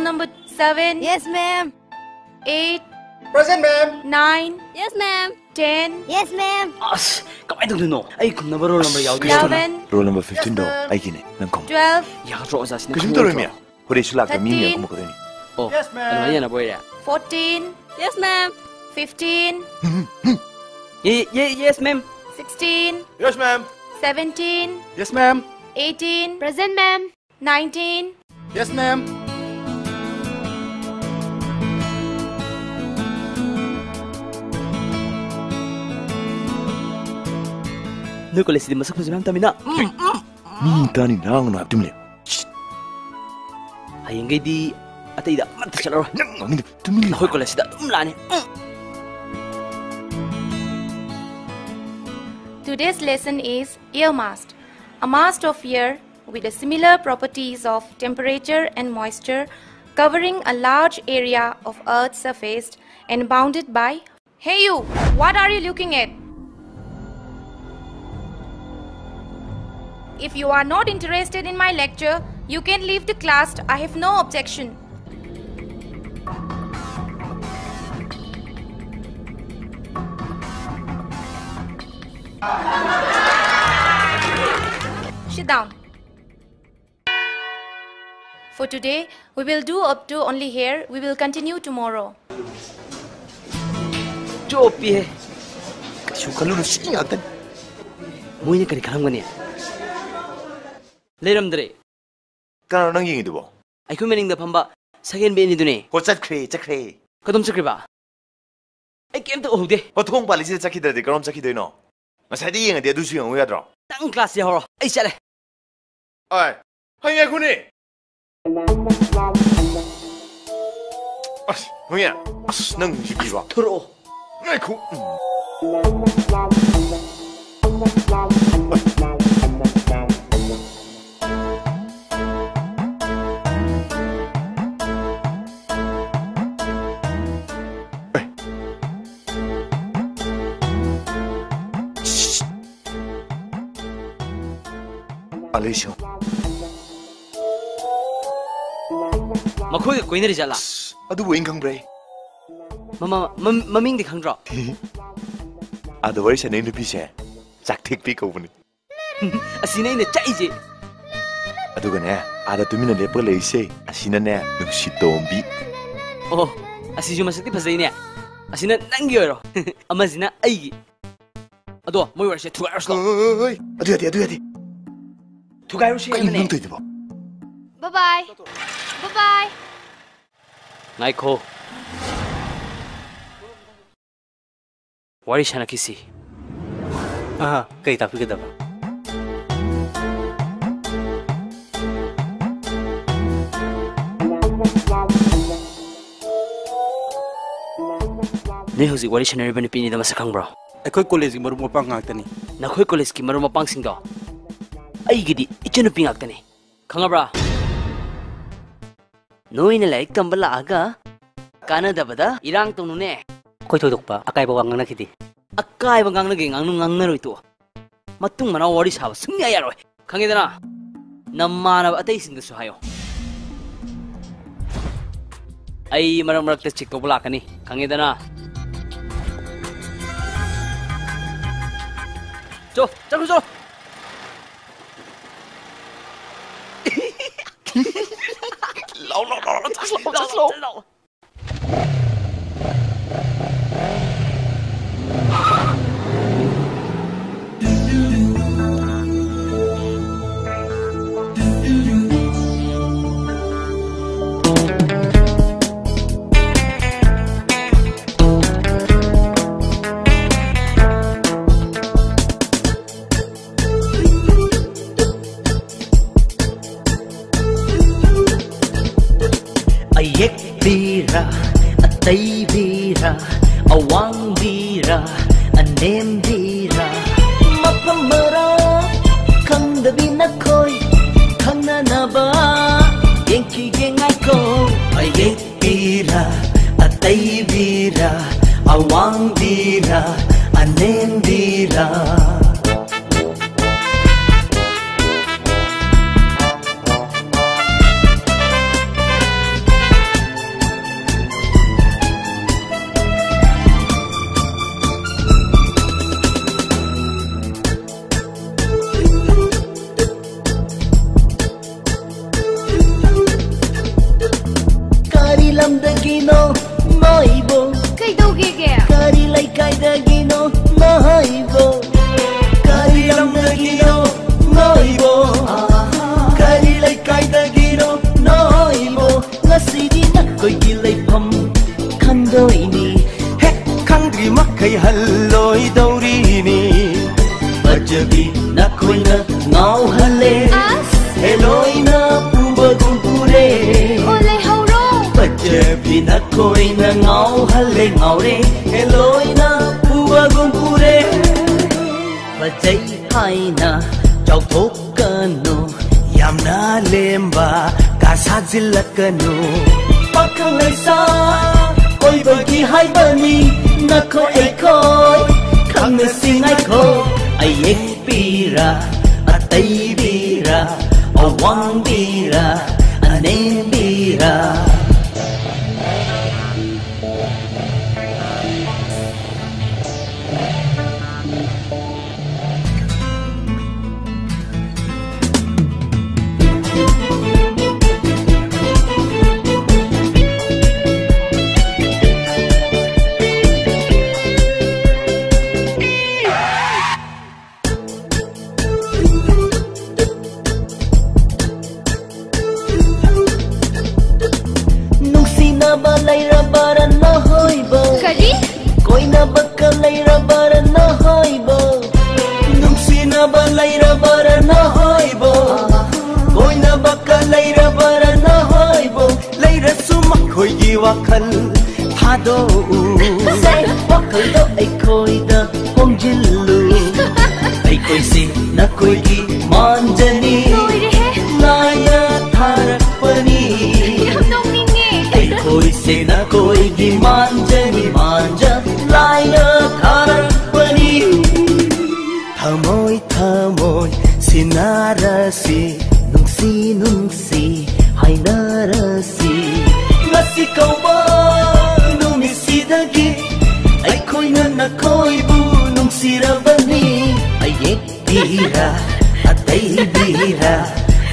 number 7. Yes, ma'am. 8. Present, ma'am. 9. Yes, ma'am. 10. Yes, ma'am. Kamay tungduno. Ay, kung na roll number yaw. 11. Roll number 15 do. Ay gine. Nang kong. 12. Yakatro sa sin. Kasi toro miya. Hore sulak ka mimi ako mo ko din. Oh. Yes, ma'am. Ano yan na boy ya? 14. Yes, ma'am. 15. Yes, ma'am. 16. Yes, ma'am. 17. Yes, ma'am. 18. Present, ma'am. 19. Yes, ma'am. Nung college din masak pa si ma'am tamin na. Tani na ang naaptim le. Hayang gay di atay da mata siya laro. Nang tumili. Nakoy college da tumla ni. Today's lesson is ear mast. A mast of ear with the similar properties of temperature and moisture, covering a large area of Earth's surface and bounded by... Hey you! What are you looking at? If you are not interested in my lecture, you can leave the class. I have no objection. Sit down. For today, we will do up to only here. We will continue tomorrow. Chopi. Sukalu na siya atan. Mo ni kani kalam gani. Leram dre. Kano nang yingi dubo? Ay ko mening da pamba. Sagen be ni dune. Ko chakre. Kadom sakri ba? Ay kem to uhde. Ko thong pali si chakidra de karom chakidoino. Masadi yinga de du su yang yadro. Tang class ya horo. Ay chale. Ai. Hanya ko ni. Huya. Nang sibi ba? Turo. Ngai ku. Alisho. Makoy ko ni jala. Adu wing kang bre. Maming di khang dro. Adu wari sa nenu pise. Chakthik pi ko buni. Asina ina chai je. Adu gane. Ada tumina lepag le ise. Asina ne nungsi tombi. Oh, asiju masati phasai ne. Asina nangi oro. Amazina aigi. Ado moi war se tu arslo. Oi. Adu yati. Tugairo shi Kain ne. nung toy bo. Bye-bye. Bye-bye. Ngai ko. Wari shana kisi. Aha, kay tapi ke daba. Ne hosi wari shana ribani pini da masakang bro. Ekoi college maru mo pang ngak tani. Nakhoi college ki maru mapang sing do. Ai gidi ichanu pingak tani. Khangabra. Noina like tambala aga. Kana dabada irang tonu ne. Koi thodok pa akai bawang na kiti. Akai bangang na ging anung ngang na roi to. Matung mana wari sab sungya yaroi. Khangidana. Namana atay sing su hayo. Ai marak ta chik to bula kani. Khangidana. Jo, jo. Slow. Ayek bira, atay bira, awang bira, anem bira. Mapamara, kang dabi na koy, kang nanaba, yenki yengay ko. Ayek bira, atay bira, awang bira, anem bira. ꯃꯈꯣꯏꯅ ꯉꯥꯎꯍꯜꯂꯦ ꯉꯥꯎꯔꯦ ꯂꯣꯏꯅ ꯎꯕꯒꯨꯝ ꯎꯔꯦ ꯐꯖꯩ ꯍꯥꯏꯅ ꯆꯥꯎꯊꯣꯛꯀꯅꯨ ꯌꯥꯝꯅ ꯂꯦꯝꯕ ꯀꯥ ꯁꯥꯖꯤꯜꯂꯛꯀꯅꯨ ꯄꯥꯈꯪ ꯂꯩꯁꯥ ꯀꯣꯏꯕꯒꯤ ꯍꯥꯏꯕꯅꯤ ꯅꯈꯣꯏ ꯑꯩꯈꯣꯏ ꯈꯪꯅꯁꯤ ꯉꯥꯏꯈꯣ ꯑꯌꯦꯛꯄꯤꯔ ꯑꯇꯩꯕꯤꯔ ꯑꯋꯥꯡꯕꯤꯔ ꯑꯅꯦꯝꯕꯤꯔ wakal thado wakal do ai khoi da hongjilu ai koi si na koi gi manjani naya tharak pani ai koi si na koi gi manjani manja laya tharak pani thamoi thamoi sinarasi nungsi nungsi hainarasi Nasi kauba numisidagi ay ko'y nanako'y bunong sirabani ayek bira at ay bira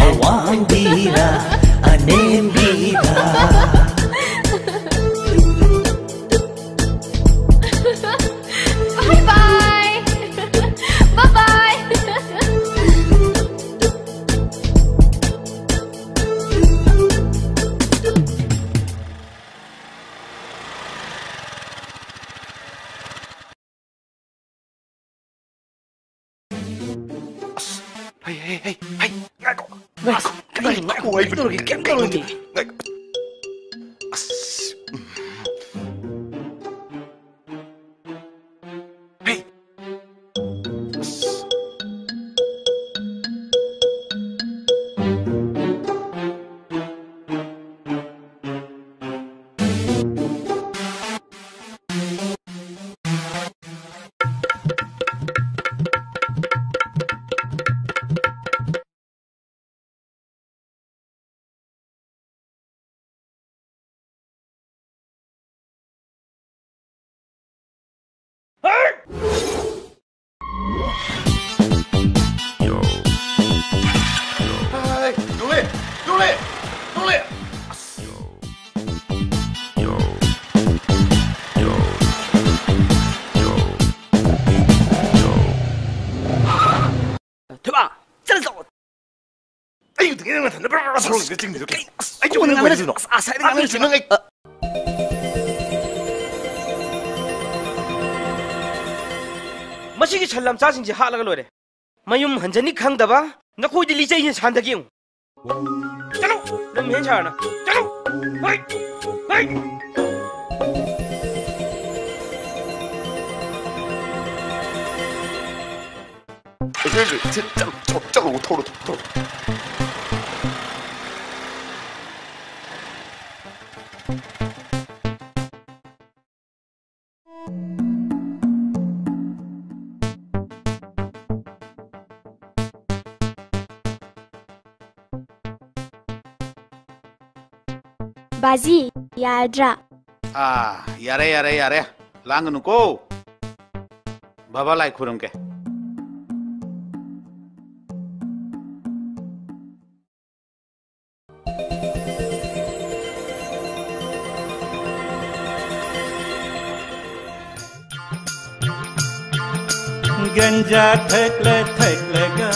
awang bira anem bira Bye-bye! Bye-bye! Hey, ngako. Ngako ay betul lagi kem kalau ini. Hey. मसीगी छल्लम चासिंग जे हालगा लोरे मयुम हंजनी खंगदबा नखोय दिली चैन सानदगी चलो नम हेन छाना चलो हाय हाय चलो थोड़ो बाजी याद्रा यारे लांगनु को बाबा लाई खुरम के गंजा थकलगा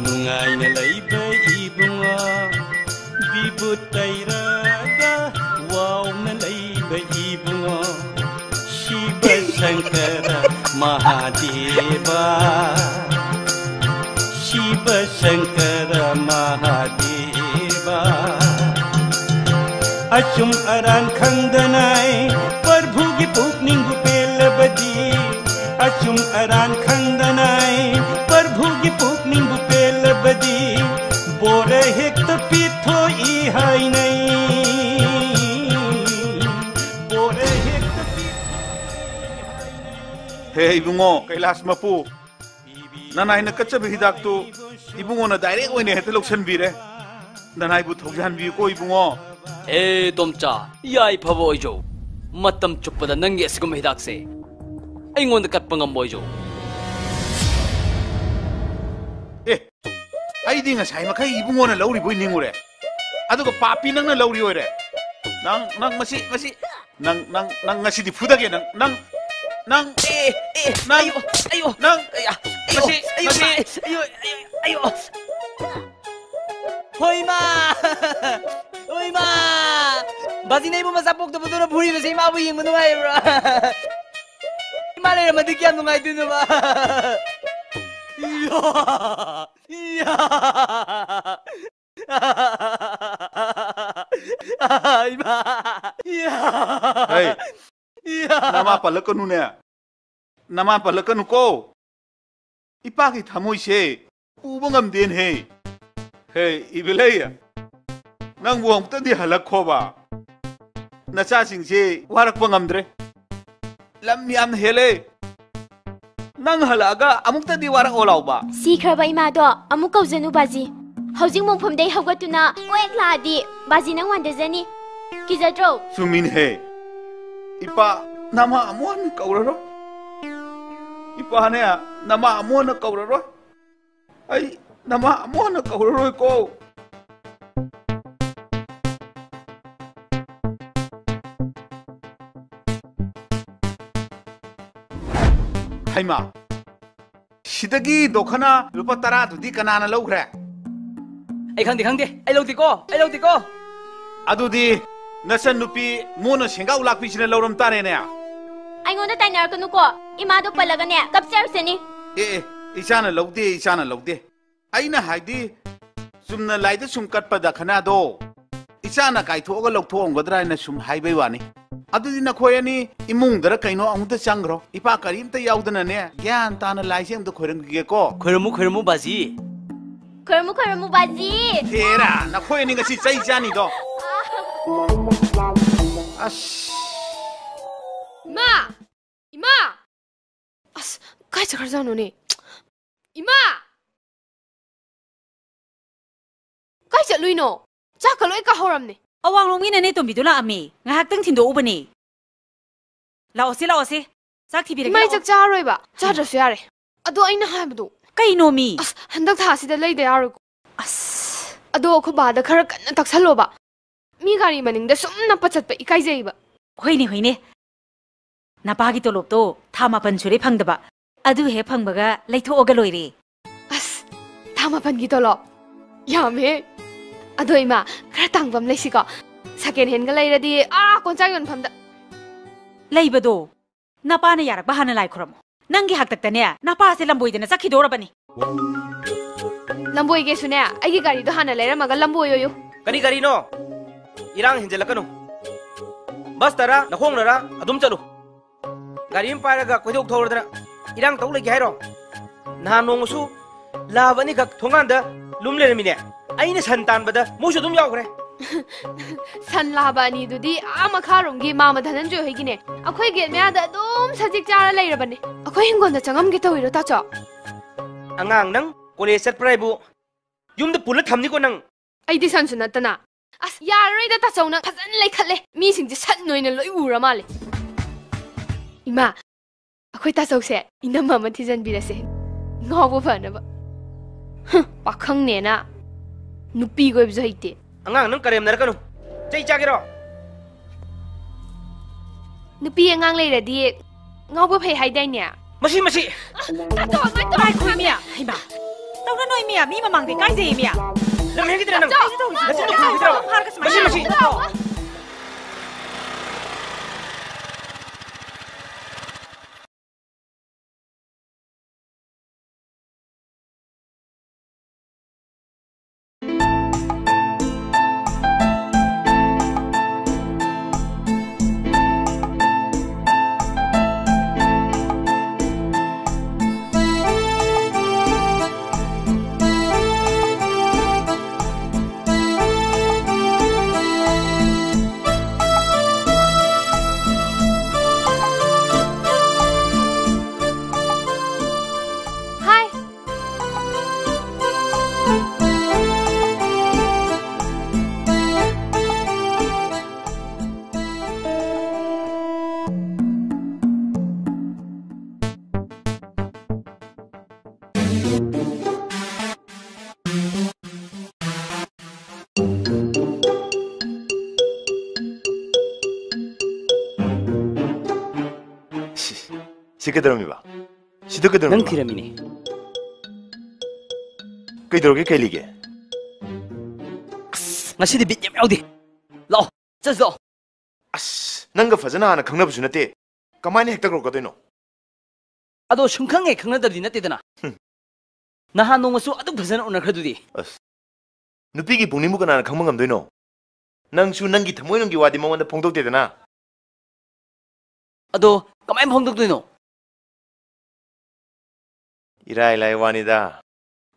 नुंगाइना लैबा इबुंगा बिबुत तैरागा वावना लैबा इबुंगा शिव शंकर महादेवा शिव शंकर महादेवा अचुम अरान खंगदनाय प्रभु की पुकनिंग पेलबदी अचुम अरान खंगदनाय प्रभु की पुकनिंग पेलबदी बोरे हेक्त पिथो ई हाय नहीं बोरे हेक्त हे इबुंगो कैलाश मपू ननाय न कच्चा हिदाक तो इबुंगो न डायरेक्ट ओइने हेते लोक्सन बिरे ननाय बु थोगजान बि को इबुंगो ए तोमचा याई फबो ओइजो मतम चुप्पदा नंगे असगम हिदाक से अइंगोंद कत्प ngamboi ए आइदि ngasai makai ibungo na lauri boi ningure aduga papi nang na lauri oire nang masi nang ngasi di fudage nang nang ayo nang masi ayo hoy ma bazi nei bu masapok to budura buri be sei ma bu ying nu ai bra imale ma dikya nu ngai dinu ba iya ima iya hey nama palakanu ne nama palakanu ko ipaki thamoi se ubangam den he hey ibeleya nang buang tadi halak khoba nacha sing se warak pangamdre lam yam hele nang halaga amuk tadi warak olauba Sikraba imado amuk kauzanu bazi. Housing mongphom dei hawgatuna oek ladi bazi nang wandazani. Kizadro. sumin he ipa nama amon kauraro ipa ne nama amon kauraro ai nama amon kauraro ko haima sidagi dokhana lupa tara dudi kanana logre ai khangde ai loti ko adudi nasan nupi mona sengau lakpi sina loram tare ne Aingonda tainar kanu ko imado palagane kapsar seni. isana logde aina haidi sumna laida sum katpada khana do isana kai thoga logthongodra na sum haibai wani adudi na khoyani imung dara kaino amuta changro ipa karimta yaudana ne gyan tana laisem do khorang ge ko khormu bazi Karamu bazi. Tera na khoyani ngasi chai chani do as Ima! As, kai chakar ne? Ima! Kai chatluy no? Chakaloy ka horam ne? Awang longi na ne tombidula ami. Ngahak thindo ubani. Laosi. Sak thibire. Imai chak charoi ba. Chadrasu yare. Ado aina haibadu. Kai no mi. As, handak tha sida leide yaro. As. Ado ko bada khara kanna taksalo ba. Mi gari maning da sum na pachat pa ikai jai ba. Hoine. Napagi tolop to thamapan sure phangdaba. Adu he phangbaga leithoga loire. As, thamapan gi tolop. Yame. Ado ima khara tangbam leisi ko. Second hand ga leiradi konchang yon phamda. Leibado. Napa na yarak bahana lai khuramo. Nangi hak tak tane napa se lamboi dena sakhi dorabani. Lamboi ge sune aigi gari do hana leira maga lamboi yo. Kari no irang hinjelakanu bas tara nakhong nara adum chalu gari im paraga kodok thordra irang tawle ge hairo na nongsu lavani gak thonganda lumle mine aina santan bada musu dum yaw kre San labani dudi ama kharum gi mama dhanan jo hegi ne akhoi ge me ada dum sajik chara leirabane akhoi hingon da changam ge tawiro ta cha angang nang college sat praibu yumda pula thamni ko nang ai di san sunatana as yaroi da ta chawna phazan lai khalle mi sing ji sat noina loi ura male ima akhoi ta chawse ina mama thijan birase ngawo phana ba pakhang ne na nupi goi bjo hite angang nang karem nar kanu chei chagero nupi angang leiradi ngawo phai haidai ne masi Ato mai khoi mia. Haiba. Tawna noi mia mi mamang de kai je mia. lam hegi dra nang masi 시끄러움이봐. 시끄러움이봐. 넌 기름이니. 그이들어게 깨리게. ngasi디 bit yam yaudi. Lao, ꯆꯠꯂꯣ. ꯑꯁ ꯅꯪꯒ ꯐꯖꯅ ꯍꯥꯟꯅ ꯈꯪꯅꯕꯁꯨ ꯅꯠꯇꯦ. ꯀꯃꯥꯏꯅ ꯍꯦꯛꯇ ꯀꯧꯔꯛꯀꯗꯣꯏꯅꯣ? ꯑꯗꯣ ꯁꯨꯡꯈꯪ ꯍꯦꯛ ꯈꯪꯅꯗꯕꯗꯤ ꯅꯠꯇꯦꯗꯅ. ꯅꯍꯥꯟ ꯅꯣꯡꯃꯁꯨ ꯑꯗꯨꯝ ꯐꯖꯅ ꯎꯅꯈ꯭ꯔꯗꯨꯗꯤ. ꯑꯁ ꯅꯨꯄꯤꯒꯤ ꯄꯨꯛꯅꯤꯡꯕꯨ ꯀꯅꯥꯅ ꯈꯪꯕ ꯉꯝꯗꯣꯏꯅꯣ? ꯅꯪꯁꯨ ꯅꯪꯒꯤ ꯊꯃꯣꯏꯅꯨꯡꯒꯤ ꯋꯥꯗꯤ ꯃꯉꯣꯟꯗ ꯐꯣꯡꯗꯣꯛꯇꯦꯗꯅ. ꯑꯗꯣ ꯀꯃꯥꯏꯅ ꯐꯣꯡꯗꯣꯛꯇꯣꯏꯅꯣ? 이라이 라이 와니다.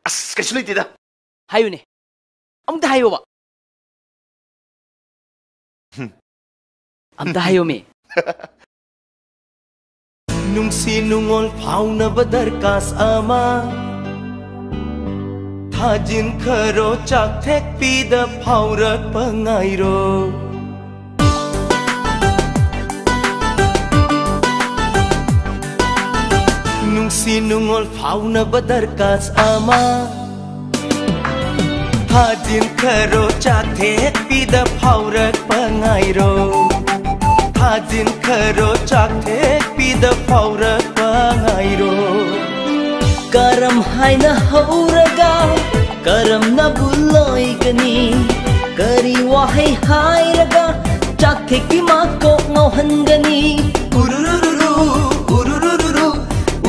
아스 가실리티다. 하유네. 아무도 하요봐. 아무도 하요미. Nungsi nungol pauna badarkas ama Thajin kharo chak thek pida paurat pangairo Nungsi nungol pauna badarkas ama Thajin kharo chak thek pida paurat pangairo Thajin kharo chak thek pida paurat pangairo Karam haina hauraga Karam na buloy gani Kari wahai hairaga Chak thek pi mako ngauhan gani Ururururu ururururu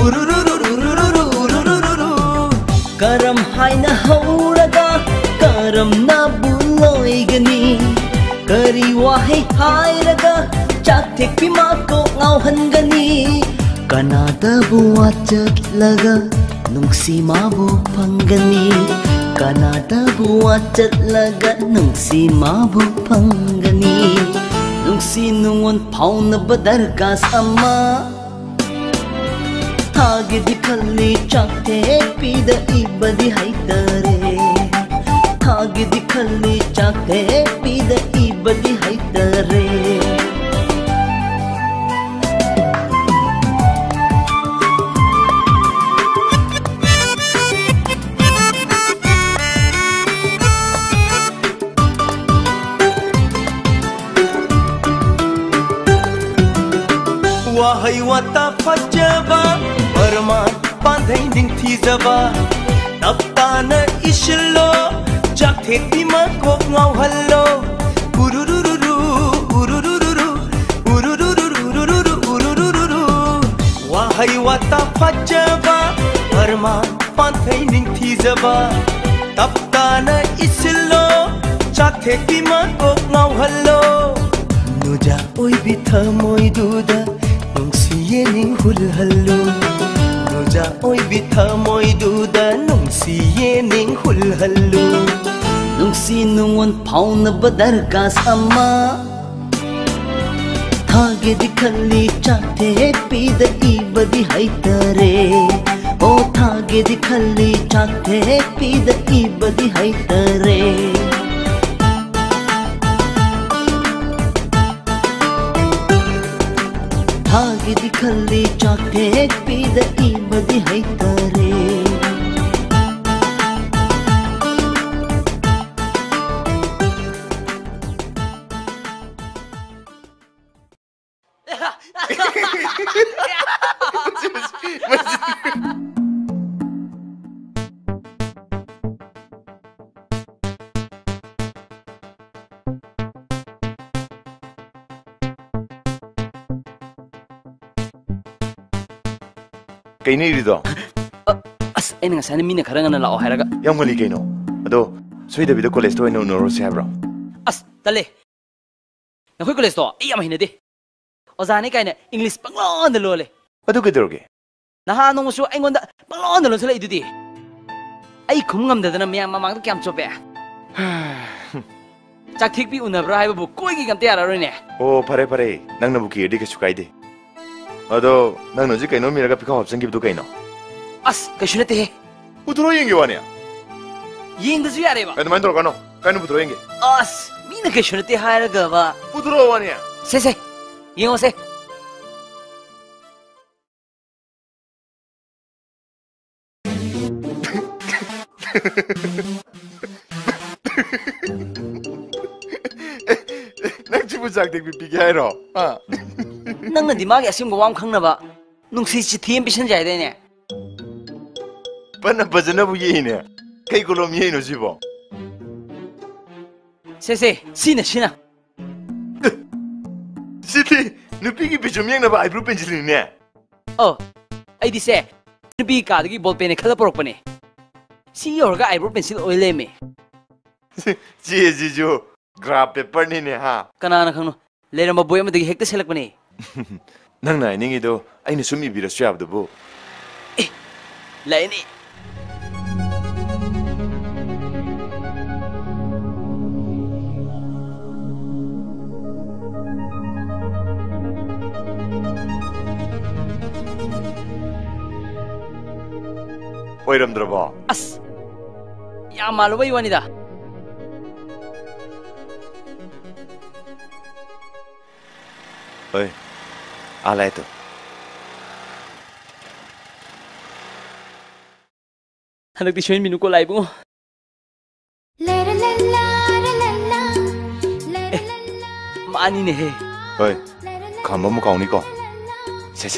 ururururu ururururu Karam haina hauraga Karam na buloy gani Kari wahai hairaga Chak thek pi mako ngauhan gani Kanada buat chatlaga Nungsi mabu panggani Kanada buat chatlaga Nungsi mabu panggani Nungsi nungon pauna badarkas ama Hage dikhali chak thek pida ibadi haitare Hage dikhali chak thek pida ibadi haitare Wahai wata fajaba Parman pandai ning thizaba Taptana ishlo Chak thek pi makok ngau hallo Ururururu ururururu ururururu ururururu Wahai wata fajaba Parman pandai ning thizaba Taptana ishlo Chak thek pi makok ngau hallo Nuja oi bitha moi duda Nungsiye ning hulhallu Nuja oi bitha moi duda Nungsiye ning hulhallu Nungsi nungon pauna badarkas ama Thage dikhali chak thek pida ibadi haitare O thage dikhali chak thek pida ibadi haitare Hage dikhali chak thek pida ibadi haitare Kayno irido? As ay nga sana mina karanga na lao haraga. Yang mali kayno. Ado, soida bido college to ino norosi habro. As tale. Nakoy college to ay amahina di. Ozani kayna English panglon na lole. Ado kidroge. Nahanong mo ay ngonda panglon na lole sila idudi. Ay kumngamdadana miyang mamang kyam chope. Chak thik pi unabra hay babu koy gi gamte araroy ne. Oh, pare pare. Nang nabuki edi ka sukaide. Ado, nang noji kayno miraga pika hopsan gibdo kayno. As, kayo na te. Uturo yung giwa niya. ꯌꯦꯡꯗꯁꯨ ꯌꯥꯔꯦꯕ ꯑꯗꯨꯃꯥꯏꯅ ꯇꯧꯔꯛꯀꯅꯣ ꯀꯩꯅꯣ ꯄꯨꯊꯣꯔꯛꯑꯣ ꯌꯦꯡꯒꯦ ꯑꯁ ꯃꯤꯅ ꯀꯩꯁꯨ ꯅꯠꯇꯦ ꯍꯥꯏꯔꯒꯕ ꯄꯨꯊꯣꯔꯛꯑꯣ ꯋꯥꯅꯤ ꯁꯦ ꯌꯦꯡꯉꯣꯁꯦ ꯅꯪ ꯁꯤꯕꯨ ꯆꯥꯛ ꯇꯦꯛꯄꯤ ꯄꯤꯒꯦ ꯍꯥꯏꯔꯣ ꯅꯪꯅꯗꯤ ꯃꯥꯒꯤ ꯑꯁꯦꯡꯕ ꯋꯥ ꯈꯪꯅꯕ ꯅꯨꯡꯁꯤ ꯆꯤꯊꯤ ꯑꯃ ꯄꯤꯁꯟꯖꯦ ꯍꯥꯏꯗꯥꯏꯅꯦ ꯐꯅ ꯐꯖꯅꯕꯨ ꯌꯦꯏꯅꯦ ꯀꯩ ꯀꯣꯂꯣꯝ ꯌꯦꯏꯅꯣ ꯁꯤꯕꯣ ꯁꯦ ꯁꯤꯅ ꯁꯤꯗꯤ ꯅꯨꯄꯤꯒꯤ ꯄꯤꯆꯨꯝ ꯌꯦꯡꯅꯕ ꯑꯥꯏꯕ꯭ꯔꯣ ꯄꯦꯟꯁꯤꯜꯅꯤꯅꯦ ꯑꯩꯗꯤ ꯁꯦ ꯅꯨꯄꯤ ꯀꯥꯗꯒꯤ ꯕꯣꯜ ꯄꯦꯟꯅ ꯈꯜꯂ ꯄꯨꯔꯛꯄꯅꯦ ꯁꯤ ꯌꯧꯔꯒ ꯑꯥꯏꯕ꯭ꯔꯣ ꯄꯦꯟꯁꯤꯜ ꯑꯣꯏ ꯂꯩꯔꯝꯃꯦ ꯆꯦꯁꯤꯁꯨ ꯒ꯭ꯔꯥꯐ ꯄꯦꯄꯔꯅꯤꯅꯦ ꯍꯥ ꯀꯅꯥꯅ ꯈꯪꯅꯣ ꯂꯩꯔꯝꯕ ꯕꯣꯏ ꯑꯃꯗꯒꯤ ꯍꯦꯛꯇ ꯁꯦꯜꯂꯛꯄꯅꯦ ꯅꯪꯅ ꯍꯥꯏꯅꯤꯡꯉꯤꯗꯣ ꯑꯩꯅ ꯁꯨꯝ 이비ꯔꯁꯨ ꯌꯥꯕꯗꯨꯕꯨ ꯂꯩꯅꯤ ꯑꯣꯏꯔꯝꯗ꯭ꯔꯕꯣ ꯑꯁ ꯌꯥꯝ ꯃꯥꯜꯂꯨꯕꯩ ꯋꯥꯅꯤꯗ ꯍꯣꯏ आलायतो हनक सोइन मिनु को लाइबुंगो मानी ने हे ओय खाम मु काउनी को से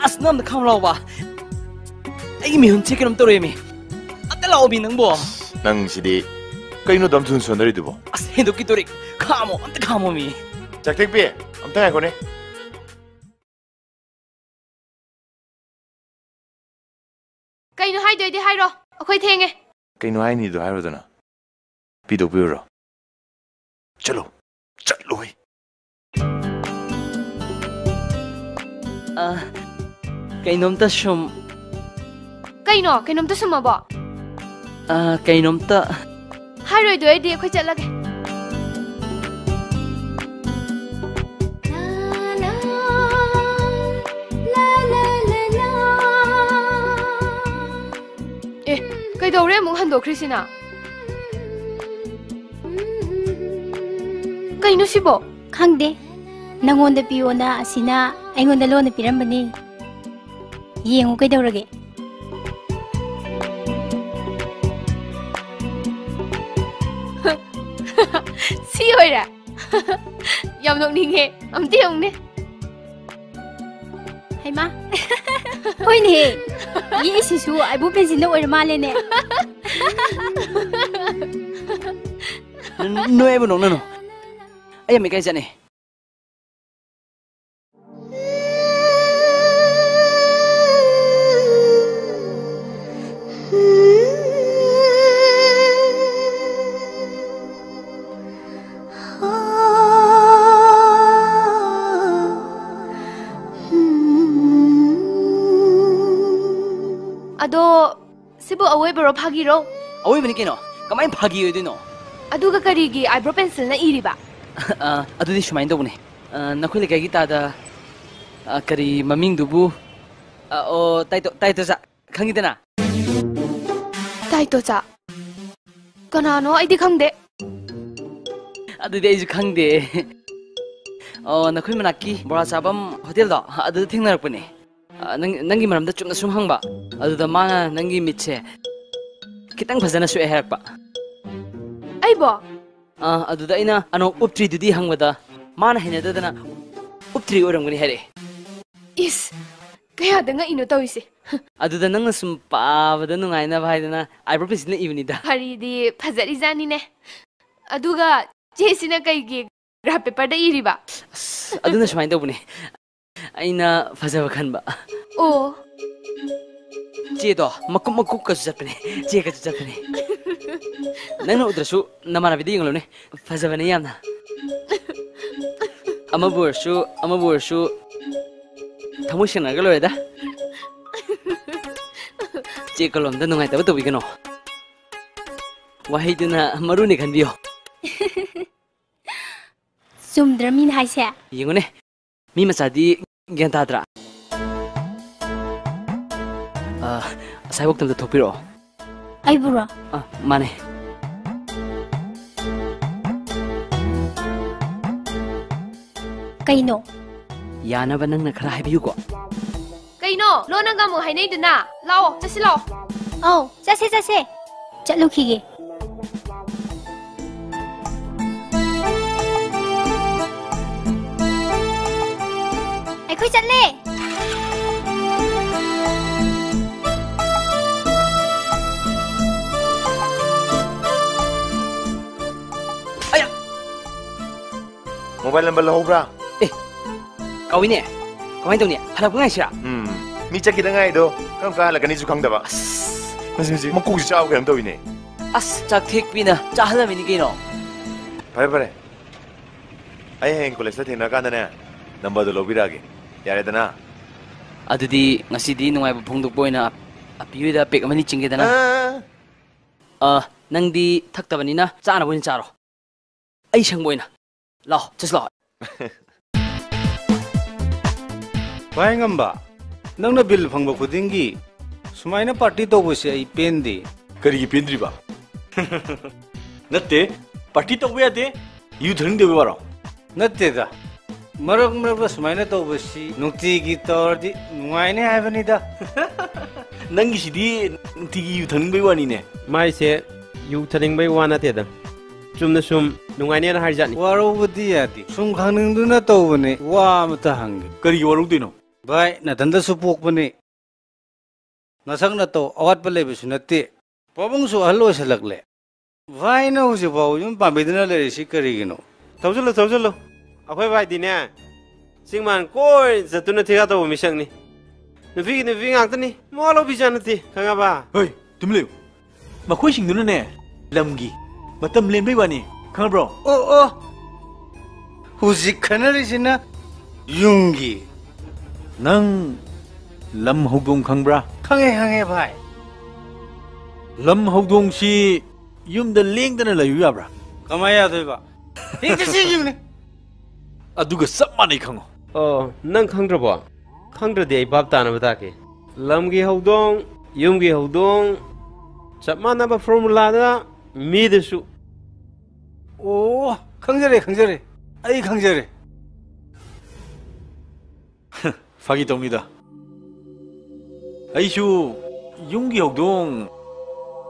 असनम द खाम लावा आई मिहुन चेकनम तोरेमी अत लाओबी नंगबो नंग सिदी कइनो दम थुन सोनदरी दुबो अस हेदो की तोरिक खामो अंत खामो मी चकटेक पे अमता गायकोने कइनो हाइदोइदि हाइरो अखोइ थेंगे कइनो हाइनी दो हाइरोदना पिदो पिरो चलो चलो है कइनोमता सुम कइनोमता सुमबो कइनोमता हाइरोइदोइदि अखोइ चलगे कईदौरे अमुक हंदोख्रिसिना कईनो सिबो खंगदे नंगोंद पियोना असिना अइगोंद लोन पिरंबनी येंगो कईदौरगे सी होइरा याम नोकनिंगे अमते होंगने हैमा होइने ये सिसु आइबु पेंसिन ओइर मालेने नोएबु नोंनो अय मे काई जाने अदो सिबु अवैबरो फागिरो अवैबनि केनो कमाय फागी होइदिनो अदुगा करीगी आइब्रो पेंसिल ना इरिबा अदुदि सुमाइन दबने नखोइ लेकागी तादा करी ममिंग दुबु ओ ताइतो जा खंगिदना ताइतो जा कनानो आइदि खंगदे अदुदि आइजु खंगदे ओ नखोइ मनाकी बोरा चाबम होटल दो अदु थिंगनरपने नंगी मरमदा चुमना सुम हंगबा अदुदा माना नंगी मिचे खितंग फजना सुए हेरपा अइबो अदुदा इना अनो उपट्री दुदी हंगबदा माना हेनेददना उपट्री ओरंगनी हेरे इस कया दंगा इनो तोइसे अदुदा नंग सुम पाबदा नुंगाइना भाइदना आइब्रो पेंसिल इवनिदा हरिदी फजरी जानिने अदुगा चेसिना कईगी ग्राफ पेपर दा इरिबा अदुना सुमाइन दबने अइना फजब खनबा ओ चेदो मकुम मकुक का चटपने चे का चटपने नंगना उद्रसु नमाना बिदि यंगलोने फजबने यामना अमबुरसु थमुशना गलोयदा चे कलमदा नुंगाइ तब तबिगनो वाहिदुना मरुनि खनबियो सुमद्रमिन हाइसे यंगोने मी मचादी Gyan tadra. Saibok tamda thopiro. Ai bura. Mane. Kaino? Yana ba nang na khara haibiyu ko. Kaino? Lo nang ga mo hainai dana. Lao, chasi lao. Oh, chase. Chatlu khige. Ai khoi chatle. Mobile number lahobra. Kawine. Kamai tawni? Halap ngai sira. Mi chakida ngai do. Kam ka halakani su khangdaba. Masi makuk si chaw kam tawine. Chak thik pina chahalamini kino. Pare. Ai heng college ta thena ka na number do lobirage. Yare dana. Adudi ngasidi nungai ba phongduk boina apiyuda pek amani chingge dana. Nangdi thaktabanina chana boina charo. Ai sang boina. Lao, just lao. Bhai ngamba, nangna bill phangba khudingi sumaina party to bose ai pendi. Kari gi pendri ba? Natte party to ya de yu thang de baro. Natte da. Marak ba sumaina to bosi nukti gi tordi nuaine haibani da. Nangi sidi nukti gi yu thang bai wani ne. Mai se yu thang bai wana te da. Chumna sum nungaine na har jani. Waro budi yati. Sum khangning du na to bane wa mata hang. Kari gi waru dino. Bhai na danda su pok bane. Nasang na to awat pale bisu natte. Pabung su hallo salakle. Bhai na hu se bau yum pambedna le si kari gino. Tawjalo. Akhoi bai di ne. Singman koi zatuna thiga to misang ni. Nufi ngak tani. Mo lo bi janati. Khanga ba. Hoi, tumle. Ma khoi sing duna ne. Lamgi. Matam len bai wani. Khang bro. Oh. Huzik khanari sina yungi. Nang lam hogdong khangbra? Khange bhai. Lam hogdong si yumda lengdana layu yabra? Kamaya doiba. Hingta sigimne. Aduga sap manai khango. Oh, nang khangrabo. Khangradi ai bab tana bata ke. Lamgi hogdong, yumgi hogdong chap manaba formula da mi desu. Oh, khangjare. Ai khangjare. Fagi tongida. Aishu yumgi hogdong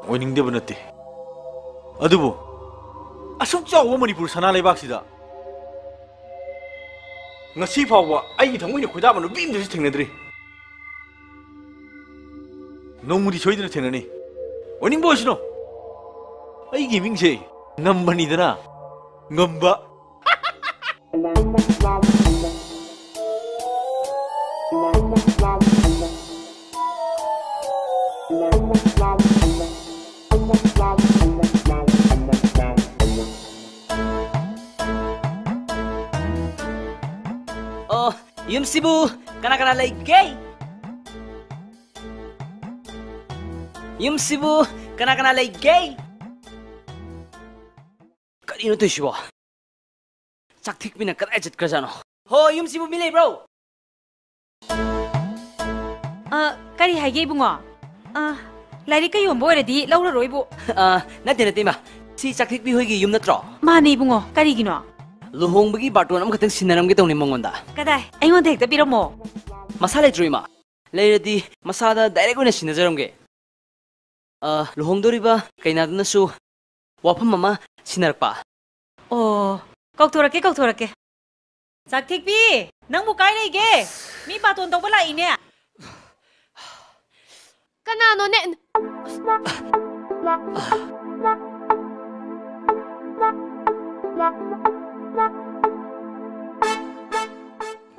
oiningdeba natte. Adubu asuk chawa Manipur sana leibak sida ngasi fawba ai thamoina khoida banu bim de thengnadri. Nongmudi soidina thenani. Oiningbo sino. Ai gi mingse ngambani dana. Ngamba. Yum sibu, kana lay gay. Yum sibu, kana lay gay. Kanino to siya? Saktik pina kada ejit ka jano. Ho, yum sibu milay bro. Kari haigay bungo. Lari kayo ang boy ready, laura roy bu. Natin ma. Si saktik pi hoy gi yum natro. Mani bungo, kari gino. Luhong bagi batu nam kateng sinaram kita unih mongonda. Kadai, ayo dek tapi romo. Masalah itu ima. Lain masalah direct udah sinaram ke. Luhong dori ba, kayak nado nasu. Wapam mama sinarak pa. Oh, kau turake. Saktik pi, nang bukai lagi ke. Mi batu untuk bela ini ya. Kanano ne?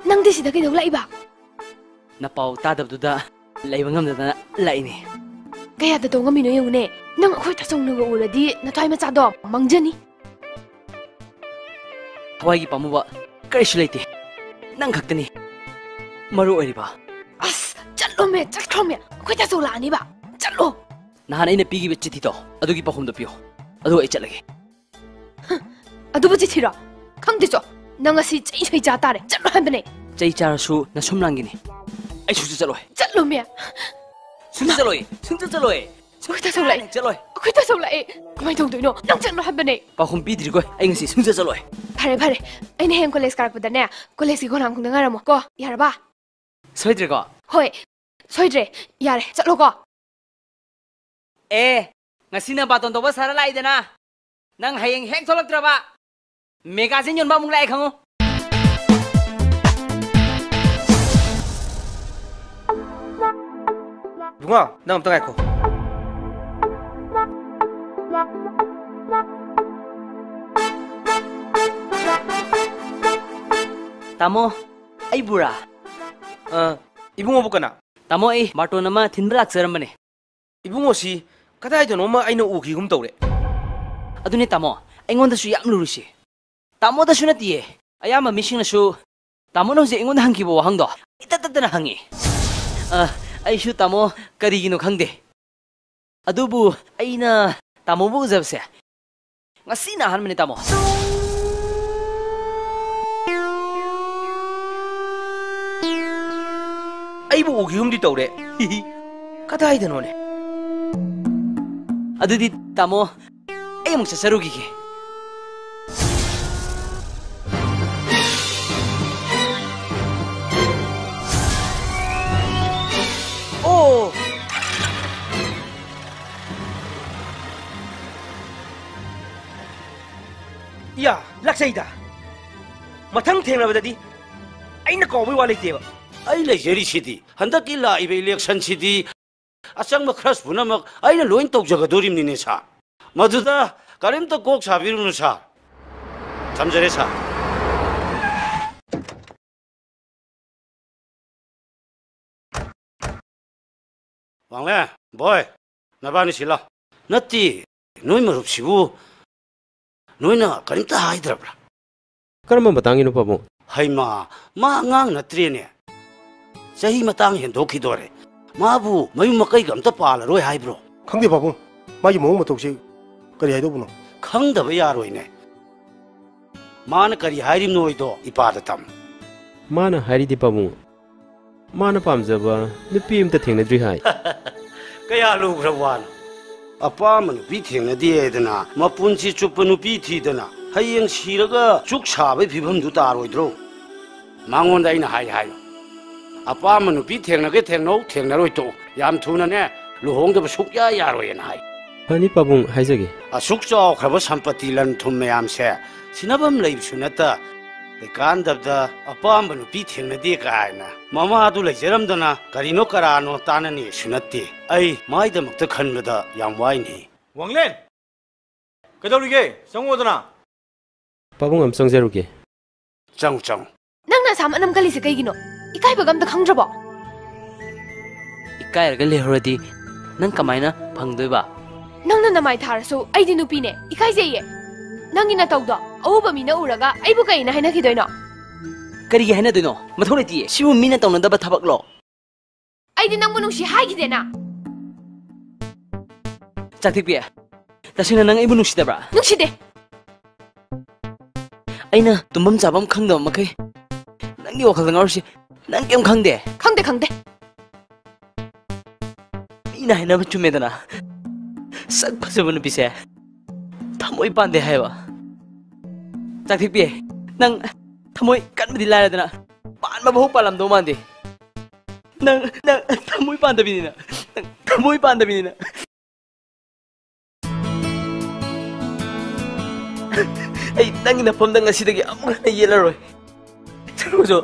Nang di sida kayo lai ba? Napaw tadab duda laibang ngam na lai ni. Kaya dato ngam ino yung ne. Nang ako'y tasong nag-uula di natay matsado mangjani. Hawai gi pamuba karisulaiti. Nang kaktani. Maru ay ba? As, chalo me. Ako'y tasong laani ba? Chalo. Nahanay na pigi betchi tito. Ado gi pahum dapyo. Ado ay chalagi. Ado ba chitira? Kang diso. Nang asi chay chay jatare. Chalo hanbane. चई चारसु न सुमलांगिनी आई सुज चलोय चलो मे सुज चलोय खुदा चलोय चलोय खुदा चलोय कमाई तौदोइनो नंग चलो हबने पाखुम पिद्रिगो आई ngasi सुज चलोय फरे फरे अइने हें कॉलेज कारपदने कॉलेज की गोनाम खुंग ngaramo को यारबा सोइद्रेगो होय सोइद्रे यारे चलो को ए ngasi na baton toba sara laidana nang hayeng hek tholaktraba magazine yon ba mung lai khango bunga nang amta ko tamo ai bura ibungo bukana tamo ai baton ama thinbrak saramane ibungo si kadai dono ma aina uki gum tawre adune tamo aingon da su yam lurusi tamo da su natie ayama missing na su tamo no je aingon hangki bo hangdo itatana hangi ai su tamo kari gino khangde adubu aina tamo bu jabse ngasi na han mane tamo ai bu uki gum di tawre kadai dono ne adudi tamo ay mong sasarugi ki oh ya laksaida mathang thengna badadi aina ko bai wale teba ai le jeri sidi handaki la ibe election sidi asang makhras punamak aina loin tawjagadorim nine sa maduda karimta kok sabirunu sa samjare sa wangle boy nabani sila natti noi marup sibu noina karimta haidrabra karma batangino pabu haima ma ngang natrene sahi matang hendokhi dore 마부 마유 마까이 감다 빨아로이 하이브로 강대 바보 마이 뭐 못혹시 그리 해도구나 강다바 야로이네 마나 그리 하이림 노이도 이빠다 탐 마나 하이리디 파부 마나 팜자바 누피 임타 땡나드리 하이 그야 루그라완 아빠만 비 땡나디에드나 마푼치 쭈뿌누 비티드나 하이행 시러가 쭉 샤베 비범도 따로이드로 망원다이나 하이 아빠 아마 누비 탱나게 탱나로이 또 얌투나네 루홍도 숙야 야로엔 하이 아니 빠봉 하이저기 숙조 그러버 삼파티란 톰메암세 시나밤 레입수나다 간답다 아빠 아마 누비 탱나디 가이나 마마도 레저람도나 가리노 까라노 따나니 수나티 아이 마이다먹다 칸르다 양와이니 왕렌 그다우리게 정오더나 빠봉 암성제로게 짱짱 낭나 사만남 갈리세 그이기노 이카이 버감다 강저버 이카이가 레허디 난 까마이나 방도이바 낭나 나마이 타르소 아이디 누피네 이카이제예 낭이나 타우도 어우바 미나 우라가 아이부 가이나 하이나 기도이노 그리게 하나 되노 마토레티 시부 미나 타운다바 타박로 아이디 낭부 누시 하이기데나 짝틱비야 다시나 낭 이부 누시다브라 누시데 아이나 tumбam 잡am 칸도 마카이 낭기 와칼 나르시 난 게임 강대 이나 해나 춤에다나 싹 빠져보는 비세 타모이 반대 해봐 짝틱비 난 타모이 깐무디 라야되나 반마 보호 빨람도 만디 난 타모이 반다비니나 타모이 반다비니나 에이 낭이나 범당가 시덕이 아무거나 이해라로이 들어오죠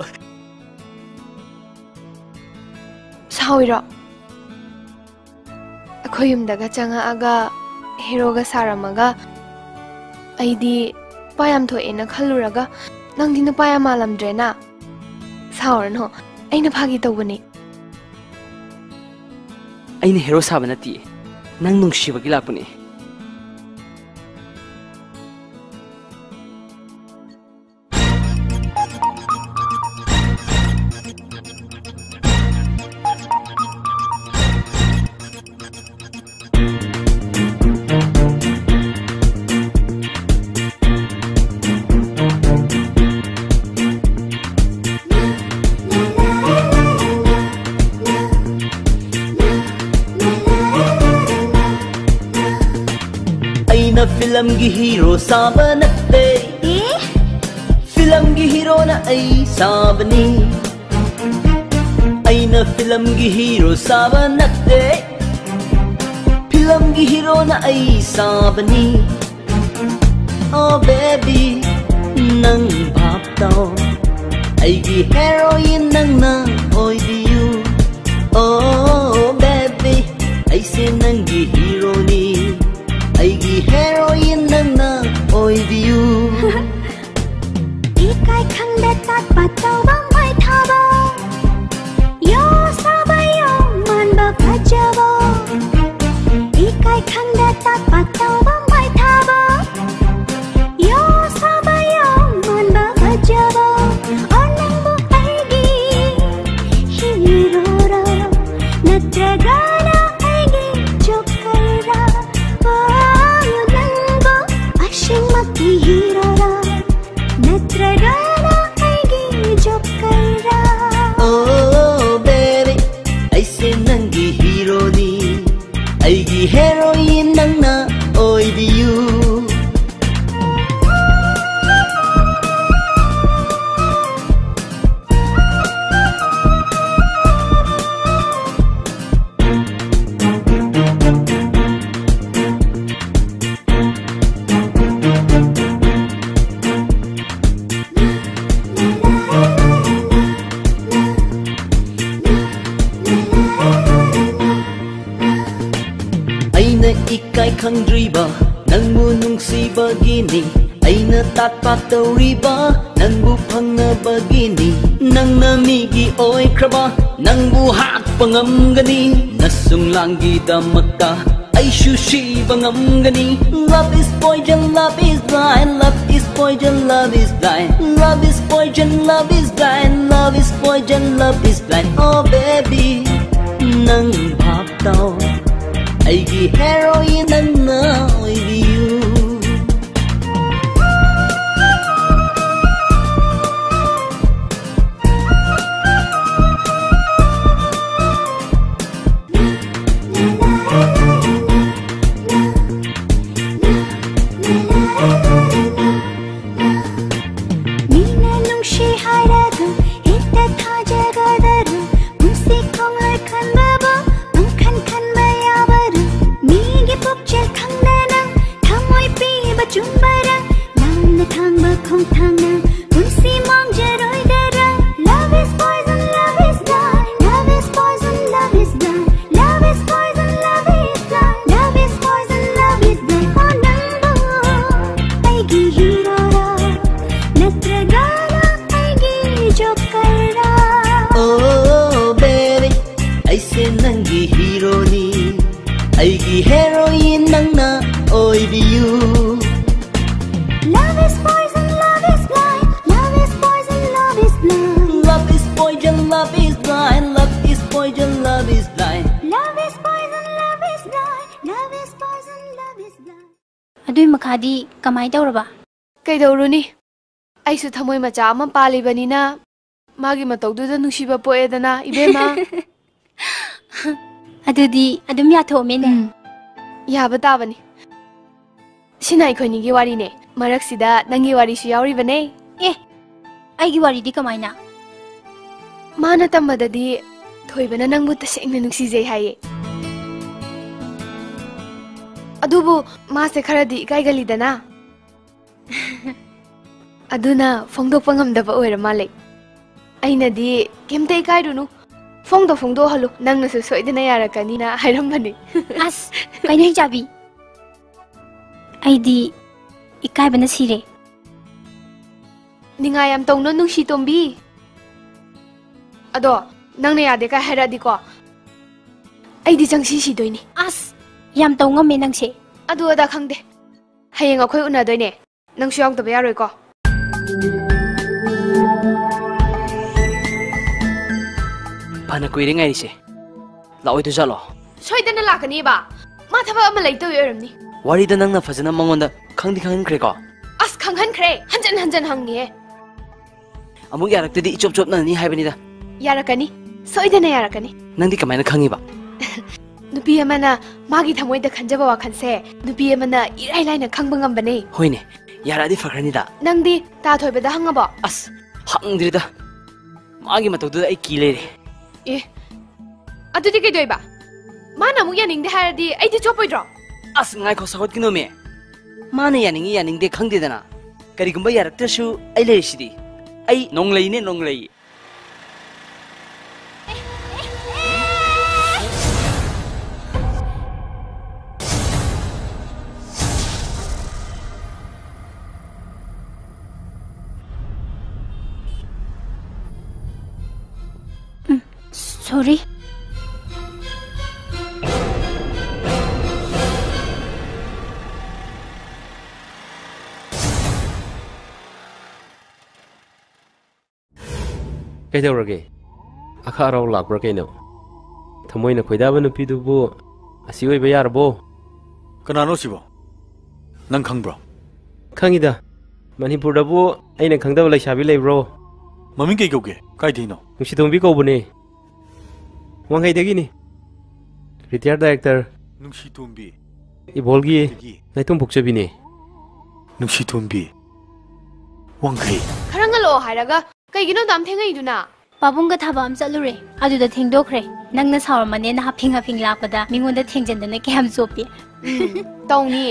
사오이라 아코임다가 장아아가 히로가 사람아가 아이디 빠얌 토에나 칼루라가 낭디나 빠얌 알람드레나 사오르노 아이나 파기 떠보니 아이나 히로 사바나티 낭 농시바기 라쁘니 की hero साबा नक्ते film की hero ना आई साबनी आईना film की hero साबा नक्ते film की hero ना आई साबनी ओ baby नंग भाप ताओ आईगी हेरोइन नंग ना ओई बियू ओ बेबी ऐसे नंगी हीरो नी आईगी हेरोइन नंग ना ओई बियू इकाई खंडे तात पाताओ बांगाई थाबो यो साबायो मन बा फजबो इकाई खंडे तात पाताओ बांगाई थाबो यो साबायो मन बा फजबो और नंगो आईगी हीरो रा नत्रगाना आईगी जोकरा ओ यो नंगो आशिंग मती हीरो रा नत्रगाना आईगी जोकरा ओ बेबी ऐसे नंगी हीरो नी आईगी हेरोइन नंग ना ओई view ikai khangdriba nangbu nungsibagini aina tatpa tawriba nangbu phangabagini nangna migi oikraba nangbu hakpangamgani nasung langi damakta aishu shibangamgani love is poison love is blind love is poison love is blind love is poison love is blind love is poison love is blind oh baby nang bhap tao aigi heroine nang na with you Mina nung shi hairaga hitta tha jagadaru musi konglai khanbaba nung khan bayabaru migi pokchel khangnana thamoi pi ba chumbara namna thangba khong thangna musi mong jaroi dara love is poison love is blind love is poison love is blind love is poison love is blind love is poison love is blind oh nambo aigi hero ra natragana aigi jokara oh baby aise nangi hero ni aigi heroine nang na oi bi you love is poison love is blind love is poison love is blind love is poison love is blind love is poison love is blind love is poison love is blind love is poison love is blind adui makhadi kamai tawraba ꯀꯩꯗꯧꯔꯨꯅꯤ ꯑꯩꯁꯨ ꯊꯃꯣꯏ ꯃꯆꯥ ꯑꯃ ꯄꯥꯜꯂꯤꯕꯅꯤꯅ ꯃꯥꯒꯤ ꯃꯇꯧꯗꯨꯗ ꯅꯨꯡꯁꯤꯕ ꯄꯣꯛꯑꯦꯗꯅ ꯏꯕꯦꯝꯃ adudi adum yathomene ꯌꯥꯕ ꯇꯥꯕꯅꯤ ꯁꯤꯅ ꯑꯩꯈꯣꯏꯅꯤꯒꯤ ꯋꯥꯔꯤꯅꯦ ꯃꯔꯛꯁꯤꯗ ꯅꯪꯒꯤ ꯋꯥꯔꯤꯁꯨ ꯌꯥꯎꯔꯤꯕꯅꯦ ꯑꯦ ꯑꯩꯒꯤ ꯋꯥꯔꯤꯗꯤ ꯀꯃꯥꯏꯅ ꯃꯥꯅ ꯇꯝꯕꯗꯗꯤ ꯊꯣꯏꯕꯅ ꯅꯪꯕꯨ ꯇꯁꯦꯡꯅ ꯅꯨꯡꯁꯤꯖꯩ ꯍꯥꯏꯌꯦ ꯑꯗꯨꯕꯨ ꯃꯥꯁꯦ ꯈꯔꯗꯤ ꯏꯀꯥꯏꯒꯜꯂꯤꯗꯅ ꯑꯗꯨꯅ ꯐꯣꯡꯗꯣꯛꯄ ꯉꯝꯗꯕ ꯑꯣꯏꯔ ꯃꯥꯜꯂꯦ ꯑꯩꯅꯗꯤ ꯀꯩꯝꯇ ꯏꯀꯥꯏꯔꯨꯅꯨ ꯐꯣꯡꯗꯣꯛꯍꯜꯂꯨ ꯅꯪꯅꯁꯨ ꯁꯣꯏꯗꯅ ꯌꯥꯔꯛꯀꯅꯤꯅ ꯍꯥꯏꯔꯝꯕꯅꯤ ꯑꯁ ꯀꯩꯅꯣ ꯍꯤꯡꯆꯥꯕꯤ ꯑꯩꯗꯤ ꯏꯀꯥꯏꯕꯅ ꯁꯤꯔꯦ ꯅꯤꯡꯉꯥꯏ ꯌꯥꯝ ꯇꯧꯅꯣ ꯅꯨꯡꯁꯤ ꯇꯣꯝꯕꯤ ꯑꯗꯣ ꯅꯪꯅ ꯌꯥꯗꯦ ꯀꯥꯏ ꯍꯥꯏꯔꯛꯑꯗꯤꯀꯣ ꯑꯩꯗꯤ ꯆꯪꯁꯤ ꯁꯤꯗꯣꯏꯅꯤ ꯑꯁ ꯌꯥꯝ ꯇꯧ ꯉꯝꯃꯦ ꯅꯪꯁꯦ ꯑꯗꯨ ꯑꯗꯥ ꯈꯪꯗꯦ ꯍꯌꯦꯡ ꯑꯩꯈꯣꯏ ꯎꯅꯗꯣꯏꯅꯦ ꯅꯪꯁꯨ ꯌꯥꯎꯗꯕ ꯌꯥꯔꯣꯏꯀꯣ ꯐꯅ ꯀꯨꯏꯔꯦ ꯉꯥꯏꯔꯤꯁꯦ ꯂꯥꯛꯑꯣꯏꯗꯣ ꯆꯠꯂꯣ ꯁꯣꯏꯗꯅ ꯂꯥꯛꯀꯅꯤꯕ ꯃꯥ ꯊꯕꯛ ꯑꯃ ꯂꯩꯇꯧ ꯑꯣꯏꯔꯝꯅꯤ ꯋꯥꯔꯤꯗ ꯅꯪꯅ ꯐꯖꯅ ꯃꯉꯣꯟꯗ ꯈꯪꯍꯟꯈ꯭ꯔꯦꯀꯣ ꯑꯁ ꯈꯪꯍꯟꯈ꯭ꯔꯦ ꯍꯟꯖꯟ ꯍꯟꯖꯟ ꯍꯪꯉꯦ ꯑꯃꯨꯛ ꯌꯥꯔꯛꯇꯗꯤ ꯏꯆꯣꯞ ꯆꯣꯞꯅꯅꯤ ꯍꯥꯏꯕꯅꯤꯗ ꯌꯥꯔꯛꯀꯅꯤ ꯁꯣꯏꯗꯅ ꯌꯥꯔꯛꯀꯅꯤ ꯅꯪꯗꯤ ꯀꯃꯥꯏꯅ ꯈꯪꯉꯤꯕ नुपी अमना मागी थमोइदा खंजबा वाखनसे नुपी अमना इराई लाइना खंगबा ngambane होइने यारादी फखरनीदा नंदी ता थोइबदा हंगबो अस हंगद्रिदा मागी मतौदुदा आई की लेरे ए अदुदि केदोइबा माना मु यानिंगदे हारदी आइदि चोपोइद्रो अस ngaiko सावत किनो मे माने यानिंगी यानिंगदे खंगदेदना करिगुंबा यारक्तसु आई लेरिसिदी आई नोंगलैने नोंगलै Sorry. Kaidaurage akha raw lakbra kaino thamoina khoidaba nupi dubu asi oi bayar bo kanano sibo nang khangbro khangida manipur da bu aina khangdaba laisabi leibro mami kei kauge kai dino nusi thombi ko bune wangai dagi ni retired director nungsi thombi ibolgi naitum bukchabi ne nungsi thombi wangai खरंगलो हायरगा कईगिनो दाम थेंगईदुना पाबुंगा थाबाम चलुरे अदुदा थेंगदोखरे नंगना सावरमने ना halving halving लापदा मिंगोंदा थेंगजनदने केम सोपि तौनी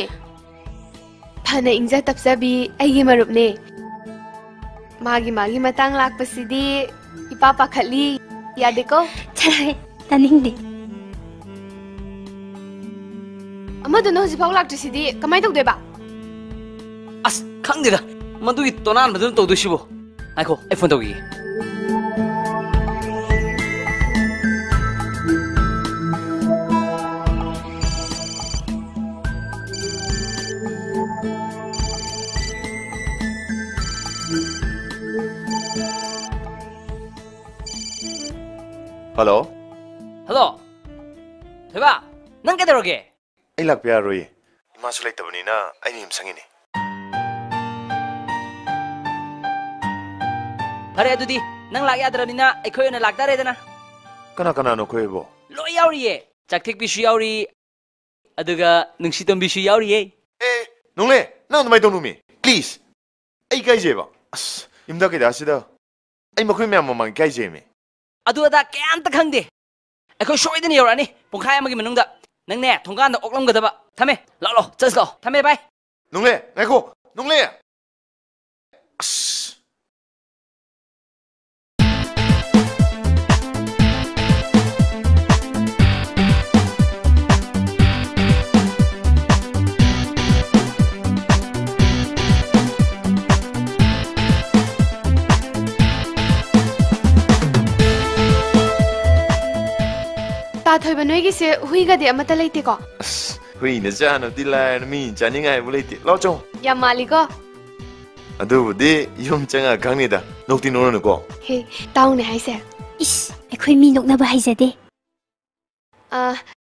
फने इंजा तपसबी अईगी मरुपने मागी मागी मतंग लाकपसिदी इपा पाखली यादेको चले तनिंगदे अमदुना होजिफाव लाक्तसिदी कमाय तौदेबा अस खंगदेदा मदुगी तोनान बदन तौदुसिबो आइको आई phone तौगी hello hello थेबा नंग केदरोगे आई लाक प्यार रोई इमासु लेतबनिना आई निम संगिनी फरे अदुदी नंग लाग यादरनिना अखोयना लागदारेदना कना कना नो खोयबो लो यावरिये चाकथिक बिसु यावरी अदुगा नुंसितम बिसु यावरिये ए नोंले नंग नमाय दोनुमी प्लीज आई गाइजेबा अस इमदा के दासिदा आई मखोय म्याम ममंग गाइजेमे अदुदा केंत खंगदे अखोय सोइदनी यावरानी पुंखाय अमगी मनुंगदा नंगने थोंगान ओकलमगदबा थमे लालो चसलो थमे बाय नोंले नायखो नोंले अस ताथोइबा नोइगी से हुइगादे अमता लेतेको हुई न जानो दिलान मी जानिंगाय बुलेति लाचो या मालिको अदुबुदि युम चंगा गांगनिदा नोक्ति नोरनको हे ताउने हाइसे इस एखोइ मी नोकनाबा हाइजदे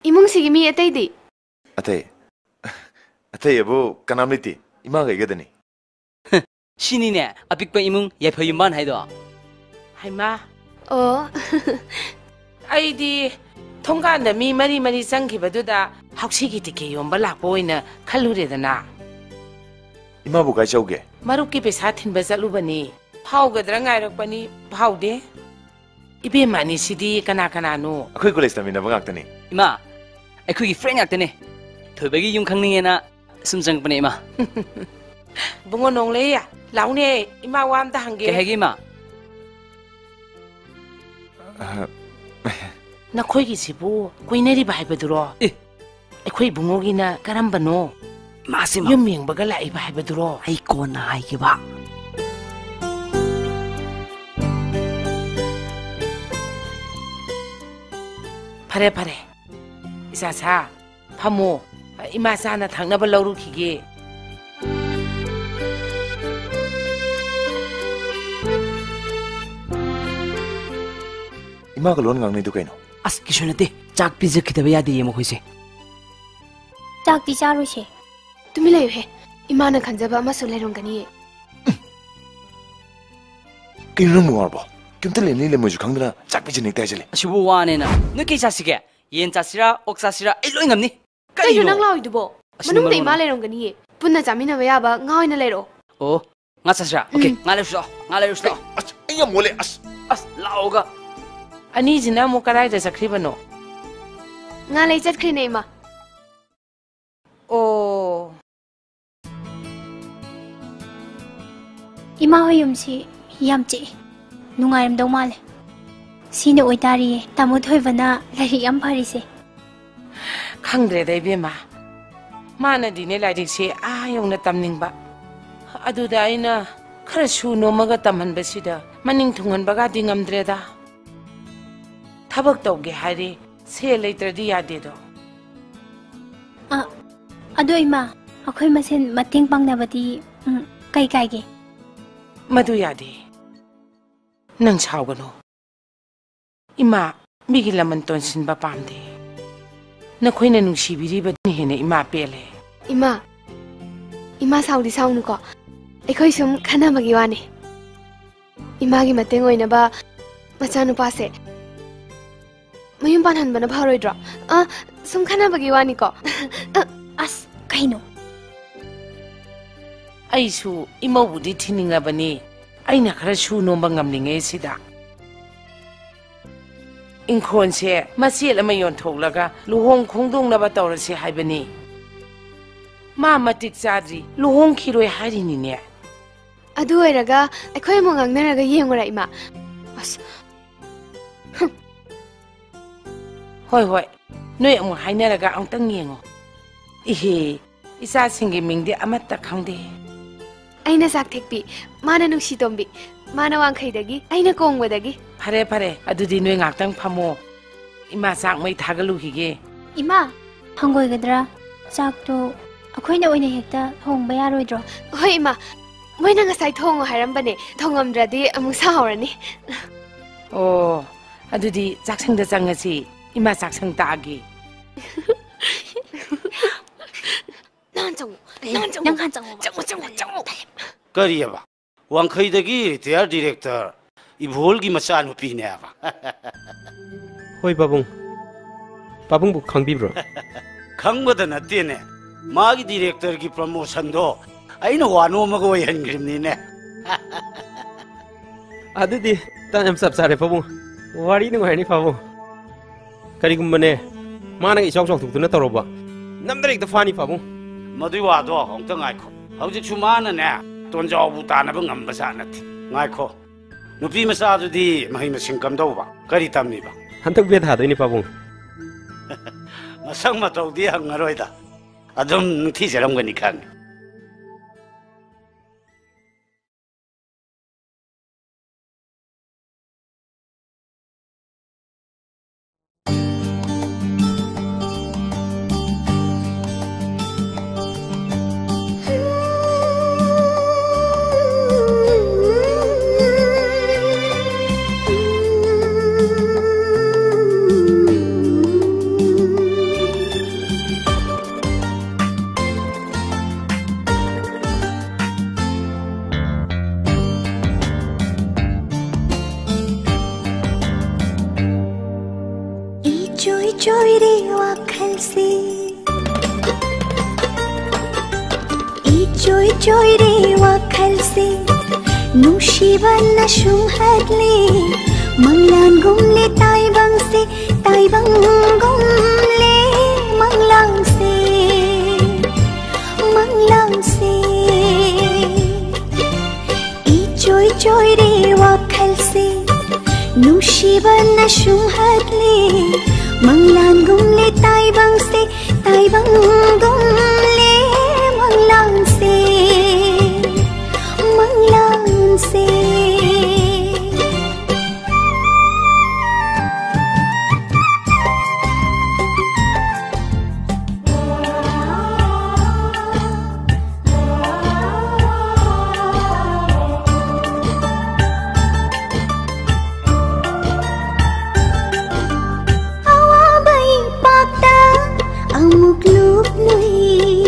इमुंगसिगी मी अतैदि अतै अबो कनामलिति इमा गइगदनि सिनिने अपिकपा इमुंग याफयुमान हाइदो हाइमा ओ आइदि थोंगानदा मी मरी मरी संगिबदुदा हौसिगी टिके योंबा लापो ओइना खलुरेदना इमा बु गाइचौगे मरुकी पैसा थिनबा चलुबनी फावगद्रा गायरकपनी फावदे इबे मानी सिदी कना कनानो अखोय कॉलेज तमिना बगाक्तनी इमा अखोयगी फ्रेंड गाक्तने थोबगी युम खंगनिंगेना सुम जंगपने इमा बुंगो नोंगलेया लाउने इमा वामता हंगे केहेगी इमा नखोयगी सिबु कुइनरी बाइबदुरो अखोय बुंगोगिना करंबनो मासिम युम येंबगा लाई बाइबदुरो आई कोना हाइगिबा फरे फरे इसा सा फमो इमा साना थांनाबा लौरुखिगे इमा का लोन गांगनी दु कैनो अस किशोनते चाक पिजखितबा यादे ये मखोइसे चाकती चारोसे तुमी लयो हे इमाना खंजबा अमसु लेरोंगनी किनु मुआरबो किमते लेनी ले मजु खंगना चाक पिजने ताइजले असिबु वानेना नुके चासिके yen chasira ok chasira ai loi ngamni kaiyo nang lawi dubo manung dei ma lerong gani punna jamina ba yaba ngaoina lero oh nga chasira okay nga le so ai ya mole as laoga ani jina mo karai da sakribano nga le chat khri nei ma oh Ima hoyumsi yamchi nungayam dau male sine oitari tamu thoibana lari yam pharise khangdre dai bema mana dine lari se ayong na tamningba aduda aina khara su nomaga tamhan basida maning thungan baga dingamdre da thabak tawge hari se leitradi yade do ado ima akhoi masen mating pangnabati kai kai ge madu yade nang chawgano ima migi laman tonsin ba pamde nakhoi na nungsibiri ba ni hene ima pele ima saudi saunu ko ekhoi sum khana bagi wani ima gi mateng oina ba machanu pase mayum panhan bana bharoidra sum khana bagi wani ko as kaino aisu ima budi thininga bani aina khara su no bangamlinge sida inkhon se masel ama yon thoklaga luhong khongdong na ba tawrase haibani ma matik chadri luhong khiroi harini ne adu oiraga akhoi mo ngangnaraga yengora ima as hoi noi amu hainaraga angtang yengo ihe isa singi mingde amatta khangde aina sak thekpi mana nuksi tombi mana wangkhaidagi aina kongwadagi fare adudi noi ngaktang phamo ima sak mai thagalu hige ima hangoi gadra sak to akhoi na oina hekta thong ba yaroidro hoi ima moina ngasai thong hairambane thongamdradi amu sahorani oh adudi jaksangda jangasi ima jaksang taagi nang han chang Kariaba wangkhaidagi retired director ibholgi macha nupi ne aba hoi babung bu khangbibro khangbada natte ne magi director gi promotion do aina wano maga wai hangrimni ne adudi tanam sab sare babung wari nu hani babung karigumbane mana isok sok thukuna toroba namdarek da fani babung madui wado hongta ngaikho hojik chumana ne tonjaw bu tanaba ngamba sanati ngaikho nupi masa dudi mahi masing kam dawba kari tamni ba hantak be tha doini babung masang matau di hangaroida adum thi jaram gani khan Joy re wakal se nushiban na shumhadle manglan gumle tai bang gumle manglang se e joy re wakal se nushiban na shumhadle manglan gumle tai bang gumle manglang se amuk lup nui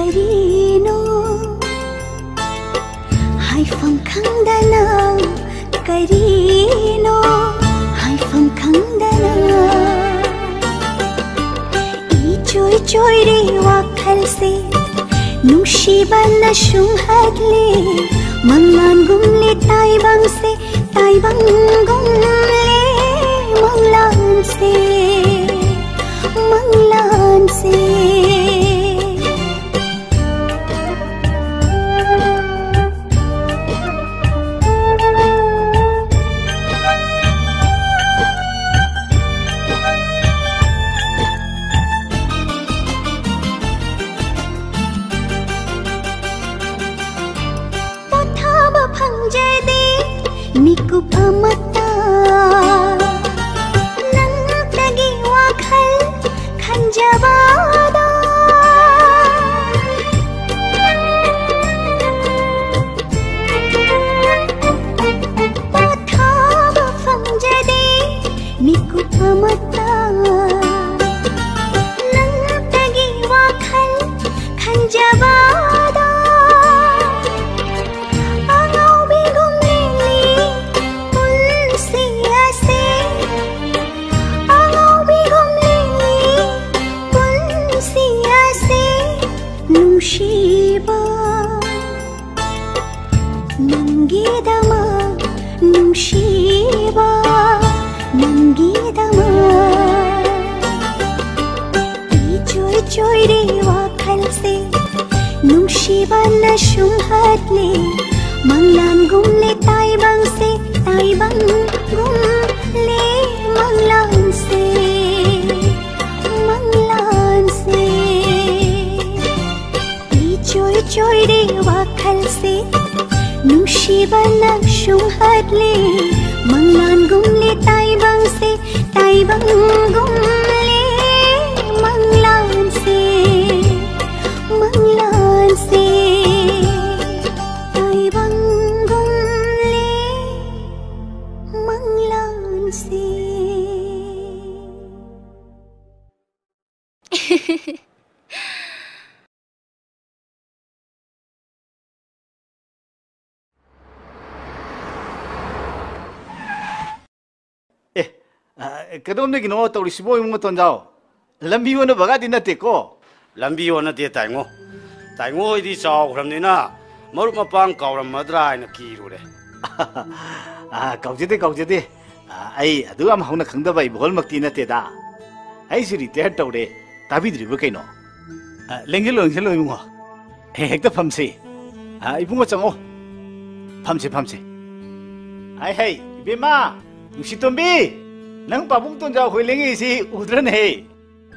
Karino Haifam khangdana Karino Haifam khangdana Ichoy choy re wakhal se Nungsiba na shumhadle Manglan gumle taibang gumle Manglan se Mikup amata Nang tagi wakhal khanjabada Pathaba fangjade mikup amata Nang tagi wakhal khanjabada Nungsiba Nanggidama Nungsiba Nanggidama Ichoy choy re wakhal se Nungsiba na shumhadle Manglan gumle taibang gumle Manglan se Choy re wakhal se Nungsiba na shumhadle Manglan gumle taibang gumle Manglan se Taibang gumle Manglan se Kadon lagi no tau risibo yung ton jao. Lambi wona baga din nate ko. Lambi wona te taingo. Taingo idi chao khram ni na. Marup mapang kauram madra na kiru re. Kaujede. Ai adu am hauna khangda bai bol makti nate da. Ai siri te tau re. Tabi dribu kaino. Lengelo mo. Hekta phamse. Ibungo chango. Phamse. Ai bema. Nusitombi. Nang pabung ton jaw hoilengi si udran he.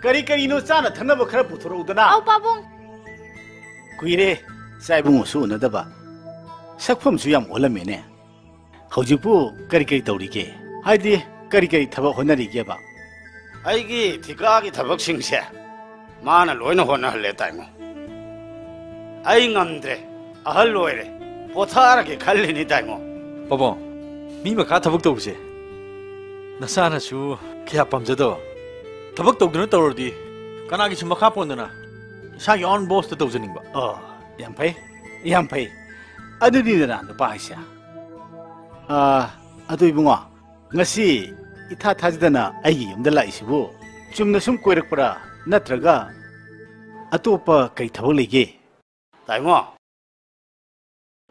Kari no chana thana ba khara puthoro udana. Au pabung. Kuire saibung su na daba. Sakpham su yam olame ne. Haujipu kari tauri ke. Haidi kari thaba honari ke ba. Aigi thika gi thabak sing se. Mana loina hona le taimo. Ai ngamdre. Ahal loire. Pothara ke khalli ni taimo. Pabung. Mi ma kha thabak tawse. 나사나수 그야 밤저도 더벅 더욱드는 떠오르디 까나기 좀 막하본드나 사기 온 보스 떠오르는 거 양파이 아들이나 너 봐이샤 아도 이봉아 ngasi 이타 타지다나 아이기 염들라 이시고 좀나 숨 꼬이럭거라 나트라가 아또빠 그이 타볼리게 다이모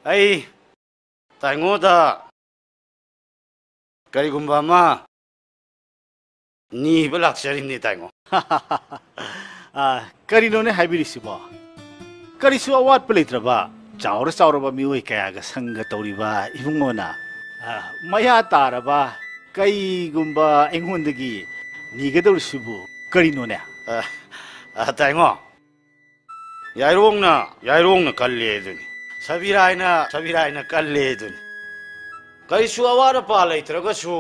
아이 다이모다 그리고마마 니 블락셔리니 다이모 करिनोने हाइबिरिसिबो करिसु अवाद प्लेत्रबा चाउरबा मिउइ कयागा संग तौरिबा इबुंगोना मया तारबा कईगुम्बा एंगोंदगी निगदौरसिबु करिनोने ताइंगो याइरोंना कल्लेदुनि सबिराइना कल्लेदुनि करिसु अवाद पा लेत्रगसु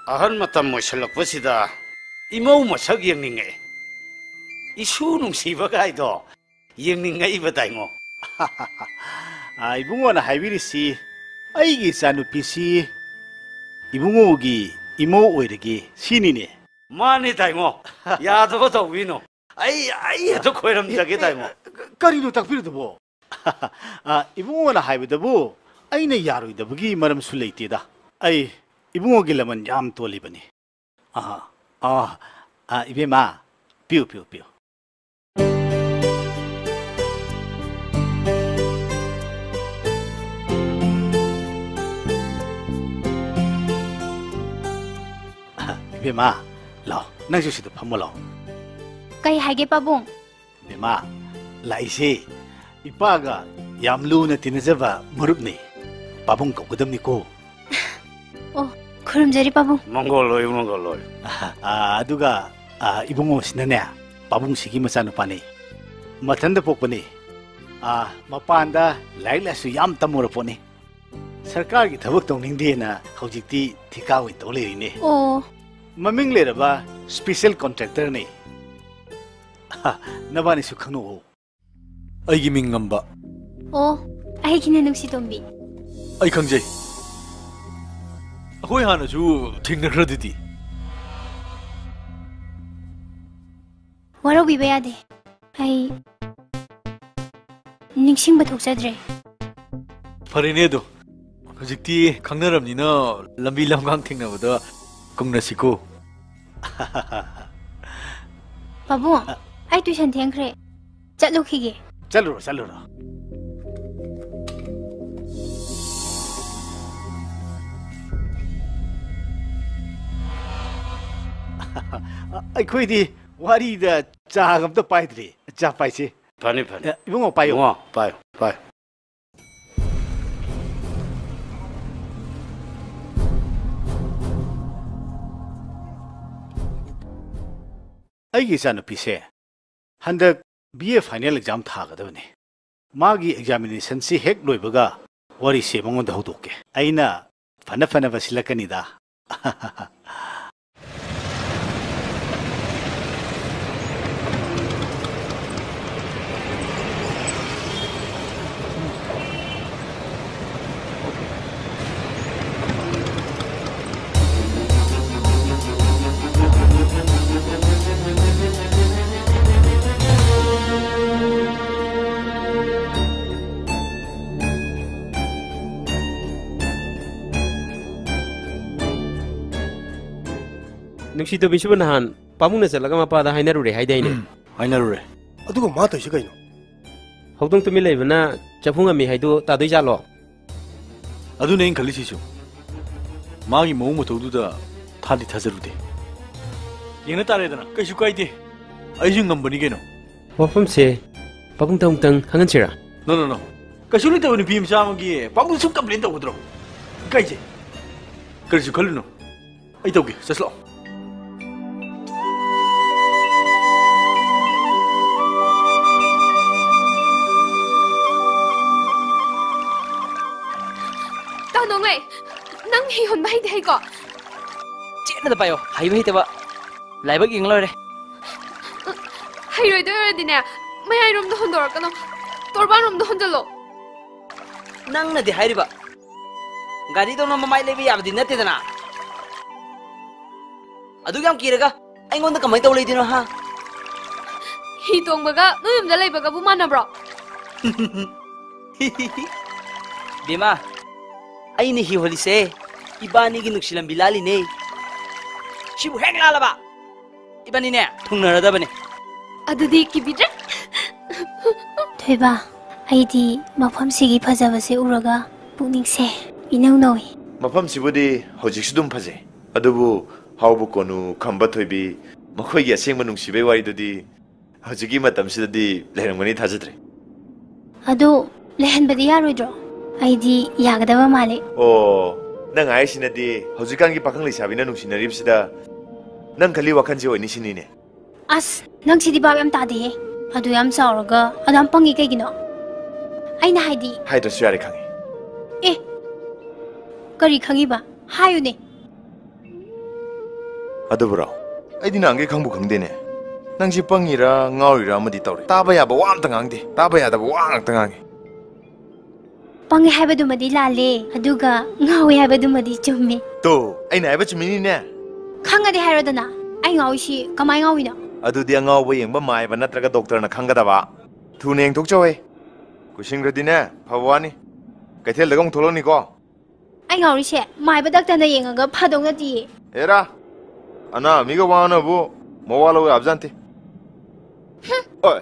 अहन मतम मोसलकपसिदा इमौ मसक यंगनिंगे issue नुंसीबा गाइदो यंगनिंगैबा ताइंगो इबुंगोना हाइबिरिसि अइगी चानुपिसि इबुंगोगी इमो ओइरगे सिनिने माने ताइंगो यादबो तौबिनो आई तो खोइरम जगे ताइंगो ꯀꯔꯤꯅꯣ ꯇꯥꯛꯄꯤꯔꯗꯕꯣ 이봉호나 하이ꯕꯗꯕꯨ ꯑꯩꯅ ꯌꯥꯔꯣꯏꯗꯕꯒꯤ ꯃꯔꯝꯁꯨ ꯂꯩꯇꯦꯗ ꯑꯩ 이봉호ꯒꯤ ꯂꯃꯟ ꯌꯥꯝ ꯇꯣꯜꯂꯤꯕꯅꯤ 이베마 삐우 이베마 lao nangsu sido phamolo kai hage pabung bema laise ipaga yamlu na tinajaba marupni pabung kaugadamni ko oh khuramjari pabung mongoloi aduga ibungo sinane pabung sigi macanu pani mathanda pokpani mapanda laila su yam tamura poni sarkar gi thabak tongning na hojikti thika oi to lerini oh maming leraba special contractor ne nabani su khanu aigi ming ngamba oh ai kina nuksi tombi ai khangjai akoi hana su thingnakhradidi waro bi bayade ai ningsing bathoksadre farine do hojikti khangnaramnina lambi lamgang thingnabada kongnasikko Babu, ai tuition thengkhre. Chatlu khige. Chaluro. Aikhoi wari da chagam to paidri. Cha paise. Pani. Ibungo payo. Payo. ꯑꯩꯒꯤ ꯏꯆꯥꯅꯨꯄꯤꯁꯦ ꯍꯟꯗꯛ BA final exam ꯊꯥꯒꯗꯕꯅꯤ ꯃꯥꯒꯤ ꯑꯦꯛꯖꯥꯃꯤꯅꯦꯁꯟꯁꯤ ꯍꯦꯛ ꯂꯣꯏꯕꯒ ꯋꯥꯔꯤꯁꯦ ꯃꯉꯣꯟꯗ ꯍꯧꯗꯣꯛꯀꯦ ꯑꯩꯅ ꯐꯅꯕ ꯁꯤꯜꯂꯛꯀꯅꯤꯗ ꯅꯨꯡꯁꯤꯇꯣ ꯕꯤꯁꯨꯕ ꯅꯍꯥꯟ ꯄꯥꯃꯨꯡꯅ ꯆꯠꯂꯒ ꯃꯄꯥꯗ ꯍꯥꯏꯅꯔꯨꯔꯦ ꯍꯥꯏꯗꯥꯏꯅꯦ ꯍꯥꯏꯅꯔꯨꯔꯦ ꯑꯗꯨꯒ ꯃꯥ ꯇꯧꯏꯁꯦ ꯀꯩꯅꯣ ꯍꯧꯗꯣꯡ ꯇꯨꯃꯤꯟ ꯂꯩꯕꯅ ꯆꯐꯨ ꯉꯝꯃꯤ ꯍꯥꯏꯗꯣ ꯇꯥꯗꯣꯏ ꯖꯥꯠꯂꯣ ꯑꯗꯨꯅꯦ ꯑꯩꯅ ꯈꯜꯂꯤꯁꯤꯁꯨ ꯃꯥꯒꯤ ꯃꯑꯣꯡ ꯃꯇꯧꯗꯨꯗ ꯊꯥꯗꯤ ꯊꯥꯖꯔꯨꯗꯦ ꯌꯦꯡꯅ ꯇꯥꯔꯦꯗꯅ ꯀꯩꯁꯨ ꯀꯥꯏꯗꯦ ꯑꯩꯁꯨ ꯉꯝꯕꯅꯤ ꯀꯩꯅꯣ ꯋꯥꯐꯝꯁꯦ ꯄꯥꯕꯨꯡꯇ ꯑꯃꯨꯛꯇꯪ ꯍꯪꯍꯟꯁꯤꯔꯥ ꯅꯣ ꯀꯩꯁꯨ ꯂꯩꯇꯕ ꯅꯨꯄꯤ ꯃꯆꯥ ꯑꯃꯒꯤ ꯄꯥꯕꯨꯡ ꯁꯨꯝ ꯀꯝꯄ꯭ꯂꯦꯟ ꯇꯧꯒꯗ꯭ꯔꯣ ꯀꯩꯁꯦ ꯀꯔꯤꯁꯨ ꯈꯜꯂꯨꯅꯨ ꯑꯩ ꯇꯧꯒꯦ ꯆꯠꯁꯂꯥꯛꯑꯣ Nongay, nang hiyon ba hindi ko? Chena da payo, hayo hita ba? Laibag yung lore. Hayo ito yun din na, may hayrom doon dor ka no, torban rom doon dalo. Nang na di hayo ba? Gari doon mamay lebi yab din natin na. Adu yung kira ka, ay ngon na kamay tawlay din ha. Hitong baga, no yung dalay baga bumana bro. Bima. Ay ni hiwalise, iba ni ginugsilang bilali ne. Sibu heng lalaba. Iba ni ne, tungnarada ba ne? Adudi kibidra? Thoiba, ay di mafam sigi phajabase uraga pukningse inaw nawi. Mafam sibudi hojik sudum phaje. Adubu haubu konu khamba thoibi makhoi gi asengma nungsibe waridudi hojiki matam sidadi lehrangmani thajadre. Adu lehanbadi yaroidro. 아이디 야가다바 말레. 난 아이시나디 허지강기 박항리 샤비나 농시나립시다. 난 갈리 와칸지 오니시니네. 아스, 난 시디 밥얌 따데. 아두 얌 싸우러가 아담 뻥이 깨기노. 아이나 하이디. 하이도 수야리 강해. 에. 거리 강이바. 하유네. 아두브라. 아이디나 안게 강부 강대네. 낭시 뻥이라 nga오이라 아무디 떠래. 따바야바 왕땅 앙디. 따바야다바 왕땅 앙해. Pangi haibadumadi lale, aduga ngawi haibadumadi chummi. To, ay na chummi ne. Khangadi hairodana, ay ngawi si kamay ngawi na. Adu dia ngawi yang ba mai ba natraga doctor na khangadaba. Thuneng tok chawai. Kushing radina phawani. Kaithel dagong tholoni ko. Ai ngau ri se mai ba dak tan da yenga phadong na di. Era. Ana miga wana bu mawalo abjanti. Oi.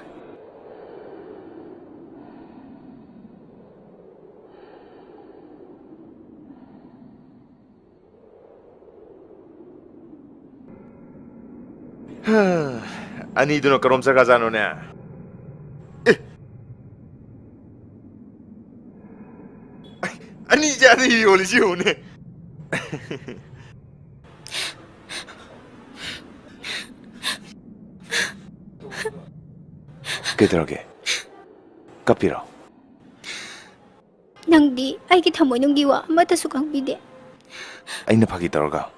Ani duno karom sa kazano na. Ani jadi yoli si hone. Keterage. Kapiro. Nangdi ai ki thamoi nung diwa mata su kang bide. Aina phagi taraga.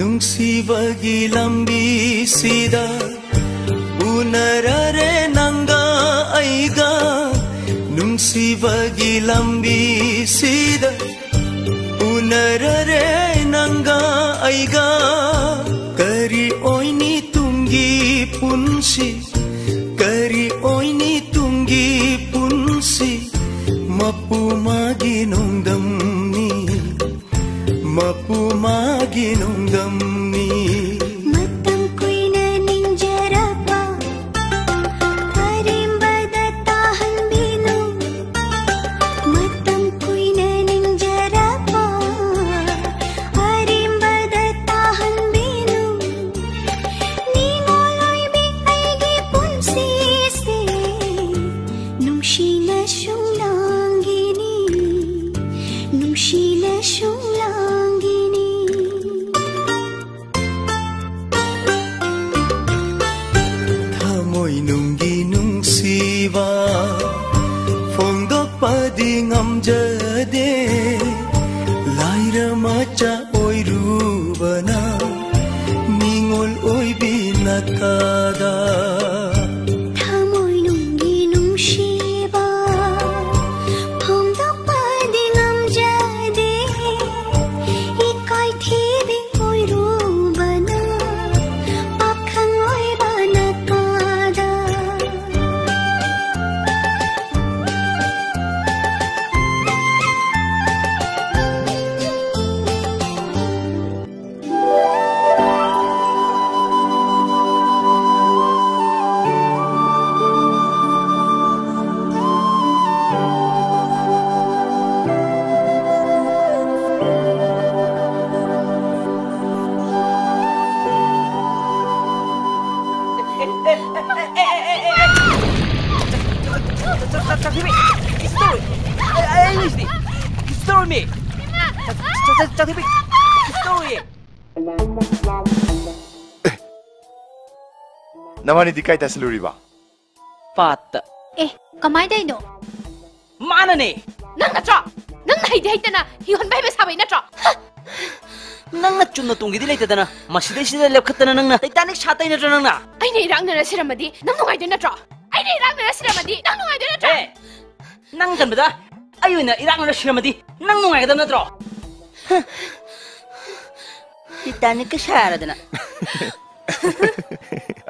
Nungsibagi lambi sida unarare nanga aiga Nungsibagi lambi sida unarare nanga aiga Kari oini tungi punsi Kari oini tungi punsi Mapu magi nongdamni Mapu magi nongdamni Matam ko'y naninjara ꯊꯃꯣꯏ ꯅꯨꯡꯒꯤ ꯅꯨꯡꯁꯤꯕ ꯐꯣꯡꯗꯣꯛꯄꯗꯤ ꯉꯝꯖꯗꯦ ꯂꯥꯏꯔ ꯃꯆꯥ ꯑꯣꯏꯔꯨꯕꯅ ꯃꯤꯉꯣꯜ ꯑꯣꯏꯕꯤ ꯅꯠꯇꯗ Namani di kai tasluriba. Pat. Kamai dai no? Mana ne? Nang na tra. Nang hai dai tana. Hiyon bai be sabai na tra. Nang na chunna tungi di leita dana. Maside sida lepkhatana nang na. Titanic shatai na tra nang na. Ai nei rang na siramadi. Nang nungai de na tra. Ai nei rang na siramadi. Nang nungai de na tra. Nang kan bada. Ayo na irang na siramadi. Nang nungai da na tra. Titanic ka shara dana.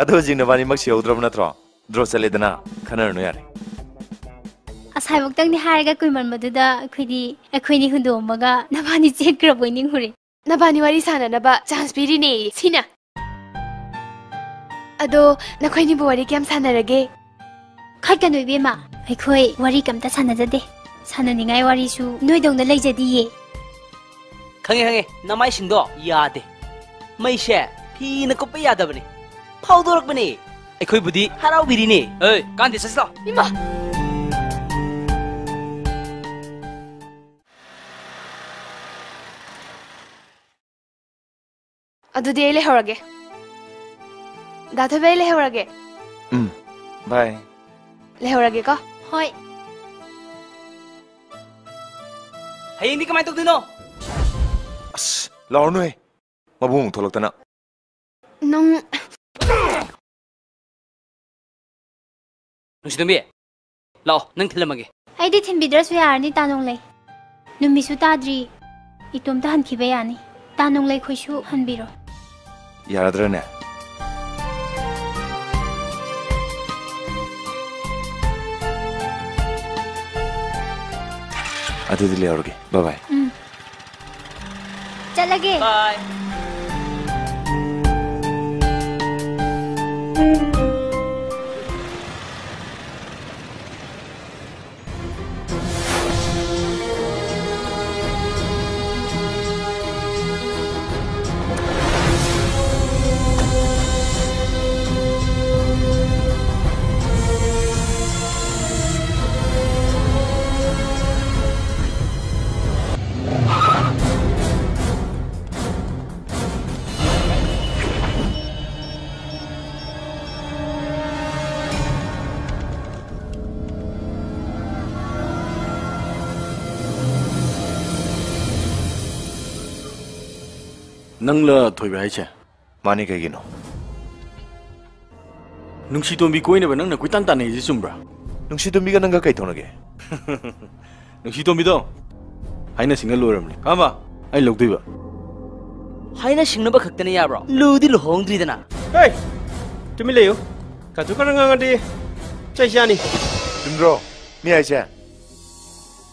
Ado jing namani mak si udram na tra. Draw chale dana. Khanar no yare. Asai waktang ni haraga kuiman maduda akhoi ni hundo maga nabani check kra boining hure. Nabani wari sana naba chance piri ne sina. Ado nakhoi ni wari kyam sana rage. Khai ka noi bema. Akhoi wari kam ta sana jade. Sana ni ngai wari su noi dong na lai jadi ye. Khange namai singdo yade. Mai she phi na ko pe yadabani. Phau dorak bani. Akhoi budi harau biri ne. Ei kan de sasla. Ima. Adudi ele horage. Datha ele horage. Bye. Le horage ka? Hoi. Hey ni kamai tok dino. As law no e. Mabung tholok tana. Nang Nusidambi. Lao nang thilamage. Ai di thin bidras we arni tanong lei. Numi su tadri. Itum ta han khibe yani. Tanong lei khoisu hanbiro. Yaradrane. Adu dile aurge. Bye bye. Chalage. Bye. Nangla thoi bai che mani kai gino nungsi tombi koi ne ba nangna kuitan tan nei ji chumbra nungsi tombi ga nanga kai thonage nungsi tombi do haina singa loramni ama ai logdui ba haina singna ba khaktane yabro ludi lohongdri dana hey tumi leyo ka chu karanga ngadi chai shani tumro mi ai che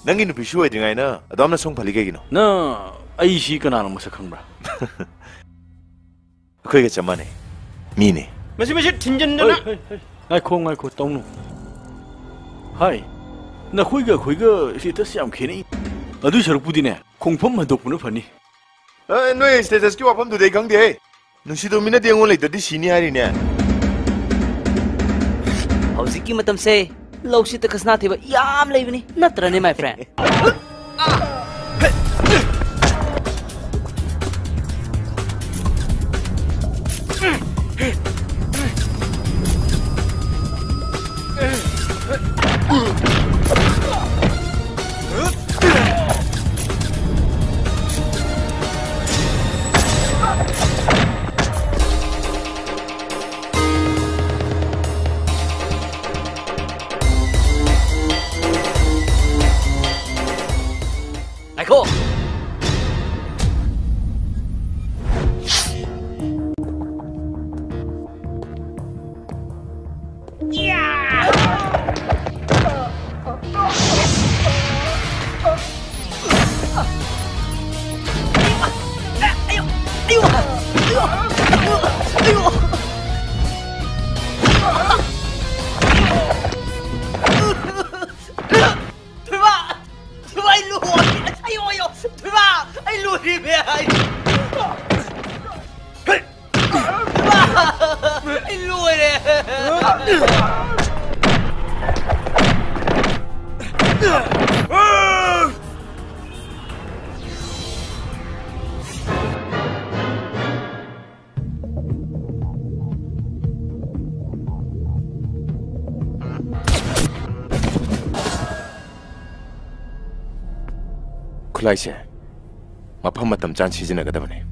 nangi nu bishu ai dingai na adamna song phali kai gino na ai shi kana na masa khangbra khoi ga chamane mi ne masi thinjan na ai ko tong nu hai na khoi ga si ta siam kheni adu saruk pudi ne khongpham ma dok puna phani noi status ki wapam du dei gang de nusi do mina dengo le dadi sini hari ne hausi ki matam se lawsi ta kasna theba yam leibani natra ne my friend ꯈꯨꯠꯂꯥꯏꯁꯦ ꯃꯐꯝ ꯃꯇꯝ ꯆꯥꯅ ꯁꯤꯖꯤꯟꯅꯒꯗꯕꯅꯤ꯫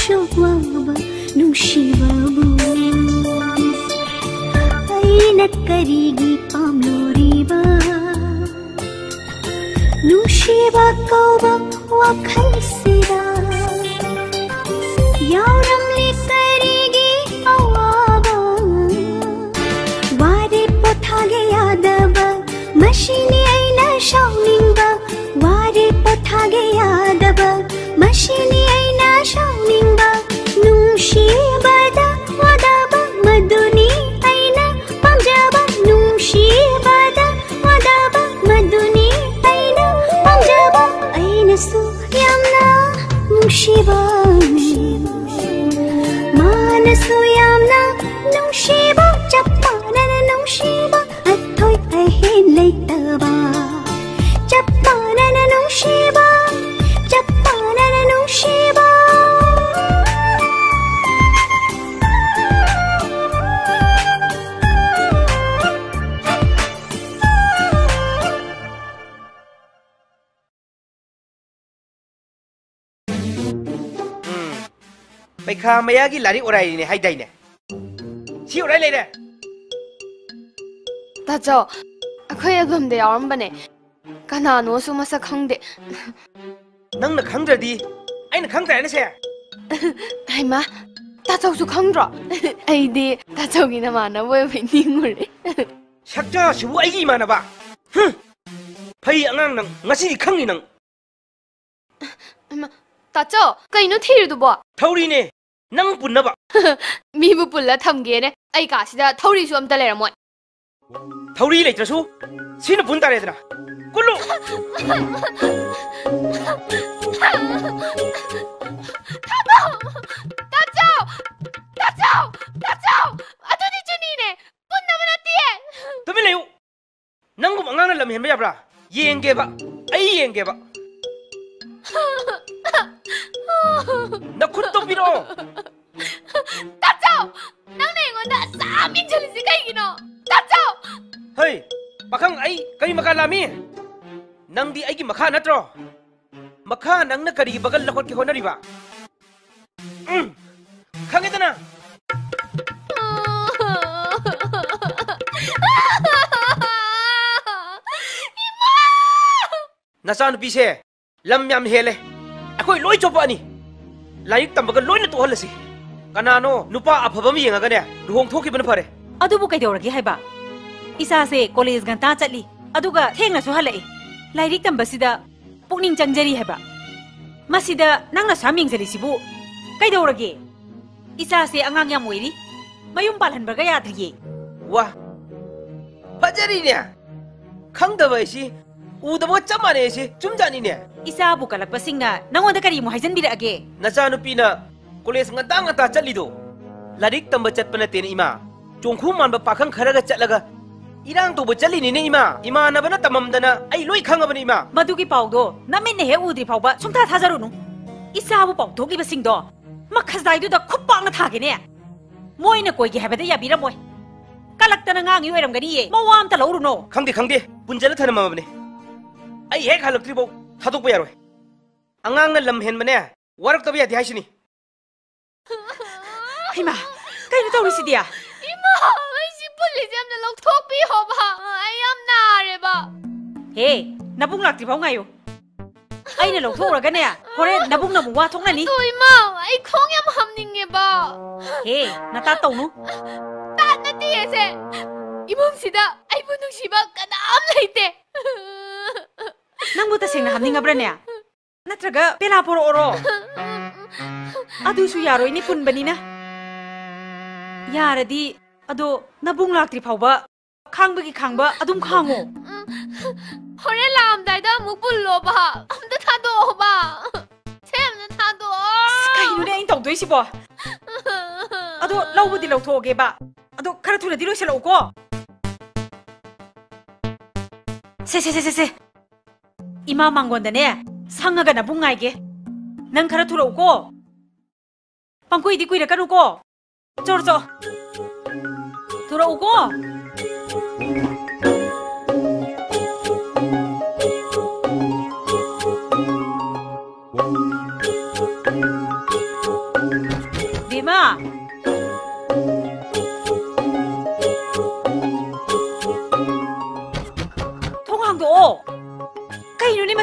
ꯆꯣꯛꯋꯥꯕ ꯅꯨꯡꯁꯤꯕꯕꯨ ꯑꯩꯅ ꯀꯔꯤꯒꯤ ꯄꯥꯝꯂꯨꯔꯤꯕ ꯅꯨꯡꯁꯤꯕ ꯀꯧꯕ ꯋꯥꯈꯜꯁꯤꯗ ꯌꯥꯎꯔꯝꯂꯤ ꯀꯔꯤꯒꯤ ꯑꯋꯥꯕ ꯋꯥꯔꯦ ꯄꯣꯊꯥꯒꯦ ꯌꯥꯗꯕ ꯃꯁꯤꯅꯤ ꯑꯩꯅ ꯁꯥꯎꯅꯤꯡꯕ ꯋꯥꯔꯦ ꯄꯣꯊꯥꯒꯦ ꯌꯥꯗꯕ ꯃꯁꯤꯅꯤ ꯑꯩꯅ ꯁꯥꯎꯅꯤꯡꯕ ꯅꯨꯡꯁꯤꯕꯗ ꯋꯥꯗꯕ ꯃꯗꯨꯅꯤ ꯑꯩꯅ ꯄꯥꯝꯖꯕ ꯅꯨꯡꯁꯤꯕꯗ ꯋꯥꯗꯕ ꯃꯗꯨꯅꯤ ꯑꯩꯅ ꯄꯥꯝꯖꯕ ꯑꯩꯅꯁꯨ ꯌꯥꯝꯅ ꯅꯨꯡꯁꯤꯕ ꯃꯥꯅꯁꯨ ꯌꯥꯝꯅ ꯅꯨꯡꯁꯤꯕ ꯆꯞ ꯃꯥꯟꯅꯅ ꯅꯨꯡꯁꯤꯕ ꯑꯊꯣꯏ ꯑꯍꯦꯟ ꯂꯩꯇꯕ ꯆꯞ ꯃꯥꯟꯅꯅ ꯅꯨꯡꯁꯤꯕ ꯆꯞ ꯃꯥꯟꯅꯅ ꯅꯨꯡꯁꯤꯕ ꯄꯩꯈꯥ ꯃꯌꯥꯒꯤ ꯂꯥꯏꯔꯤꯛ ꯑꯣꯔꯥꯏꯅꯦ ꯍꯥꯏꯗꯥꯏꯅꯦ ꯁꯤ ꯑꯣꯔꯥꯏ ꯂꯩꯔꯦ ꯇꯥꯆꯧ ꯑꯩꯈꯣꯏ ꯑꯦꯜꯕꯝꯗ ꯌꯥꯎꯔꯝꯕꯅꯦ ꯀꯅꯥꯅꯣꯁꯨ ꯃꯁꯛ ꯈꯪꯗꯦ ꯅꯪꯅ ꯈꯪꯗ꯭ꯔꯗꯤ ꯑꯩꯅ ꯈꯪꯗ꯭ꯔꯦꯅꯦ ꯁꯦ ꯍꯩꯃꯥ ꯇꯥꯆꯧꯁꯨ ꯈꯪꯗ꯭ꯔꯣ ꯑꯩꯗꯤ ꯇꯥꯆꯧꯒꯤ ꯅꯃꯥꯟꯅꯕ ꯑꯣꯏꯕꯩ ꯅꯤꯡꯉꯨꯔꯦ ꯁꯛꯆꯥꯁꯤꯕꯨ ꯑꯩꯒꯤ ꯏꯃꯥꯟꯅꯕ ꯐꯩ ꯑꯉꯥꯡ ꯅꯪ ꯉꯁꯤꯗꯤ ꯈꯪꯅꯤ ꯅꯪ ꯇꯥꯆꯧ ꯀꯩꯅꯣ ꯊꯤꯔꯤꯗꯨꯕꯣ ꯊꯧꯔꯤꯅꯦ ꯅꯪ ꯄꯨꯟꯅꯕ ꯃꯤꯕꯨ ꯄꯨꯜꯂ ꯊꯝꯒꯦꯅꯦ ꯑꯩ ꯀꯥꯁꯤꯗ ꯊꯧꯔꯤꯁꯨ ꯑꯝꯇ ꯂꯩꯔꯝꯃꯣꯏ ꯊꯧꯔꯤ ꯂꯩꯇ꯭ꯔꯁꯨ ꯁꯤꯅ ꯄꯨꯟ ꯇꯥꯔꯦꯗꯅ ꯀꯨꯜꯂꯨ ꯇꯥꯆꯧ ꯇꯥꯆꯧ ꯇꯥꯆꯧ ꯑꯗꯨꯗꯤ ꯆꯨꯅꯤꯅꯦ ꯄꯨꯟꯅꯕ ꯅꯠꯇꯤꯌꯦ ꯇꯨꯃꯤꯟ ꯂꯩꯌꯨ ꯅꯪꯒꯨꯝ ꯑꯉꯥꯡꯅ ꯂꯝ ꯍꯦꯟꯕ ꯌꯥꯕ꯭ꯔꯥ ꯌꯦꯡꯒꯦꯕ ꯑꯩ ꯌꯦꯡꯒꯦꯕ ꯅꯈꯨꯠꯇꯣ ꯄꯤꯔꯛꯑꯣ ꯇꯥꯆꯧ ꯅꯪꯅ ꯑꯩꯉꯣꯟꯗ ꯑꯁꯥꯝ ꯌꯦꯡꯁꯤꯜꯂꯤꯁꯤ ꯀꯩꯒꯤꯅꯣ ꯇꯥꯆꯧ ꯍꯩ ꯄꯥꯈꯪ ꯑꯩ ꯀꯔꯤ ꯃꯈꯥ ꯂꯥꯝꯃꯤ ꯅꯪꯗꯤ ꯑꯩꯒꯤ ꯃꯈꯥ ꯅꯠꯇ꯭ꯔꯣ ꯃꯈꯥ ꯅꯪꯅ ꯀꯔꯤꯒꯤ ꯕꯒꯜ ꯂꯧꯈꯠꯀꯦ ꯍꯣꯠꯅꯔꯤꯕ ꯈꯪꯉꯦꯗꯅ ꯅꯆꯥꯅꯨꯄꯤꯁꯦ ꯂꯝ ꯌꯥꯝ ꯍꯦꯜꯂꯦ ꯑꯩꯈꯣꯏ ꯂꯣꯏ ꯆꯣꯞꯄꯛꯑꯅꯤ ꯂꯥꯏꯔꯤꯛ ꯇꯝꯕꯒ ꯂꯣꯏꯅ ꯇꯣꯛꯍꯜꯂꯁꯤ ꯀꯅꯥꯅꯣ ꯅꯨꯄꯥ ꯑꯐꯕ ꯑꯃ ꯌꯦꯡꯉꯒꯅꯦ ꯂꯨꯍꯣꯡꯊꯣꯛꯈꯤꯕꯅ ꯐꯔꯦ ꯑꯗꯨꯕꯨ ꯀꯩꯗꯧꯔꯒꯦ ꯍꯥꯏꯕ ꯏꯆꯥꯁꯦ ꯀꯣꯂꯦꯖ ꯉꯟꯇꯥ ꯆꯠꯂꯤ ꯑꯗꯨꯒ ꯊꯦꯡꯅꯁꯨ ꯍꯜꯂꯛꯏ ꯂꯥꯏꯔꯤꯛ ꯇꯝꯕꯁꯤꯗ ꯄꯨꯛꯅꯤꯡ ꯆꯪꯖꯔꯤ ꯍꯥꯏꯕ ꯃꯁꯤꯗ ꯅꯪꯅ ꯁꯥꯝ ꯌꯦꯡꯖꯔꯤꯁꯤꯕꯨ ꯀꯩꯗꯧꯔꯒꯦ ꯏꯆꯥꯁꯦ ꯑꯉꯥꯡ ꯌꯥꯝ ꯑꯣꯏꯔꯤ ꯃꯌꯨꯝ ꯄꯥꯜꯍꯟꯕꯒ ꯌꯥꯗ꯭रिꯌꯦ ꯋꯥ ꯐꯖꯔꯤꯅꯦ ꯈꯪꯗꯕ ꯑꯩꯁꯤ ꯎꯗꯕ ꯆꯞ ꯃꯥꯟꯅꯩꯁꯤ ꯆꯨꯝꯖꯥꯅꯤꯅꯦ ꯏꯆꯥꯕꯨ ꯀꯜꯂꯛꯄꯁꯤꯡꯅ ꯅꯪꯉꯣꯟꯗ ꯀꯔꯤꯃꯨꯛ ꯍꯥꯏꯖꯟꯕꯤꯔꯛꯑꯒꯦ ꯅꯆꯥꯅꯨꯄꯤꯅ ꯀꯣꯂꯦꯖ ꯉꯟꯇꯥ ꯆꯠꯂꯤꯗꯣ ꯂꯥꯏꯔꯤꯛ ꯇꯝꯕ ꯆꯠꯄ ꯅꯠꯇꯦꯅꯦ ꯏꯃꯥ ꯆꯣꯡꯈꯨ ꯃꯥꯟꯕ ꯄꯥꯈꯪ ꯈꯔꯒ ꯆꯠꯂꯒ ꯏꯔꯥꯡ ꯇꯧꯕ ꯆꯠꯂꯤꯅꯤꯅꯦ ꯏꯃꯥ ꯏꯃꯥꯟꯅꯕꯅ ꯇꯝꯃꯝꯗꯅ ꯑꯩ ꯂꯣꯏ ꯈꯪꯉꯕꯅꯤ ꯏꯃꯥ ꯃꯗꯨꯒꯤ ꯄꯥꯎꯗꯣ ꯅꯃꯤꯠꯅ ꯍꯦꯛ ꯎꯗ꯭ꯔꯤ ꯐꯥꯎꯕ ꯁꯨꯡꯊꯥ ꯊꯥꯖꯔꯨꯅꯨ ꯏꯆꯥꯕꯨ ꯄꯥꯎꯊꯣꯛꯂꯤꯕꯁꯤꯡꯗꯣ ꯃꯈꯖꯥꯏꯗꯨꯗ ꯈꯨꯠꯄꯥꯛꯅ ꯊꯥꯒꯦꯅꯦ ꯃꯣꯏꯅ ꯀꯣꯏꯒꯦ ꯍꯥꯏꯕꯗ ꯌꯥꯕꯤꯔꯝꯃꯣꯏ ꯀꯂꯛꯇꯅ ꯉꯥꯡꯉꯤ ꯑꯣꯏꯔꯝꯒꯅꯤꯌꯦ ꯃꯋꯥ ꯑꯝꯇ ꯂꯧꯔꯨꯅꯣ ꯈꯪꯗꯦ ꯄꯨꯟꯖꯅ ꯊꯅꯝꯃꯕꯅꯦ ꯑꯩ ꯍꯦꯛ ꯍꯜꯂꯛꯇ꯭ꯔꯤꯐꯥꯎ ꯊꯥꯗꯣꯛꯄ ꯌꯥꯔꯣꯏ ꯑꯉꯥꯡꯅ ꯂꯝ ꯍꯦꯟꯕꯅꯦ ꯋꯥꯔꯛꯇꯕ ꯌꯥꯗꯦ ꯍꯥꯏꯁꯤꯅꯤ ꯍꯩꯃꯥ ꯀꯩꯅꯣ ꯇꯧꯔꯤꯁꯤꯗꯤ 이마, 씨 폴리지 없는 럭톡비 허바. 아얌 나래바. ꯍꯦ ꯅꯕꯨꯡ ꯂꯥꯛꯇ꯭ꯔꯤꯐꯥꯎ ꯉꯥꯏꯌꯨ ꯑꯩꯅ ꯂꯧꯊꯣꯛꯎꯔꯒꯅꯦ ꯍꯣꯔꯦꯟ ꯅꯕꯨꯡꯅ ꯑꯃꯨꯛ ꯋꯥ ꯊꯣꯛꯅꯅꯤ 또 이마, 아이 콩얌 함닝해봐. ꯍꯦ 나따 ꯇꯧꯅꯨ 따뜻이에세. 이몸시다. 아이부 누시바 까담 레이테. ꯅꯪꯕꯨ ꯇꯁꯦꯡꯅ ꯍꯥꯞꯅꯤꯡꯉꯕ꯭ꯔꯅꯦ ꯅꯠꯇ꯭ꯔꯒ ꯄꯦꯂꯥ ꯄꯣꯔꯛꯑꯣꯔꯣ ꯑꯗꯨꯁꯨ ꯌꯥꯔꯣꯏꯅꯦ ꯄꯨꯟꯕꯅꯤꯅ ꯌꯥꯔꯗꯤ ꯑꯗꯣ ꯅꯕꯨꯡ ꯂꯥꯛꯇ꯭ꯔꯤ ꯐꯥꯎꯕ ꯈꯥꯡꯕꯒꯤ ꯈꯥꯡꯕ ꯑꯗꯨꯝ ꯈꯥꯡꯉꯣ 호레 라암다이다 묵불로바. 아무도 타도오바. 샘는 타도오. 그이노래 아인 ꯇꯧꯗꯣꯏꯁꯤꯕꯣ ꯑꯗꯣ ꯂꯧꯕꯗꯤ ꯂꯧꯊꯣꯛꯑꯒꯦꯕ ꯑꯗꯣ ꯈꯔ ꯊꯨꯅꯗꯤ ꯂꯣꯏꯁꯤꯜꯂꯛꯎꯀꯣ 세 이마 망건다네 상아가 나붕 나이게 난 가라 돌아오고 방코이디 꾸이라까누고 저러저 돌아오고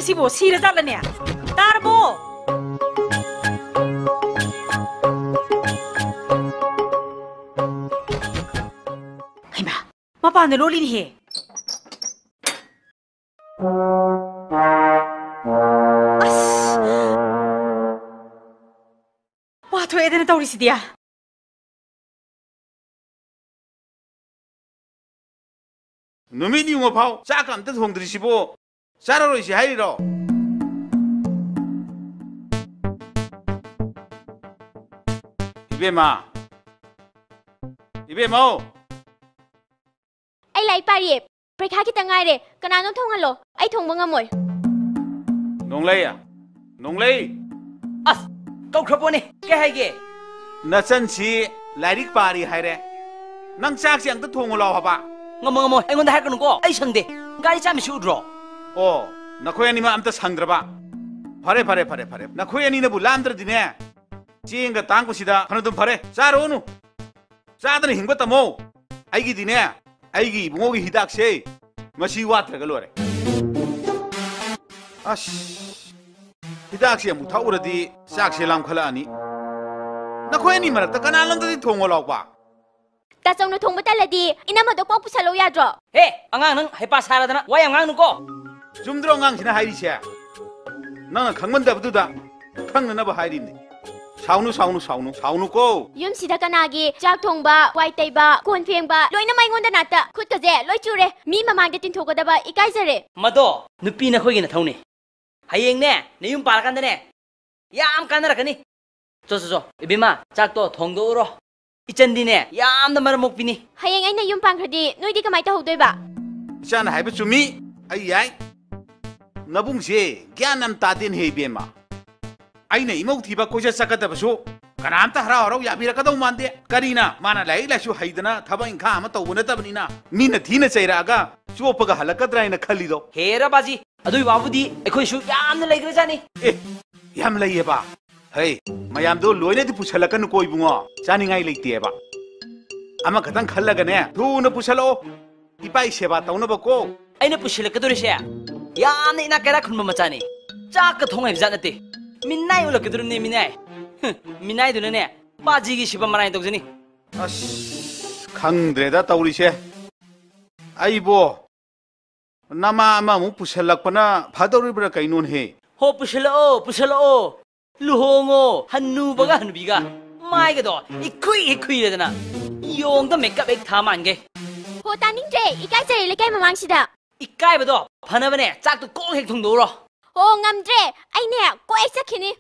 ꯑꯁꯤꯕꯨ ꯁꯤꯔ ꯆꯠꯂꯅꯦ ꯇꯥꯔꯕꯣ ꯍꯩꯃꯥ ꯃꯄꯥꯟꯗ ꯂꯣꯠꯂꯤꯅꯤꯍꯦ ꯋꯥꯊꯣꯛꯑꯦꯗꯅ ꯇꯧꯔꯤꯁꯤꯗꯤ ꯅꯨꯃꯤꯠ ꯌꯨꯡꯉ ꯐꯥꯎ ꯆꯥꯛ ꯑꯝꯇ ꯊꯣꯡꯗ꯭ꯔꯤꯁꯤꯕꯣ ꯆꯥꯔꯔꯣꯏꯁꯤ ꯍꯥꯏꯔꯤꯔꯣ 이베마 이베마오 ꯑꯩ ꯂꯥꯏꯔꯤꯛ ꯄꯥꯔꯤꯌꯦ ꯄꯔꯤꯈꯥ ꯈꯤꯇꯪ ꯉꯥꯏꯔꯦ ꯀꯅꯥꯅꯣ ꯊꯣꯡꯍꯜꯂꯣ ꯑꯩ ꯊꯣꯡꯕ ꯉꯝꯃꯣꯏ 농레야 농레이 ꯑꯁ ꯀꯧꯈ꯭ꯔꯕꯣꯅꯦ ꯀꯩ ꯍꯥꯏꯒꯦ ꯅꯆꯟꯁꯤ ꯂꯥꯏꯔꯤꯛ ꯄꯥꯔꯤ ꯍꯥꯏꯔꯦ ꯅꯪ ꯆꯥꯛꯁꯤ ꯑꯝꯇ ꯊꯣꯡꯉꯨ ꯂꯥꯎ ꯍꯥꯏꯕ ꯉꯝꯃꯣꯏ ꯑꯩꯉꯣꯟꯗ ꯍꯥꯏꯔꯛꯀꯅꯨꯀꯣ ꯑꯩ ꯁꯪꯗꯦ ꯒꯥꯔꯤ ꯆꯥꯝꯃꯤꯁꯤ ꯎꯗ꯭ꯔꯣ ꯑꯣ ꯅꯈꯣꯏ ꯑꯅꯤꯃꯛ ꯑꯝꯇ ꯁꯪꯗ꯭ꯔꯕ ꯐꯔꯦ ꯅꯈꯣꯏ ꯑꯅꯤꯅꯕꯨ ꯂꯥꯝꯗ꯭ꯔꯗꯤꯅꯦ ꯆꯦꯡꯒ ꯇꯥꯡꯕꯁꯤꯗ ꯐꯅ ꯑꯗꯨꯝ ꯐꯔꯦ ꯆꯥꯔꯣꯅꯨ ꯆꯥꯗꯅ ꯍꯤꯡꯕ ꯇꯝꯃꯣ ꯑꯩꯒꯤꯗꯤꯅꯦ ꯑꯩꯒꯤ ꯏꯕꯨꯡꯉꯣꯒꯤ ꯍꯤꯗꯥꯛꯁꯦ ꯃꯁꯤ ꯋꯥꯠꯇ꯭ꯔꯒ ꯂꯣꯏꯔꯦ ꯑꯁ ꯍꯤꯗꯥꯛꯁꯦ ꯑꯃꯨꯛ ꯊꯛꯎꯔꯗꯤ ꯆꯥꯛꯁꯦ ꯂꯥꯝꯈꯠꯂꯛꯑꯅꯤ ꯅꯈꯣꯏ ꯑꯅꯤ ꯃꯔꯛꯇ ꯀꯅꯥꯂꯣꯝꯗꯗꯤ ꯊꯣꯡꯉꯣ ꯂꯥꯎꯕ ꯇꯥꯆꯧꯅ ꯊꯣꯡꯕ ꯇꯜꯂꯗꯤ ꯏꯅꯝꯃꯗꯣ ꯀꯣꯛ ꯄꯨꯁꯜꯂꯣ ꯌꯥꯗ꯭ꯔꯣ ꯍꯦ ꯑꯉꯥꯡ ꯅꯪ ꯍꯩꯄꯥ ꯁꯥꯔꯗꯅ ꯋꯥ ꯌꯥꯝ ꯉꯥꯡꯅꯨꯀꯣ ꯆꯨꯝꯗ꯭ꯔꯣ ꯑꯉꯥꯡꯁꯤꯅ ꯍꯥꯏꯔꯤꯁꯦ ꯅꯪꯅ ꯈꯪꯃꯟꯗꯕꯗꯨꯗ ꯈꯪꯅꯅꯕ ꯍꯥꯏꯔꯤꯅꯤ 사우누 고 ꯌꯨꯝꯁꯤꯗ ꯀꯅꯥꯒꯤ ꯆꯥꯛ ꯊꯣꯡꯕ ꯋꯥꯏ ꯇꯩꯕ ꯀꯣꯟ ꯐꯦꯡꯕ ꯂꯣꯏꯅꯃꯛ ꯑꯩꯉꯣꯟꯗ ꯅꯥꯠꯇ ꯈꯨꯠꯀꯁꯦ ꯂꯣꯏ ꯆꯨꯔꯦ ꯃꯤ ꯃꯃꯥꯡꯗ ꯇꯤꯟꯊꯣꯛꯀꯗꯕ ꯏꯀꯥꯏꯖꯔꯦ ꯃꯗꯣ ꯅꯨꯄꯤꯅ ꯑꯩꯈꯣꯏꯒꯤ ꯅꯊꯧꯅꯤ ꯍꯌꯦꯡꯅꯦ ꯅꯌꯨꯝ ꯄꯥꯜꯂꯀꯥꯟꯗꯅꯦ ꯌꯥꯝ ꯀꯥꯟꯅꯔꯛꯀꯅꯤ ꯆꯣ ꯏꯕꯦꯝꯃ ꯆꯥꯛꯇꯣ ꯊꯣꯡꯗꯣꯛꯎꯔꯣ ꯏꯆꯟꯗꯤꯅꯦ ꯌꯥꯝꯅ ꯃꯔꯝ ꯃꯣꯛꯄꯤꯅꯤ ꯍꯌꯦꯡ ꯑꯩꯅ ꯌꯨꯝ ꯄꯥꯟꯈ꯭ꯔꯗꯤ ꯅꯣꯏꯗꯤ ꯀꯃꯥꯏ ꯇꯧꯍꯧꯗꯣꯏꯕ 이ಚಾ나 하이브 쭈미 아이 야이 나붕시 갸남 따딘 헤이베마 아이네 이모 티바 코자 사카다바쇼 가나암타 하라하라고 야비라카다우 만데 까리나 마나 라이라쇼 하이드나 타바 인카 아마 떠우나 따브니나 미나 티나 차이라가 쭈오빠가 할라카드라이나 칼리도 헤라 바지 아도이 와부디 에코이슈 얌나 레이그라자니 에 얌 레이에바 헤이 마얌도 로이네디 부살라카누 코이붕어 자닝아이 레이티에바 아마 가당 칼라가네 두나 부살로 이빠이 세바 떠우나바고 아이나 부실라카도리세 얌나 이나 까라 쿤마 마차니 짜까 통하이 자나티 민나이 올라카도르니 민나이 민나이도네 빠지기 시바 마라이 독자니 아씨 강드레다 따우리세 아이보 나마 아마 못 부살락거나 바다르브라 까이논해 호 부실라오 루홍오 한누바가 한누비가 마이가도 이쿠이레다나 용도 메이크업 타만게 호 따닝제 이까이저리 레까이 마망시다 이까이바도 파나바네 짝도 꼭 핵통도로 호 ngamdre 아이네 꼭 액사키니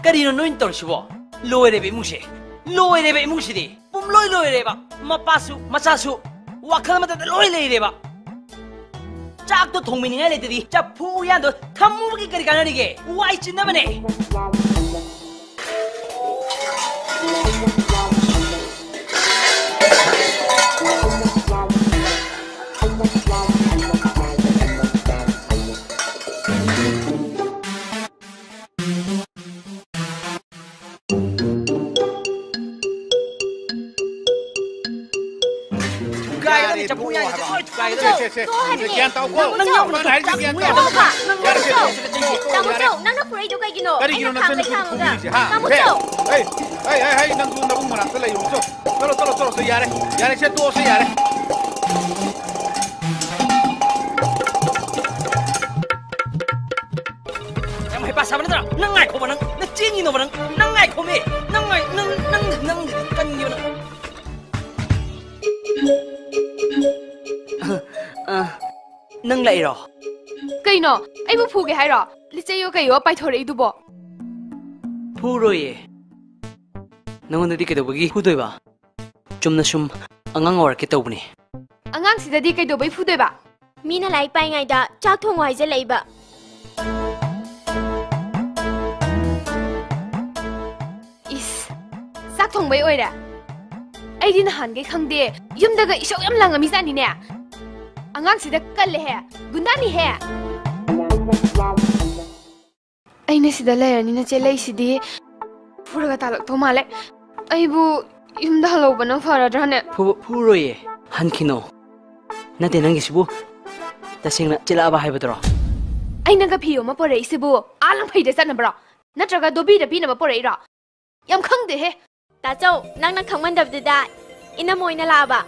까리노 노인 떨시보 로에레베 뭉시디 뿜 로이레바 마빠수 마차수 와카나마다 로이레레바 짝도 동민이가 레드디 자 푸야도 탐무기 까리 가나리게 와이 찐나바네 nangna puraido kaigino 까리기노 나서는 구미지 하 에이 낭구 나붕 만났다 라이요 쫄 야래 세 또서 야래 양 해봐 사바나더라 낭아이 코바는 나 찐이 노바는 낭아이 코미 낭아이 낭 깐기바는 ꯅꯪ ꯂꯩꯔꯣ ꯀꯩꯅꯣ ꯑꯩꯕꯨ ꯐꯨꯒꯦ ꯍꯥꯏꯔꯣ ꯂꯤꯆꯩꯌꯣ ꯀꯩꯌꯣ ꯄꯥꯏꯊꯣꯔꯛꯏꯗꯨꯕꯣ ꯐꯨꯔꯣꯏꯌꯦ ꯅꯪꯉꯣꯟꯗꯗꯤ ꯀꯩꯗꯧꯕꯒꯤ ꯐꯨꯗꯣꯏꯕ ꯆꯨꯝꯅ ꯁꯨꯝ ꯑꯉꯥꯡ ꯑꯣꯏꯔꯛꯀꯦ ꯇꯧꯕꯅꯤ ꯑꯉꯥꯡꯁꯤꯗꯗꯤ ꯀꯩꯗꯧꯕꯩ ꯐꯨꯗꯣꯏꯕ ꯃꯤꯅ ꯂꯥꯏꯔꯤꯛ ꯄꯥꯏꯉꯩꯗ ꯆꯥꯛ ꯊꯣꯡꯉꯣ ꯍꯥꯏꯖꯜꯂꯛꯏꯕ 이스 ꯆꯥꯛ ꯊꯣꯡꯕꯩ ꯑꯣꯏꯔꯦ ꯑꯩꯗꯤ ꯅꯍꯥꯟꯒꯩ ꯈꯪꯗꯦ ꯌꯨꯝꯗꯒ ꯏꯁꯧ ꯌꯥꯝ ꯂꯥꯡꯉꯝꯃꯤꯖꯥꯠꯅꯤꯅꯦ ꯑꯉꯥꯡꯁꯤꯗ ꯀꯜꯂꯦꯍꯦ ꯒꯨꯟꯗꯥꯅꯤꯍꯦ ꯑꯩꯅ ꯁꯤꯗ ꯂꯩꯔꯅꯤꯅ ꯆꯦꯜꯂꯛꯏꯁꯤꯗꯤ ꯐꯨꯔꯒ ꯇꯥꯜꯂꯛꯇꯧ ꯃꯥꯜꯂꯦ ꯑꯩꯕꯨ ꯌꯨꯝꯗ ꯍꯜꯂꯧꯕꯅ ꯐꯔꯗ꯭ꯔꯥꯅꯦ ꯐꯨꯔꯣꯏꯌꯦ ꯍꯟꯈꯤꯅꯣ ꯅꯠꯇꯦ ꯅꯪꯒꯤꯁꯤꯕꯨ ꯇꯁꯦꯡꯅ ꯆꯦꯜꯂꯛꯑꯕ ꯍꯥꯏꯕꯗꯨꯔꯣ ꯑꯩꯅꯒ ꯐꯤ ꯑꯃ ꯄꯣꯔꯛꯏꯁꯤꯕꯨ ꯑꯥ ꯂꯪꯐꯩꯗ ꯆꯠꯅꯕ꯭ꯔꯣ ꯅꯠꯇ꯭ꯔꯒ ꯗꯣꯕꯤꯗ ꯄꯤꯅꯕ ꯄꯣꯔꯛꯏꯔꯣ ꯌꯥꯝ ꯈꯪꯗꯦꯍꯦ ꯇꯥꯆꯧ ꯅꯪꯅ ꯈꯪꯃꯟꯗꯕꯗꯨꯗ ꯏꯅꯝ ꯑꯣꯏꯅ ꯂꯥꯛꯑꯕ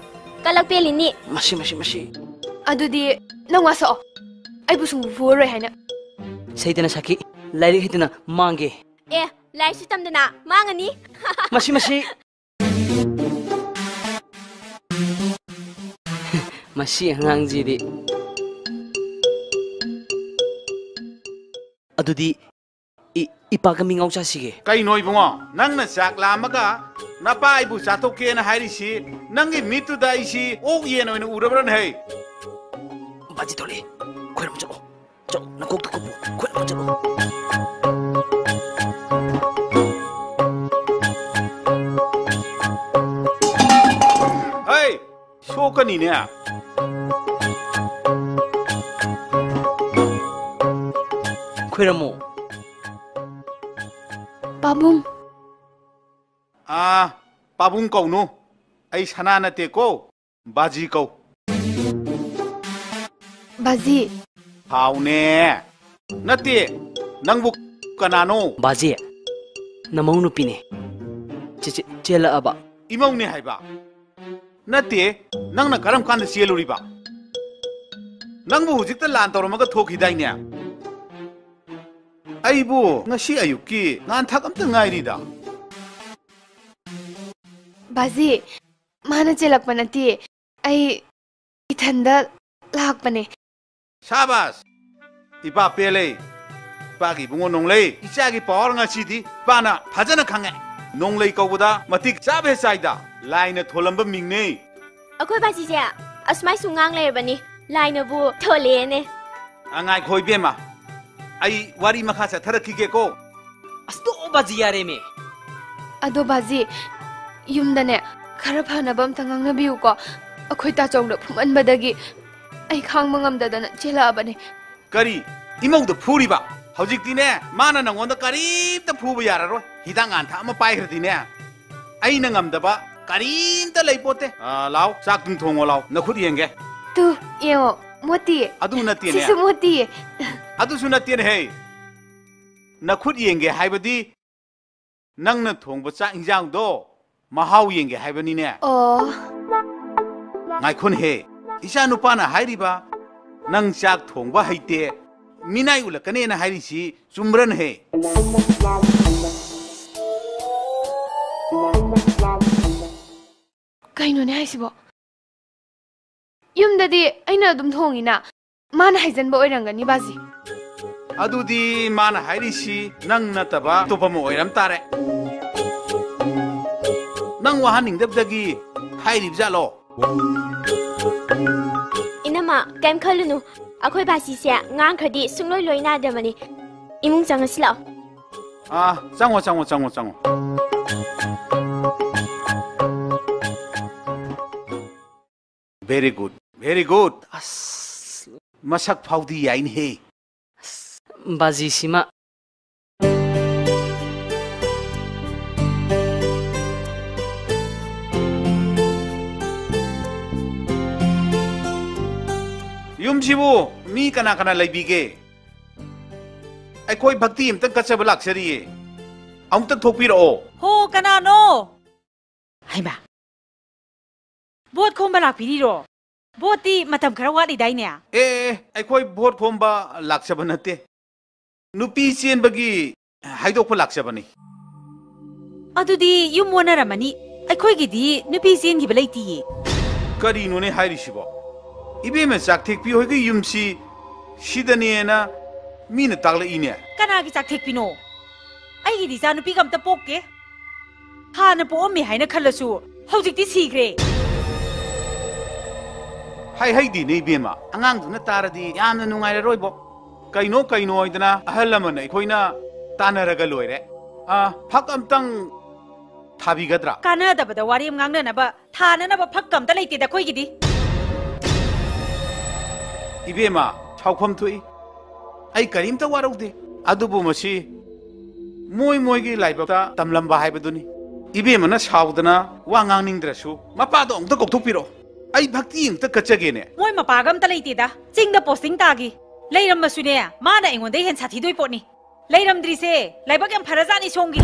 ꯀꯂꯛ ꯄꯦꯜꯂꯤꯅꯤ ꯃꯁꯤ ꯑꯗꯨꯗꯤ ꯅꯪ ꯋꯥꯁꯛꯑꯣ ꯑꯩꯕꯨ ꯁꯨꯡꯐꯨ ꯐꯨꯔꯔꯣꯏ ꯍꯥꯏꯅ ꯁꯩꯗꯅ ꯁꯥꯈꯤ ꯂꯥꯏꯔꯤꯛ ꯍꯩꯇꯅ ꯃꯥꯡꯒꯦ ꯑꯦ ꯂꯥꯏꯔꯤꯛꯁꯨ ꯇꯝꯗꯅ ꯃꯥꯡꯉꯅꯤ ꯃꯁꯤ ꯑꯉꯥꯡꯁꯤꯗꯤ ꯑꯗꯨꯗꯤ ꯏꯄꯥꯒ ꯃꯤꯉꯥꯎ ꯆꯥꯁꯤꯒꯦ ꯀꯩꯅꯣ ꯏꯕꯨꯡꯉꯣ ꯅꯪꯅ ꯆꯥꯛ ꯂꯥꯝꯃꯒ ꯅꯄꯥ ꯑꯩꯕꯨ ꯆꯥꯊꯣꯛꯀꯦꯅ ꯍꯥꯏꯔꯤꯁꯤ ꯅꯪꯒꯤ ꯃꯤꯠꯇꯨꯗ ꯑꯩꯁꯤ ꯑꯣꯛ ꯌꯦꯟ ꯑꯣꯏꯅ ꯎꯔꯕ꯭ꯔꯅ ꯍꯩ 바지 돌리 코이름 잡어 나 곡도 꼽고 코이름 잡어 헤이 쇼크니네 코이름 뭐 빠붕 아 빠붕 câu nu ai sana na te ko baji câu 바지 하우네 나띠 낭부 까나노 바지 나몽 누피네 젤라 아바 이몽네 하이바 나띠 낭나 가람 칸데 시엘루리바 낭부 후직다 란토로마가 토키다이네 아이부 ngasi ayuki ngan thak amta ngairida 바지 마나 젤락바나티 아이 이탄다 락바네 샤바스 이바 펠레 바기 붕어 농레이 이자기 파워nga 시디 바나 파자나 강해 농레이 거보다 마틱 짜베 사이다 라이나 톨럼바 밍네 ꯑꯩꯈꯣꯏ ꯕꯥꯖꯤꯁꯦ ꯑꯁꯨꯃꯥꯏ ꯁꯨꯝ ꯉꯥꯡ ꯂꯩꯔꯕꯅꯤ ꯂꯥꯏꯅꯕꯨ ꯊꯣꯂꯦꯅꯦ angai khoi bema ai wari makha sa tharakige ko asto baji yare me ꯑꯗꯣ 바지 ꯌꯨꯝꯗꯅꯦ ꯈꯔ ꯐꯅꯕ ꯑꯝꯇ ꯉꯥꯡꯅꯕꯤꯌꯨꯀꯣ ꯑꯩꯈꯣꯏ ꯇꯥꯆꯧꯅ ꯐꯨꯃꯟꯕꯗꯒꯤ ꯑꯩ ꯈꯥꯡꯕ ꯉꯝꯗꯗꯅ ꯆꯦꯜꯂꯛꯑꯕꯅꯦ ꯀꯔꯤ ꯏꯃꯧꯗ ꯐꯨꯔꯤꯕ ꯍꯧꯖꯤꯛꯇꯤꯅꯦ ꯃꯥꯅ ꯅꯉꯣꯟꯗ ꯀꯔꯤꯝꯇ ꯐꯨꯕ ꯌꯥꯔꯔꯣꯏ ꯍꯤꯗꯥꯛ ꯉꯥꯟꯊꯛ ꯑꯃ ꯄꯥꯏꯈ꯭ꯔꯗꯤꯅꯦ ꯑꯩꯅ ꯉꯝꯗꯕ ꯀꯔꯤꯝꯇ ꯂꯩꯄꯣꯠꯇꯦ ꯂꯥꯎ ꯆꯥꯛꯇꯨꯡ ꯊꯣꯡꯉꯣ ꯂꯥꯎ ꯅꯈꯨꯠ ꯌꯦꯡꯒꯦ ꯇꯨ ꯌꯦꯡꯉꯣ ꯃꯣꯠꯇꯤꯌꯦ ꯑꯗꯨ ꯅꯠꯇꯦꯅꯦ ꯁꯤꯁꯨ ꯃꯣꯠꯇꯤꯌꯦ ꯑꯗꯨꯁꯨ ꯅꯠꯇꯦꯅꯦ ꯍꯦ ꯅꯈꯨꯠ ꯌꯦꯡꯒꯦ ꯍꯥꯏꯕꯗꯤ ꯅꯪꯅ ꯊꯣꯡꯕ ꯆꯥꯛ ꯏꯟꯖꯥꯡꯗꯣ ꯃꯍꯥꯎ ꯌꯦꯡꯒꯦ ꯍꯥꯏꯕꯅꯤꯅꯦ ꯑꯣ ꯉꯥꯏꯈꯣꯟ ꯍꯦ ꯏꯆꯥ ꯅꯨꯄꯥꯅ ꯍꯥꯏꯔꯤꯕ ꯅꯪ ꯆꯥꯛ ꯊꯣꯡꯕ ꯍꯩꯇꯦ ꯃꯤꯅꯥꯏ ꯎꯠꯂꯛꯀꯅꯦꯅ ꯍꯥꯏꯔꯤꯁꯤ ꯆꯨꯝꯕ꯭ꯔꯟ ꯍꯦ ꯀꯩꯅꯣꯅꯦ ꯍꯥꯏꯁꯤꯕꯣ ꯌꯨꯝꯗꯗꯤ ꯑꯩꯅ ꯑꯗꯨꯝ ꯊꯣꯡꯉꯤꯅ ꯃꯥꯅ ꯍꯩꯖꯟꯕ ꯑꯣꯏꯔꯝꯒꯅꯤ ꯕꯥꯖꯤ ꯑꯗꯨꯗꯤ ꯃꯥꯅ ꯍꯥꯏꯔꯤꯁꯤ ꯅꯪ ꯅꯠꯇꯕ ꯑꯇꯣꯞꯄ ꯑꯃ ꯑꯣꯏꯔꯝ ꯇꯥꯔꯦ ꯅꯪ ꯋꯥꯍꯟꯅꯤꯡꯗꯕꯗꯒꯤ ꯍꯥꯏꯔꯤꯕꯖꯥꯠꯂꯣ ꯏꯅꯝꯃ ꯀꯩꯝ ꯈꯜꯂꯨꯅꯨ ꯑꯩꯈꯣꯏ ꯕꯥꯖꯤꯁꯦ ꯉꯥꯡꯈ꯭ꯔꯗꯤ ꯁꯨꯡꯂꯣꯏ ꯂꯣꯏ ꯅꯥꯗꯕꯅꯤ ꯏꯃꯨꯡ ꯆꯪꯉꯁꯤ ꯂꯥꯛꯑꯣ ꯆꯪꯉꯣ ꯆꯪꯉꯣ ꯆꯪꯉꯣ ꯆꯪꯉꯣ very good ꯑꯁ ꯃꯁꯛ ꯐꯥꯎꯗꯤ ꯌꯥꯏꯅꯦꯍꯦ 바지 시마 ꯌꯨꯝꯁꯤꯕꯨ ꯃꯤ ꯀꯅꯥ ꯀꯅꯥ ꯂꯩꯕꯤꯒꯦ ꯑꯩꯈꯣꯏ ꯚꯛꯇꯤ ꯑꯝꯇꯪ ꯀꯠꯆꯕ ꯂꯥꯛꯆꯔꯤꯌꯦ ꯑꯃꯨꯛꯇꯪ ꯊꯣꯛꯄꯤꯔꯛꯑꯣ ꯍꯣ ꯀꯅꯥꯅꯣ ꯍꯩꯃꯥ ꯕꯣꯠ ꯈꯣꯝꯕ ꯂꯥꯛꯄꯤꯔꯤꯔꯣ ꯕꯣꯠꯇꯤ ꯃꯇꯝ ꯈꯔ ꯋꯥꯠꯂꯤꯗꯥꯏꯅꯦ ꯑꯩꯈꯣꯏ ꯚꯣꯠ ꯈꯣꯝꯕ ꯂꯥꯛꯆꯕ ꯅꯠꯇꯦ ꯅꯨꯄꯤ ꯆꯦꯟꯕꯒꯤ ꯍꯥꯏꯗꯣꯛꯄ ꯂꯥꯛꯆꯕꯅꯤ ꯑꯗꯨꯗꯤ ꯌꯨꯝ ꯑꯣꯟꯅꯔꯝꯃꯅꯤ ꯑꯩꯈꯣꯏꯒꯤꯗꯤ ꯅꯨꯄꯤ ꯆꯦꯟꯈꯤꯕ ꯂꯩꯇꯤꯌꯦ ꯀꯔꯤꯅꯣꯅꯦ ꯍꯥꯏꯔꯤꯁꯤꯕꯣ ꯏꯕꯦꯝꯃ ꯆꯥꯛꯊꯦꯛꯄꯤ ꯍꯣꯏꯒꯤ ꯌꯨꯝꯁꯤ ꯁꯤꯗꯅꯦꯅ ꯃꯤꯅ ꯇꯥꯛꯂꯛꯏꯅꯦ ꯀꯅꯥꯒꯤ ꯆꯥꯛꯊꯦꯛꯄꯤꯅꯣ ꯑꯩꯒꯤꯗꯤ ꯏꯆꯥ ꯅꯨꯄꯤꯒ ꯑꯝꯇ ꯄꯣꯛꯀꯦ ꯍꯥꯟꯅ ꯄꯣꯛꯑꯝꯃꯦ ꯍꯥꯏꯅ ꯈꯜꯂꯁꯨ ꯍꯧꯖꯤꯛꯇꯤ ꯁꯤꯈ꯭ꯔꯦ ꯍꯩꯗꯤꯅꯦ ꯏꯕꯦꯝꯃ ꯑꯉꯥꯡꯗꯨꯅ ꯇꯥꯔꯗꯤ ꯌꯥꯝꯅ ꯅꯨꯡꯉꯥꯏꯔꯔꯣꯏꯕꯣ ꯀꯩꯅꯣ ꯑꯣꯏꯗꯅ ꯑꯍꯜ ꯂꯃꯟ ꯑꯩꯈꯣꯏꯅ ꯇꯥꯟꯅꯔꯒ ꯂꯣꯏꯔꯦ ꯐꯛ ꯑꯝꯇꯪ ꯊꯥꯕꯤꯒꯗ꯭ꯔꯥ ꯀꯥꯟꯅꯗꯕꯗ ꯋꯥꯔꯤ ꯑꯃ ꯉꯥꯡꯅꯅꯕ ꯊꯥꯅꯅꯕ ꯐꯛꯀ ꯑꯝꯇ ꯂꯩꯇꯦꯗ ꯑꯩꯈꯣꯏꯒꯤꯗꯤ 이베마 차우컴투이 아이 그림도 와라우데 아두부 뭐시 모이모이기 라이브다 담람바 하이버두니 이베마나 사우드나 왕앙닝드라수 마빠도 엉터 꼭톡피로 아이 박티 잉터 거쩌게네 모이 마빠가 엄터 레이티다 찡다 포스팅 따기 ꯂꯩꯔꯝꯃꯁꯨꯅꯦ ꯃꯥꯅ ꯑꯩꯉꯣꯟꯗ ꯍꯦꯟ ꯁꯥꯊꯤꯗꯣꯏ ꯄꯣꯠꯅꯤ ꯂꯩꯔꯝꯗ꯭ꯔꯤꯁꯦ ꯂꯥꯏꯕꯛ ꯌꯥꯝ ꯐꯔꯖꯥꯠꯅꯤ ꯁꯣꯝꯒꯤ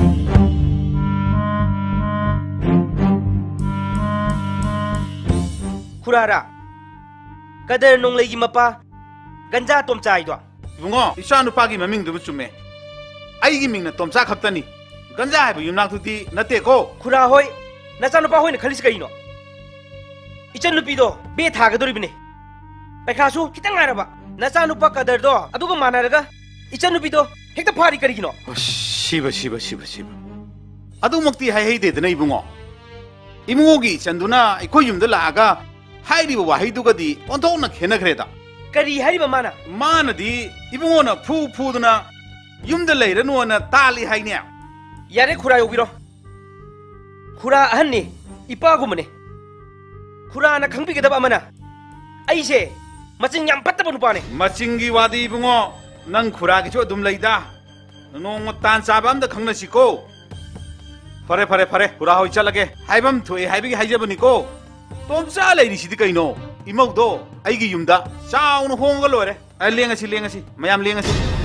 ꯈꯨꯔꯥꯔꯥ ꯀꯗꯔ ꯅꯣꯡꯂꯩꯒꯤ ꯃꯄꯥ ꯒꯟꯖꯥ ꯇꯣꯝꯆꯥꯏꯗꯣ ꯏꯕꯨꯡꯉꯣ ꯏꯆꯥ ꯅꯨꯄꯥꯒꯤ ꯃꯃꯤꯡꯗꯨꯕꯨ ꯆꯨꯝꯃꯦ ꯑꯩꯒꯤ ꯃꯤꯡꯅ ꯇꯣꯝꯆꯥ ꯈꯛꯇꯅꯤ ꯒꯟꯖꯥ ꯍꯥꯏꯕ ꯌꯨꯝꯅꯥꯛꯇꯨꯗꯤ ꯅꯠꯇꯦꯀꯣ ꯈꯨꯔꯥ ꯍꯣꯏ ꯅꯆꯥ ꯅꯨꯄꯥ ꯍꯣꯏꯅ ꯈꯜꯂꯤꯁꯤ ꯀꯩꯅꯣ ꯏꯆꯟ ꯅꯨꯄꯤꯗꯣ ꯕꯦ ꯊꯥꯒꯗꯧꯔꯤꯕꯅꯦ ꯄꯩꯈꯥꯁꯨ ꯈꯤꯇꯪ ꯉꯥꯏꯔꯕ ꯅꯆꯥ ꯅꯨꯄꯥ ꯀꯗꯔꯗꯣ ꯑꯗꯨꯒ ꯃꯥꯟꯅꯔꯒ ꯏꯆꯟ ꯅꯨꯄꯤꯗꯣ ꯍꯦꯛꯇ ꯐꯥꯔꯤ ꯀꯔꯤꯒꯤꯅꯣ 시바 ꯑꯗꯨꯃꯛꯇꯤ ꯍꯥꯏꯍꯩꯗꯦꯗꯅ ꯏꯕꯨꯡꯉꯣ 이모기 ꯏꯆꯟꯗꯨꯅ ꯑꯩꯈꯣꯏ ꯌꯨꯝꯗ ꯂꯥꯛꯑꯒ 하이리바 와히두가디 온통나 개나그래다 करी हारिबा माना मानदी इबुंगोना फुदना युमदा लेरनुना ताली हाइने यारे खुरा योबिरो खुरा अहन्नी इपागुमने खुरा ना खंगबिगदबा अमना अइसे मचिंग याम पत्तबा नुपाने मचिंगी वादी इबुंगो नंग खुरागी जो अदुम लैदा नोंग तान चाबा अमदा खंगनसिको फरे खुरा होय चलगे हाइबम थोए हाइबिगी हाइजबनिको तोमचा लेरिसिदि कइनो इमौदो आइगी युमदा चाउन होंगा लोरे लेंगसी मयाम लेंगसी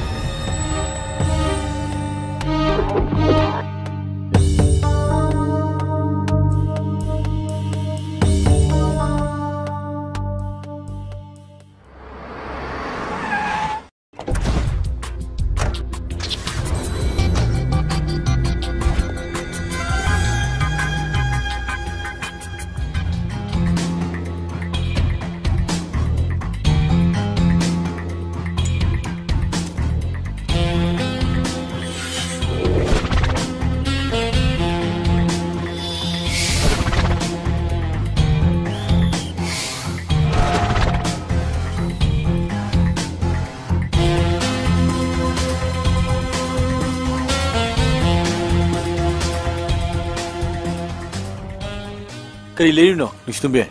करी लेरिनो निष्तुंबे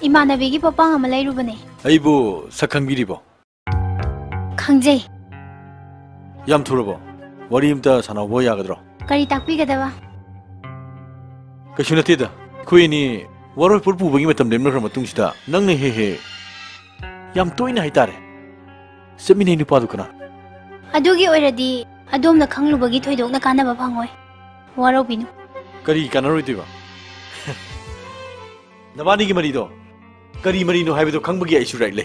इमानबीगी पपांग अमा लेरुबने अइबो सखंगबिरिबो खंगजे याम थुरबो वरिमता सनावो यागद्रो करी ताकपीगदबा कशु नतेदा खुइनी वरोय पुरपुबगी मतम लेमनखर मतुंगसिदा नंगने हे याम तोइना हाइतारे समिने नुपादु कना अदुगी ओइरदी अदोमना खंगलुबगी थोइदोकना कानाबा फंगोय वारोबिनु करी कानरोइदिबा नबानी की मरीदो करी मरीनो हाइबदो खंगबगी आइसु राइट ले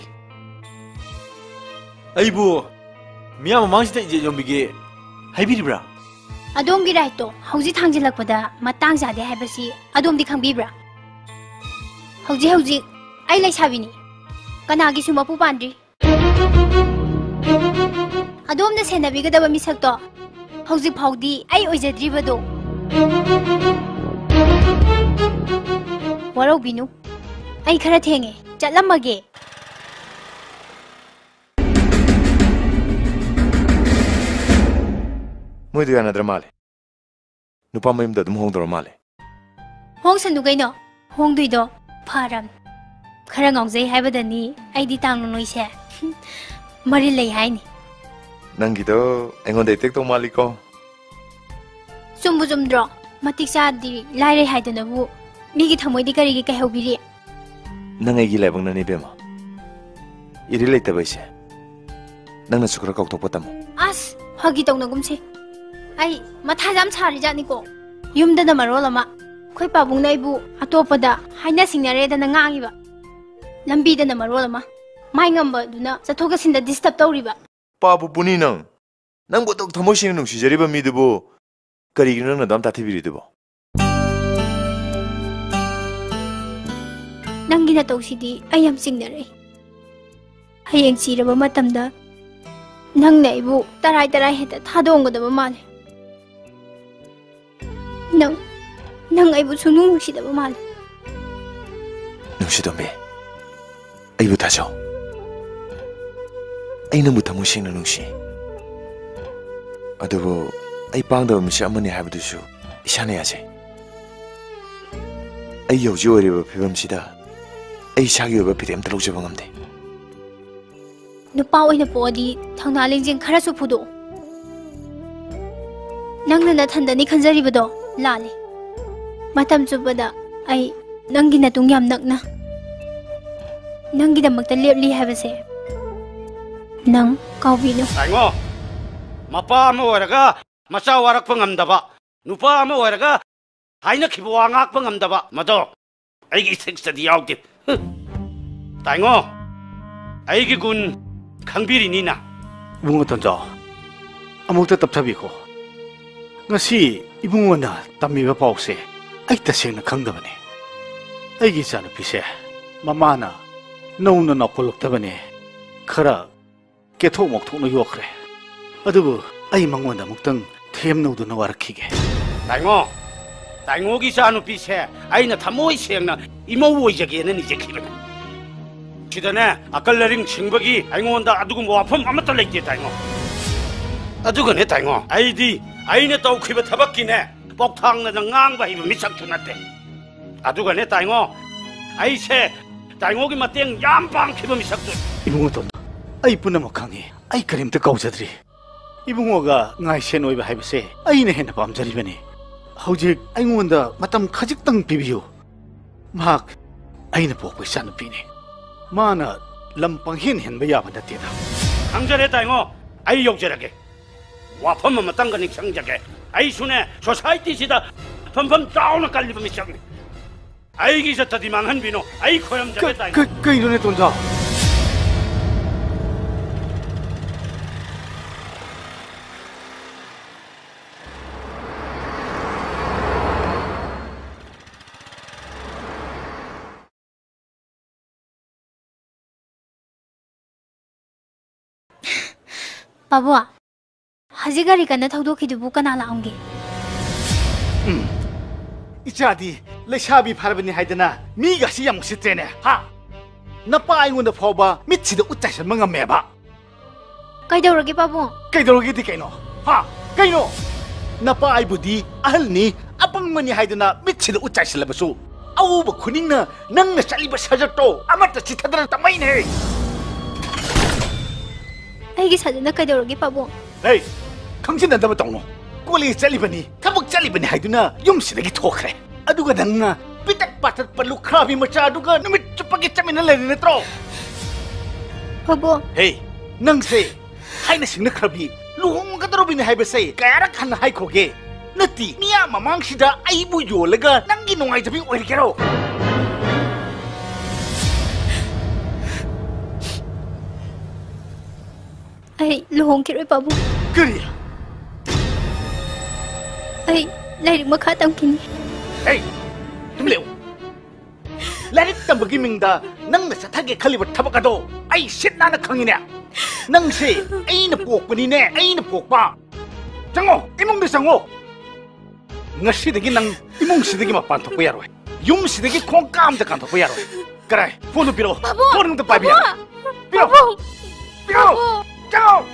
अइबु मिया ममांगसिदा इजे जोंबिगे हाइबिरिब्रा अदोमगी राइटो हौजी थांजिलकपदा मतांग जादे हाइबसी अदोमदी खंगबिब्रा हौजी आई लैसाबिनी कनागी सुमपु पांद्री अदोमना सेनबिगदबा मिसक्तो हौजी फाउदी आई ओइजद्रिबदो वारोबिनु आई खरा थेंगे चलमगे मोइदो यानद्र माले नुपा मयमदा दम होंदर माले होंसनु गइनो होंदुइदो फारम खरा ngongzai हाइबदनी आइदि तांगनो नोइसे मरि लै हाइनी नंगिदो एंगोंदे टेक तो मालिको चुम्बुजुमद्रो मतिक चादी लाइरे हाइदनबु मिगी थमोइदि करिगी कहौबिरि नंगैगी लाइबंग ननि बेमा इरि लैतबैसे नंना सुखरा कौतोप तमो अस फगी तौनगुमसे आई मथा जाम सारि जानिको युमदना मरोलमा खोइ पाबुंग नाइबु अतोपदा हाइना सिंगनारेदना ngangiba लंबीदना मरोलमा माइंगंबा दुना चथोगसिंदा डिस्टर्ब तौरिबा पाबु पुनी नंग बोतो थमोसिंग नुसिजरिबा मिदुबो करिगिनो नंना दम ताथिबिरिदुबो नंगिना तौसिदी अयम सिंगनरे हयेंग सिरबा मतमदा नंग नाइबु तराई हेता थादोंगदबा माले नंग आइबु सुनु नुसिदबा माले नुसिदोमे आइबु थाजो आइनबु थमोसिंग नुसि अदुबो आई पांगदबा मिसे अमने हाबदुसु इसाने यासे आई यौजि ओरिबा फिबमसिदा आई सागी ओबा फिरेम तलौजबा ngamde नुपा ओइना पोदी थंगना लेंजिंग खरासु फुदो नंगना नथंदनी खंजरिबदो लाले मतम चुबदा आई नंगी नतुंग याम नकना ꯅꯪꯒꯤꯗꯃꯛꯇ ꯂꯦꯞꯂꯤ ꯍꯥꯏꯕꯁꯦ ꯅꯪ ꯀꯥꯎꯕꯤꯅꯨ ꯇꯥꯏꯉꯣ ꯃꯄꯥ ꯑꯃ ꯑꯣꯏꯔꯒ ꯃꯆꯥ ꯋꯥꯔꯛꯄ ꯉꯝꯗꯕ ꯅꯨꯄꯥ ꯑꯃ ꯑꯣꯏꯔꯒ ꯍꯥꯏꯅꯈꯤꯕ ꯋꯥ ꯉꯥꯛꯄ ꯉꯝꯗꯕ ꯃꯗꯣ ꯑꯩꯒꯤ ꯏꯊꯤꯛꯁꯇꯗꯤ ꯌꯥꯎꯗꯦ ꯇꯥꯏꯉꯣ ꯑꯩꯒꯤ ꯒꯨꯟ ꯈꯪꯕꯤꯔꯤꯅꯤꯅ 이봉호 던져 아무것도 답답이고 ngasi 이봉호나 담미가 파옥세 아이 따생나 강다버네 아이기 자는 비세 마마나 너우나 나폴록다버네 khara 개토 목통노 요크래 어두부 아이 망원다 목등 템노도 나와라키게 다잉오기 자누 비세 아이나 타모이 생나 이모오이자기에는 이제 기르네 지더네 아깔레링 칭박이 아잉온다 아두고 뭐 아픔 아마 떨레기 다잉오 아두고네 다잉오 아이디 아이네 또 키바 타박기네 복탕나다 낭바 이브 미착투나대 아두고네 다잉오 아이세 다잉오기 마땡 얌방 키바 미착투 이봉호 돈 아이 뿐나못 강이 아이 그림도 가우자들이 이봉호가 나이센 오이바 하이브세 아이네 해나 밤자리በ니 hꯧ직 아잉원다 마땀 카직당 비비유 막 아이네 보고 있는 비니 마나 lampanhin hen bayaba natida 강절에 다잉어 아이 욕절하게 와펌만 땅가니 상자게 아이 순에 소사이티시다 펌펌 다운을 깔리면 시작네 아이 기셨다디 망한 비노 아이 고염자게 다잉어 그 이론에 돈자 바보야, 하지가리 간나 더도키두부 까나라옹게. 이자디 레샤비 파르베니 하이드나 미가 시양 시테네 하. 나빠 아이군데 포바 미치도 우짜셔 망아메바. 까이더러게 바보. 까이더러게 디케노. 하. 까이노. 나빠 아이부디 아할니 아빵머니 하이드나 미치도 우짜실라버수. 아우바 쿠닝나 낭나 살리바 사졌도 아마타 치타드라 따마이네. 아이기 사전나 까이더러게 바보. 에이, 강신난다고 떠노. 꼴리 잘리버니, 타복 잘리버니 하이드나 용시대기 토크래. 아두가 낭나 삐딱빠딱 빨루 크라비 마차 아두가 누미 쭈빠기 짜미는 레리네트로. 바보. 에이, 낭세 하이나 싱나 크라비 루홍가드로비니 하이베세 까야락 하나 하이코게. 너띠 미야 마망시다 아이부 요레가 낭기 농아이자비 오이리게로. ai luhong kiroi babu kiri ai lai được makha tam kini hey tum leu lai tam bagi mingda nang na sathage khaliba thabakado ai sitna na khangine nang se ai na pok pani ne ai na pok pa jango imong de sango ngasi dagi nang imong sidagi mapan thok yaroi yum sidagi khong kam da kan thok yaroi karai phone piro phone ngda pa bia piro piro Go!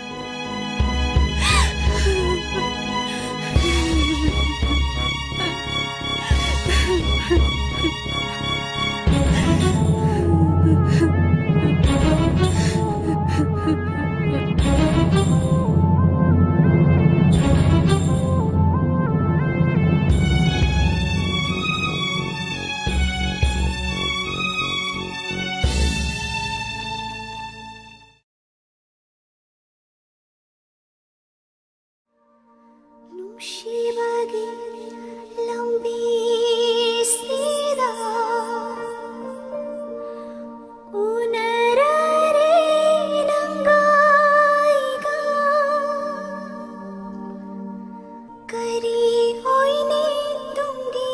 Shivagi lambi sida unarare nangaiga kari oine tungi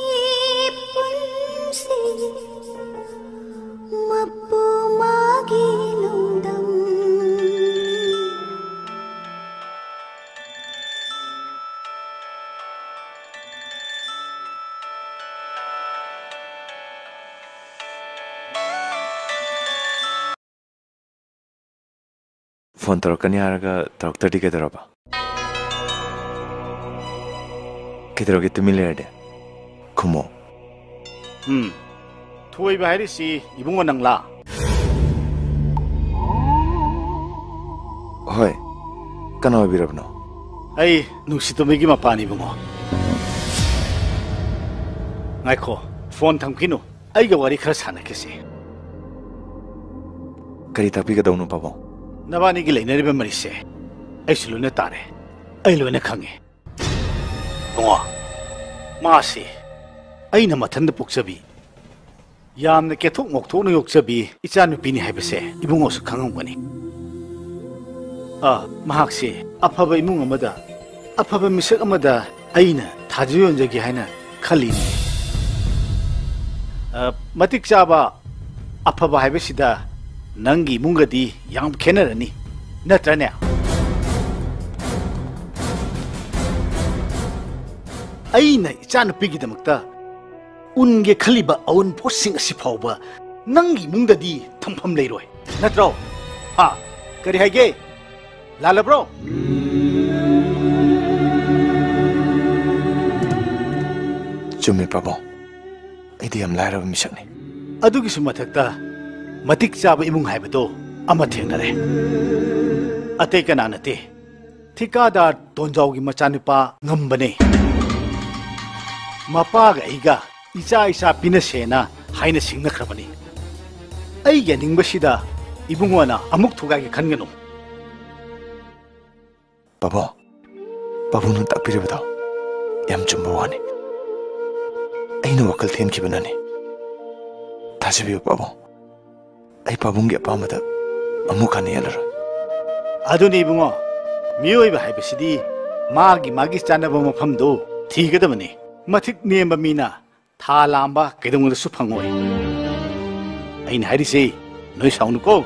punsi mappu magi lundam 폰 떨었거니 하라가 더럭터디 게더러봐 게더러게 뜨밀려야돼 고모 토이바 하리시 이봉원 낭라 호이 까나와 비러브노 아이 누시도 메기 마파니 봉어 나이코 폰 탐키노 아이가 와리 크라 사나케시 ꯀꯔꯤ ꯇꯥꯛꯄꯤꯒꯗꯧꯅꯣ ꯄꯥꯕꯨꯡ? ꯅꯕꯥꯅꯤꯒꯤ ꯂꯩꯅꯔꯤꯕ ꯃꯔꯤꯁꯦ ꯑꯩꯁꯨ ꯂꯣꯏꯅ ꯇꯥꯔꯦ, ꯑꯩ ꯂꯣꯏꯅ ꯈꯪꯉꯦ꯫ ꯏꯕꯨꯡꯉꯣ, ꯃꯥꯁꯤ ꯑꯩꯅ ꯃꯊꯟꯗ ꯄꯣꯛꯆꯕꯤ, ꯌꯥꯝꯅ ꯀꯦꯊꯣꯛ ꯃꯧꯊꯣꯛꯅ ꯌꯣꯛꯆꯕꯤ ꯏꯆꯥꯅꯨꯄꯤꯅꯤ ꯍꯥꯏꯕꯁꯦ ꯏꯕꯨꯡꯉꯣꯁꯨ ꯈꯪꯉꯝꯒꯅꯤ꯫ ꯃꯍꯥꯛꯁꯤ ꯑꯐꯕ ꯏꯃꯨꯡ ꯑꯃꯗ, ꯑꯐꯕ ꯃꯤꯁꯛ ꯑꯃꯗ ꯑꯩꯅ ꯊꯥꯖ ꯌꯣꯟꯖꯒꯦ ꯍꯥꯏꯅ ꯈꯜꯂꯤꯅꯤ꯫ ꯃꯇꯤꯛ ꯆꯥꯕ ꯑꯐꯕ ꯍꯥꯏꯕꯁꯤꯗ ꯅꯪꯒꯤ ꯏꯃꯨꯡꯒꯗꯤ ꯌꯥꯝ ꯈꯦꯠꯅꯔꯅꯤ, ꯅꯠꯇ꯭ꯔꯅꯦ? ꯑꯩꯅ ꯏꯆꯥꯅꯨꯄꯤꯒꯤꯗꯃꯛꯇ ꯎꯟꯒꯦ ꯈꯜꯂꯤꯕ ꯑꯎꯟꯄꯣꯠꯁꯤꯡ ꯑꯁꯤ ꯐꯥꯎꯕ ꯅꯪꯒꯤ ꯏꯃꯨꯡꯗꯗꯤ ꯊꯝꯐꯝ ꯂꯩꯔꯣꯏ, ꯅꯠꯇ꯭ꯔꯣ? ꯀꯔꯤ ꯍꯥꯏꯒꯦ? ꯂꯥꯜꯂꯕ꯭ꯔꯣ? ꯆꯨꯝꯃꯦ ꯄꯥꯕꯨꯡ, ꯑꯩꯗꯤ ꯌꯥꯝ ꯂꯥꯏꯔꯕ ꯃꯤꯁꯛꯅꯤ꯫ ꯑꯗꯨꯒꯤꯁꯨ ꯃꯊꯛꯇ ꯃꯇꯤꯛ ꯆꯥꯕ ꯏꯃꯨꯡ ꯍꯥꯏꯕꯗꯣ ꯑꯃ ꯊꯦꯡꯅꯔꯦ, ꯑꯇꯩ ꯀꯅꯥ ꯅꯠꯇꯦ, ꯊꯤꯀꯥꯗꯥꯔ ꯇꯣꯟꯖꯥꯎꯒꯤ ꯃꯆꯥꯅꯨꯄꯥ ꯉꯝꯕꯅꯦ꯫ ꯃꯄꯥꯒ ꯑꯩꯒ ꯏꯆꯥ ꯄꯤꯅꯁꯦꯅ ꯍꯥꯏꯅ ꯁꯤꯡꯅꯈ꯭ꯔꯕꯅꯤ꯫ ꯑꯩꯒꯤ ꯑꯅꯤꯡꯕꯁꯤꯗ ꯏꯕꯨꯡꯉꯣꯅ ꯑꯃꯨꯛ ꯊꯨꯒꯥꯏꯒꯦ ꯈꯟꯒꯅꯨ꯫ ꯄꯥꯕꯨꯡꯅ ꯇꯥꯛꯄꯤꯔꯤꯕꯗꯣ ꯌꯥꯝ ꯆꯨꯝꯕ ꯋꯥꯅꯤ, ꯑꯩꯅ ꯋꯥꯈꯜ ꯊꯦꯟꯈꯤꯕꯅꯅꯤ꯫ ꯊꯥꯖꯕꯤꯌꯨ ꯄꯥꯕꯨꯡ, ꯑꯩ ꯄꯥꯕꯨꯡꯒꯤ ꯑꯄꯥꯝꯕꯗ ꯑꯃꯨꯛ ꯍꯟꯅ ꯌꯦꯜꯂꯔꯣꯏ꯫ ꯑꯗꯨꯅꯤ ꯏꯕꯨꯡꯉꯣ, ꯃꯤꯑꯣꯏꯕ ꯍꯥꯏꯕꯁꯤꯗꯤ ꯃꯥꯒꯤ ꯆꯥꯟꯅꯕ ꯃꯐꯝꯗꯨ ꯊꯤꯒꯗꯕꯅꯤ꯫ ꯃꯊꯤꯛ ꯅꯦꯝꯕ ꯃꯤꯅ ꯊꯥ ꯂꯥꯝꯕ ꯀꯩꯗꯧꯉꯩꯗꯁꯨ ꯐꯪꯉꯣꯏ꯫ ꯑꯩꯅ ꯍꯥꯏꯔꯤꯁꯤ ꯅꯣꯏ ꯁꯥꯎꯅꯨꯀꯣ꯫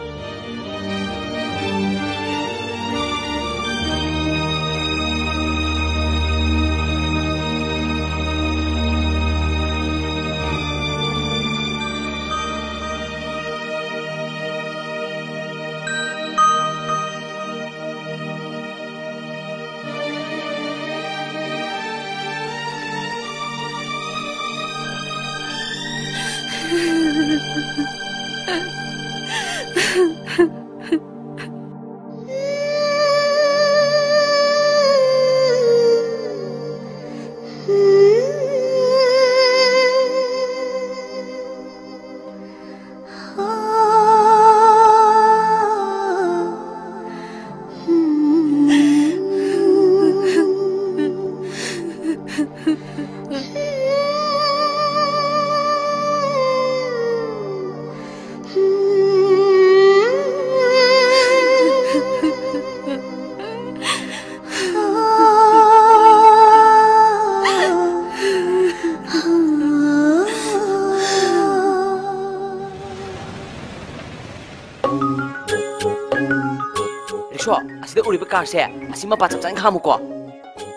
우리가 가세 아시마 바짝장 가무고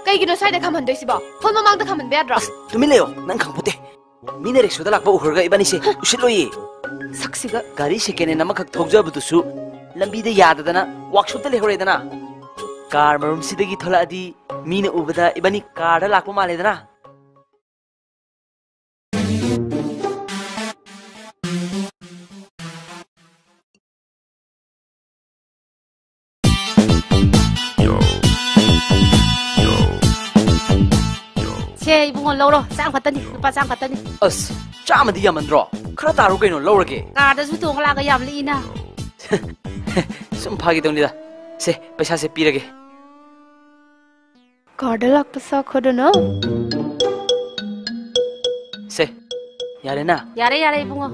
그이기노 사이드 가면 되시버 홀마망도 가면 되야드라 두밀래요 난 강보대 미네렉 수다 락바 우허가 이바니시 우실로이 삭시가 가리 세케네 나마각 독자부두수 람비데 야다다나 왁숍다 레호레다나 कार मरुमसिदगी थोलादी मीने उबदा इबानी car Lakpa मालेदना 세 이bungo lawro sang khatani lupa sang khatani as chamadi yamandro khara taru kaino lawrage car da su tong la ga yam liina sum phagi donida se paisa se pirage car da lakpa sa khodono se yare na yare yare ibungo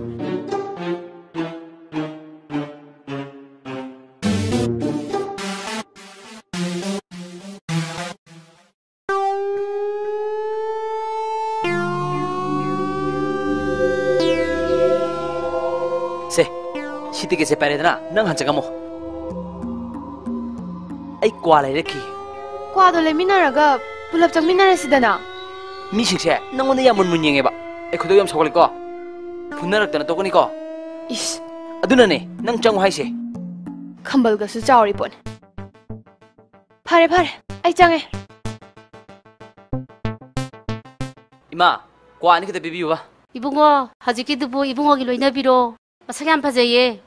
se 시티게 세 빠레드나 능 한자가 뭐 아이 꽈라 이렇게 꽈도 레미나라가 불랍 장미나라시다나 미식세 너무나 야문 문영해 봐 에코도 염 사골 거 분나락다나 또 거니까 이씨 아두나네 능 장우 하이세 컴벌가수 자오리 본 파래 아이 장해 이마 꽈니 그때 비비우 봐 이bungo 하지키두부 이bun고기 로이나비로 마sak yam phajaiye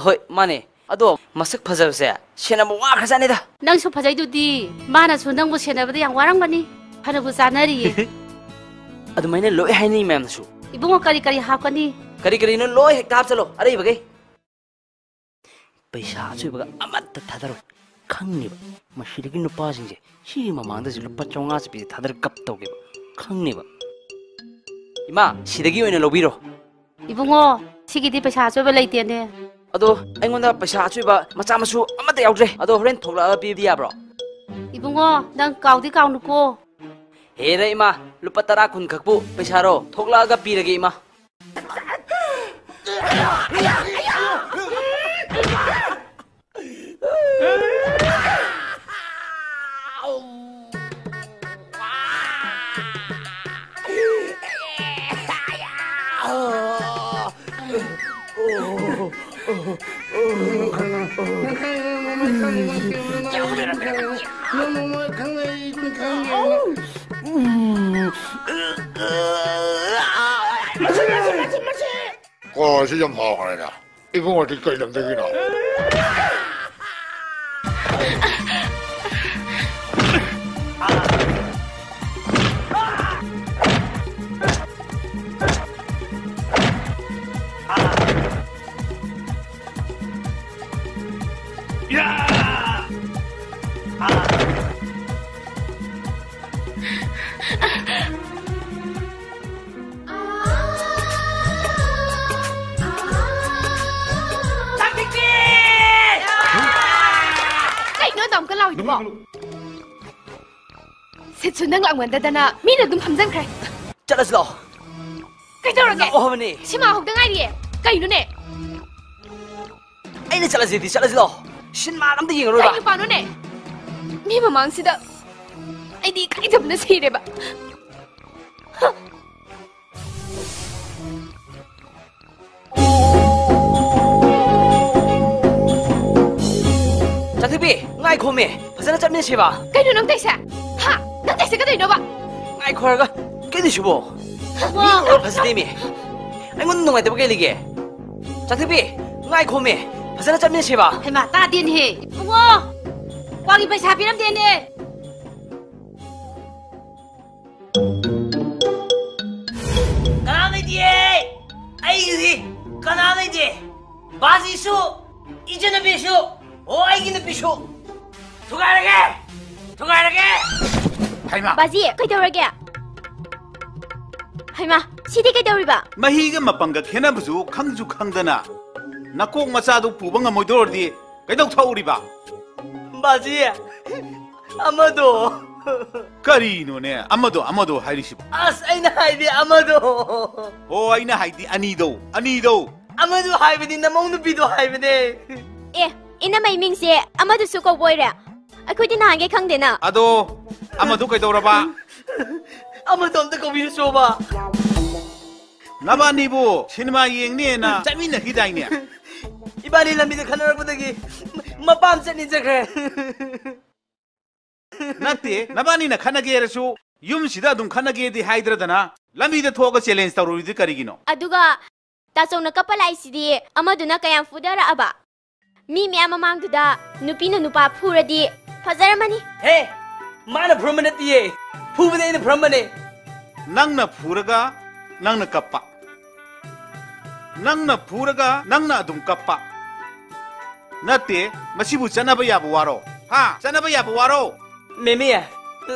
hoi mane ado masak phajabse sena mo wa khasane da nang su phajai dudi mana su nang bu sena bada yang warang bani phana bu sanari ado maine loi haini mem su ibungo kari hapkani kari no loi hek tap chalo are bage पैसा अचुबगा अमत थादर खंगनिब मसिदगी नुपासिंजे सी ममांगदसु लुपा 500 पि थादर cup तौगे खंगनिब इमा सिदगी ओइना लौबिरो इबुंगो सिगिदि पैसा अचुबा लैतेने अदो अइंगोंदा पैसा अचुबा मचा मसु अमत याउद्रे अदो होरेन थोगला पिबि याब्रो इबुंगो नंग काउदि काउनुको हेरे इमा लुपा 10 कुन खकपु पैसारो थोगलागा पिरगे इमा 좀 하거라. 이분 어디 걸림 되기나. 셋수 năng lặng dana mina dum hamjang khre chalaslo kai dawrage oh bani sima hok dangai ri kai nu ne aina chalasidi chalaslo shin ma lam da yeng ro ba kai pa nu ne mi mamang sida ai di kai dum na sire ba Chatibi ngai khome phasana chamne seba kai nu nang taisa ha nang taisa ka dai no ba ngai khorga ke ni shubo ni or phasdi mi ai ngon ngai tebe ke lige Chatibi ngai khome phasana chamne seba hai ma ta din he bungo wagi paisa piram den ne kana nei die ai ri kana nei die bazi su ijena be su 오 아이기는 비쇼 두가르게 하이마 바지 그이더라게 하이마 시디 그이더리바 마히가 마빵가 캐나부수 강주 강다나 나꼭 마사도 부방가 모이더디 그이더 타오리바 바지 아마도 까리노네 아마도 하이리시 아스 아이나 하이디 아마도 오 아이나 하이디 아니도 아마도 하이비디 나몽누 비도 하이비디 에 ina mai ming se amadu su ko boire akoi din hange khang dena ado amadu kai doraba amadu amta ko bi so ba nabani bu cinema yengni na chamina hidai ne ibani lambi de khanar budagi mapam chani jakre nate nabani na khanage rasu yum sida dum khanage di haidradana lambi de thoga challenge tawru di karigino aduga ta sona kapalai sidi amadu na kayam fudara aba mi me amamang duda nupina nupa phuradi fajaramani he mana permanent ye phubade ina permanent nangna phuraga nangna kappa nangna phuraga nangna adum kappa nate masibu chanaba yabu waro ha chanaba yabu waro meme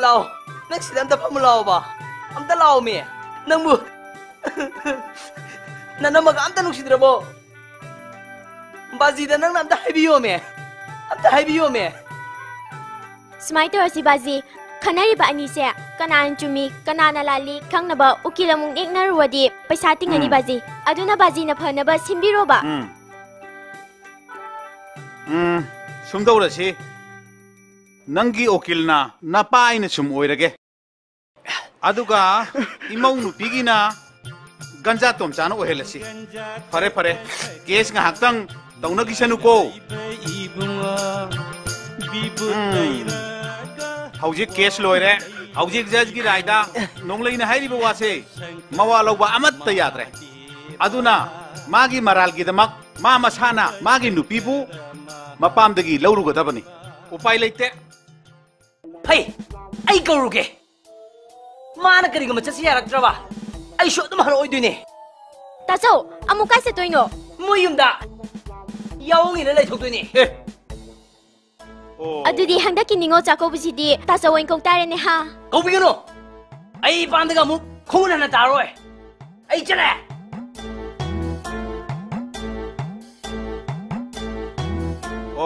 lao nak sidam ta pam lao ba amta lao me nangbu nanamaga amta nuksidrabo 바지다 능 남다 하이비요메 암다 하이비요메 스마이터 아시 바지 카나리바 아니세 카나안 주미 카나나 랄리 캉나바 우키라뭉 익나르와디 पैसा 팅아니 바지 아두나 바지나 파나바 심비로바 숨더우라시 నంగి 오킬나 나빠이나 좀 오이라게 아두가 이마웅 누피기나 간자 좀 자나 오헬라시 파레 케스 nga haktang tawna gisanuko hawjik case loire hawjik judge gi raida nongleina hairiba wase mawa lawba amatta yadre aduna magi maral gi damak ma masana magi nupibu mapamdagi lawrugadabani upai leite phai ai kauruge mana kariga machasi yaraktraba ai sho dum haro oidune taso amukai se toino moyumda ꯌꯥꯎꯉꯤꯅ ꯂꯩꯊꯣꯛꯇꯣꯏꯅꯤ ꯑꯗꯨꯗꯤ ꯍꯟꯗꯛꯀꯤ ꯅꯤꯡꯉꯣꯜ ꯆꯥꯛꯀꯧꯕꯁꯤꯗꯤ ꯇꯥꯆꯧ ꯑꯣꯏꯅ ꯀꯧ ꯇꯥꯔꯦꯅꯦ ꯍꯥ ꯀꯧꯕꯤꯒꯅꯨ ꯑꯩ ꯏꯄꯥꯝꯗꯒ ꯑꯃꯨꯛ ꯈꯣꯡꯅ ꯍꯟꯅ ꯇꯥꯔꯣꯏ ꯑꯩ ꯆꯠꯂꯦ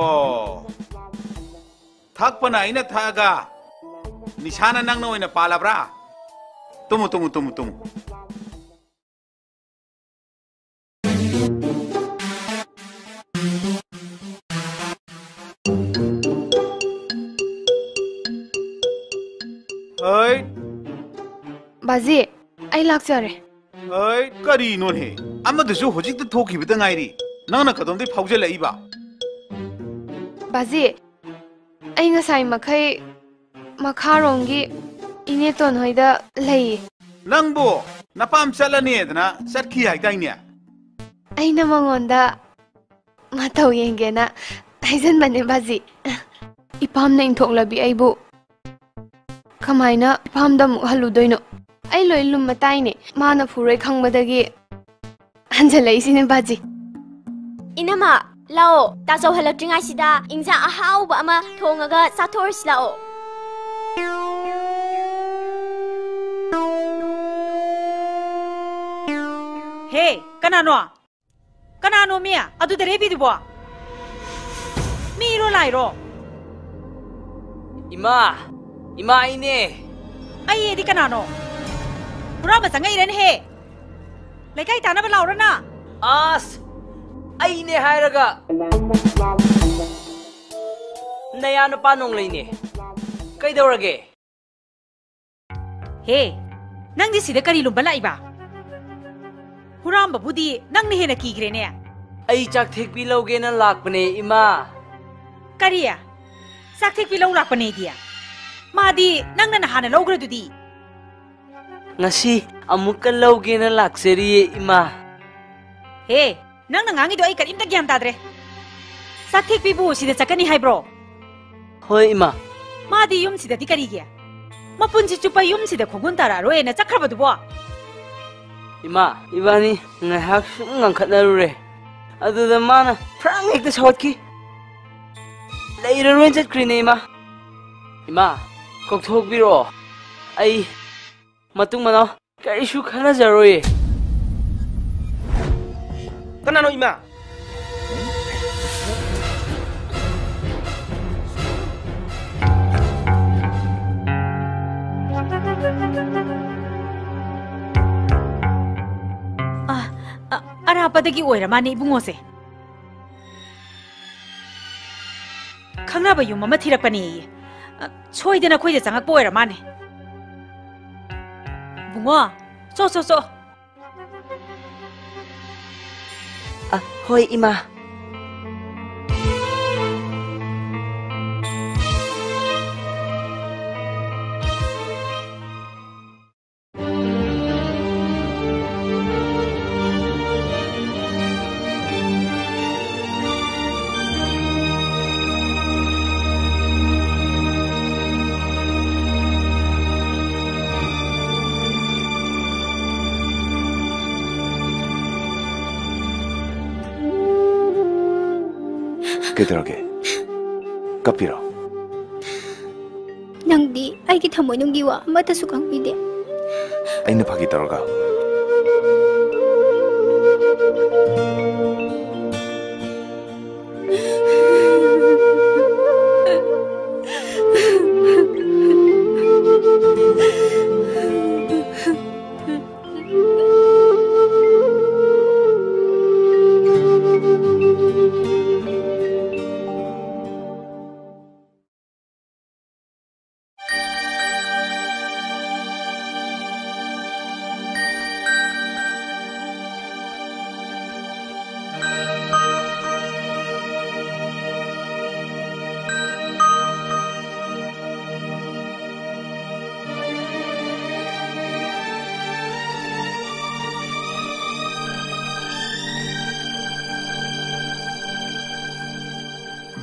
ꯑꯣ ꯊꯛꯄꯅ ꯑꯩꯅ ꯊꯛꯑꯒ ꯅꯤꯁꯥꯅ ꯅꯪꯅ ꯑꯣꯏꯅ ꯄꯥꯜꯂꯕ꯭ꯔꯥ ꯇꯨꯝꯃꯨ ꯇꯨꯝꯃꯨ ꯇꯨꯝꯃꯨ ꯇꯨꯝꯃꯨ ꯍꯣꯏ ꯕꯥꯖꯤ ꯑꯩ ꯂꯥꯛꯆꯔꯦ ꯍꯣꯏ ꯀꯔꯤꯅꯣꯅꯦ ꯑꯃꯗꯨꯁꯨ ꯍꯧꯖꯤꯛꯇ ꯊꯣꯛꯈꯤꯕꯗ ꯉꯥꯏꯔꯤ ꯅꯪꯅ ꯀꯗꯣꯝꯗꯩ ꯐꯥꯎꯖꯜꯂꯛꯏꯕ ꯕꯥꯖꯤ ꯑꯩ ꯉꯁꯥꯏ ꯃꯈꯩ ꯃꯈꯥꯔꯣꯝꯒꯤ ꯏꯅꯦꯇꯣꯟ ꯍꯣꯏꯗ ꯂꯩꯌꯦ ꯅꯪꯕꯨ ꯅꯄꯥꯝ ꯆꯠꯂꯅꯤꯗꯅ ꯆꯠꯈꯤ ꯍꯥꯏꯗꯥꯏꯅꯦ ꯑꯩꯅ ꯃꯉꯣꯟꯗ ꯃꯇꯧ ꯌꯦꯡꯒꯦꯅ ꯍꯥꯏꯖꯟꯕꯅꯦ ꯕꯥꯖꯤ ꯏꯄꯥꯝꯅ ꯏꯟꯊꯣꯛꯂꯕꯤ ꯑꯩꯕꯨ ꯀꯃꯥꯏꯅ ꯏꯄꯥꯝꯗ ꯑꯃꯨꯛ ꯍꯜꯂꯨꯗꯣꯏꯅꯣ ꯑꯩ ꯂꯣꯏ ꯂꯨꯝꯃ ꯇꯥꯏꯅꯦ ꯃꯥꯅ ꯐꯨꯔꯣꯏ ꯈꯪꯕꯗꯒꯤ ꯍꯟꯖꯜꯂꯛꯏꯁꯤꯅꯦ ꯕꯥꯖꯤ ꯏꯅꯝꯃ ꯂꯥꯛꯑꯣ ꯇꯥꯆꯧ ꯍꯜꯂꯛꯇ꯭ꯔꯤꯉꯩꯁꯤꯗ ꯏꯟꯖꯥꯡ ꯑꯍꯥꯎꯕ ꯑꯃ ꯊꯣꯡꯉꯒ ꯆꯥꯊꯣꯛꯔꯁꯤ ꯂꯥꯛꯑꯣ ꯍꯦ ꯀꯅꯥꯅꯣ ꯀꯅꯥꯅꯣ ꯃꯤ ꯑꯗꯨꯗ ꯂꯦꯞꯄꯤꯗꯨꯕꯣ ꯃꯤꯔꯣ ꯂꯥꯏꯔꯣ 이마 이네 ꯑꯩꯗꯤ ꯀꯅꯥꯅꯣ ꯍꯨꯔꯥꯟꯕ ꯆꯪꯉꯛꯏꯔꯅꯦꯍꯦ ꯂꯩꯀꯥꯏ ꯇꯥꯅꯕ ꯂꯥꯎꯔꯅ ꯑꯁ ꯑꯩꯅꯦ ꯍꯥꯏꯔꯒ ꯅꯌꯥ ꯅꯨꯄꯥ ꯅꯣꯡ ꯂꯩꯅꯦ ꯀꯩꯗꯧꯔꯒꯦ ꯍꯦ ꯅꯪꯗꯤ ꯁꯤꯗ ꯀꯔꯤ ꯂꯨꯝꯕ ꯂꯥꯛꯏꯕ ꯍꯨꯔꯥꯟꯕꯕꯨꯗꯤ ꯅꯪꯅ ꯍꯦꯟꯅ ꯀꯤꯈ꯭ꯔꯦꯅꯦ ꯑꯩ ꯆꯥꯛꯊꯦꯛꯄꯤ ꯂꯧꯒꯦꯅ ꯂꯥꯛꯄꯅꯦ ꯏꯃꯥ ꯀꯔꯤ ꯆꯥꯛꯊꯦꯛꯄꯤ ꯂꯧ ꯂꯥꯛꯄꯅꯦꯗꯤ 마디 낭나나 하나 로그래도디 ngasi amukka lawgena lakseriye ima he nangna ngangi do ai karimta gyan tadre sathik bibu sida chakani haibro hoi ima madi yum sida di kari gya mapunji chupa yum sida khogun tara ro ena chakhra du bo ima ibani ngahak sum ngangkhatnarure aduda mana prang ekta shotki leira ron chatkrine ima kokthokbiro ai matung mano kaisu khana jaroi kanano ima arapadagi oiramani ibungose khangnaba yum ama thirakpani soidena khoide changak poiramani bungo so hoi ima 그들에게 까피라 낭디 아이기 타모이 농기와 마타수 강비데 아이는 박이 따라가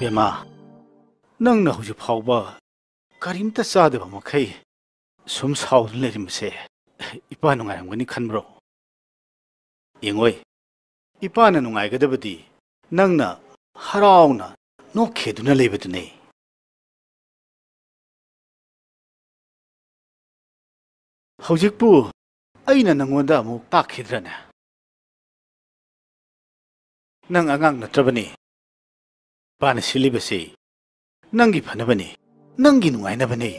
बेमा नंगना हुजु फावबा करीमता चादबा मखै सुम Saud लेरिमसे इपा नुंगायमगनि खनब्रो येंगोय इपाना नुंगायगदबदि नंगना हराउना नोखेदुना लेबदुने हौजिकपु अइना नंगोंदा अमुक ताखिद्रने नंग आगांग नत्रबनी पाना सिलिबसे नंगी फनबनी नंगी नुंगाइनबनी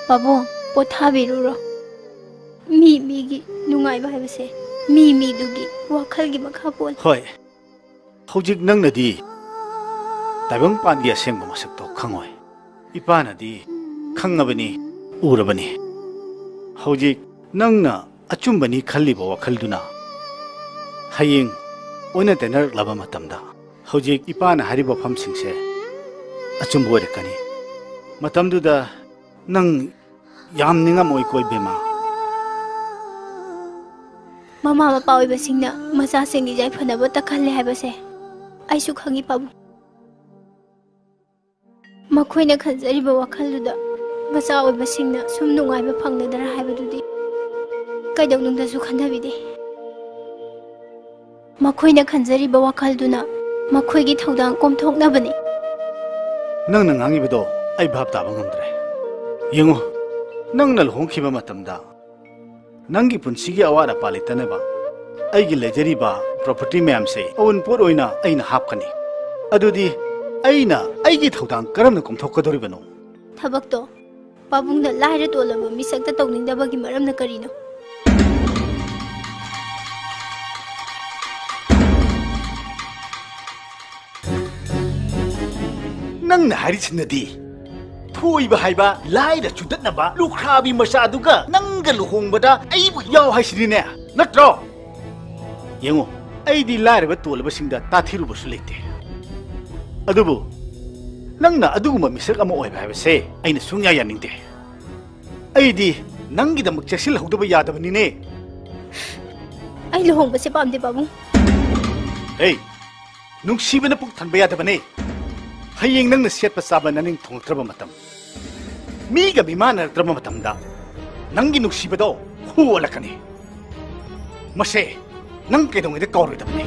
बाबू पोथाबिरुरो मीगी नुंगाइबा हाइबसे मी दुगी वाखलगी मखा पोल होय हौजिक नंगनदी ताइबंग पानगी असेंग मसक्तो खंगोय इपानदी खंगबनी उरबनी हौजिक नंगना अचुंबनी खल्लिबो वाखलदुना हयिंग ओना तेनर लबा मतमदा हौजिक इपाना हारिबो फमसिंगसे अचुंबो रकनी मतमदुदा नंग याम निंगम ओइ कोइ बेमा ममा मपा ओइबसिंगना मचा सिंगी जाय फनबो तखल्ले हाइबसे आइसु खंगी पाबु मखोइना खंजरिबो वाखलदुदा मचा ओइबसिंगना सुम नुंगाइबा फंगदरा हाइबदुदी कैदौनुंगदसु खंधबिदे मखोइना खंजरिबा वाखलदुना मखोइगी थौदांग कोमथोकनबनी नंगना ngangibido ai bhab taba ngamdre yengo nangna lhongkhiba matamda nangi punsigi awara palitane ba aigi lejari ba property ma'am se own por oina aina hapkani adudi aina aigi thodang karamna komthokadori bano थबकतो पाबुंगदा लाइरे तोलबो मिसक्ता तौनिंदबगी मरमना करिनो नंगना हारिसिनदी थोइबा हाइबा Lyra चुदतनबा लुख्राबी मसादुगा नंगा लुहोंगबदा आइबु याव हाइसिरिने नत्रो येंगो आइदी लाइरबा तोलबसिंगदा ताथिरुबसु लेते अदुबु नंगना अदुगुमा मिसक अमा ओइबा हाइबसे आइना सुंया यानिंगदे आइदी नंगिदमक चेक्सिल हौदबा यादबनिने आई लुहोंगबसे पामदे बाबू ए नुंगसिबना पुक थनबा यादबने हयेंग नंगना सेटपा साबा ननिंग थोंगत्रबा मतम मीगा बिमानरत्रबा मतमदा नंगी नुक्सिबदो हुवलकनी मसे नंग केदोंगदे कौरदबने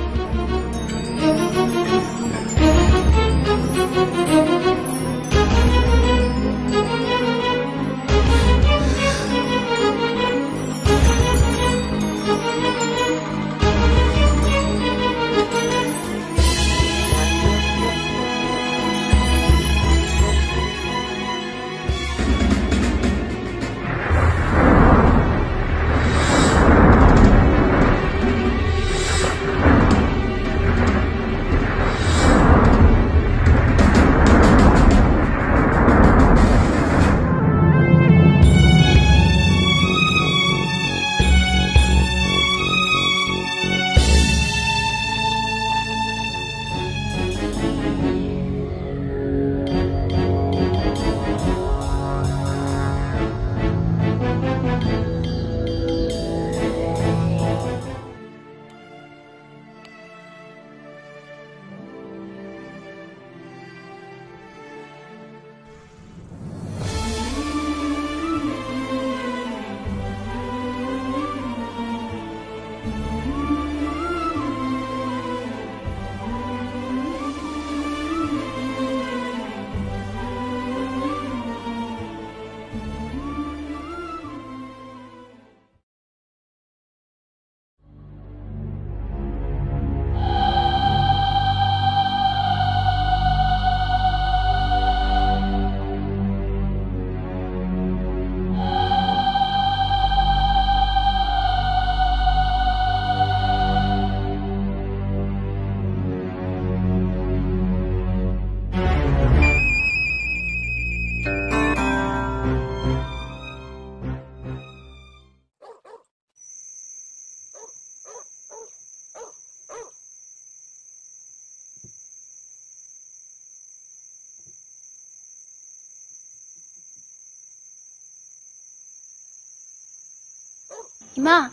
이마,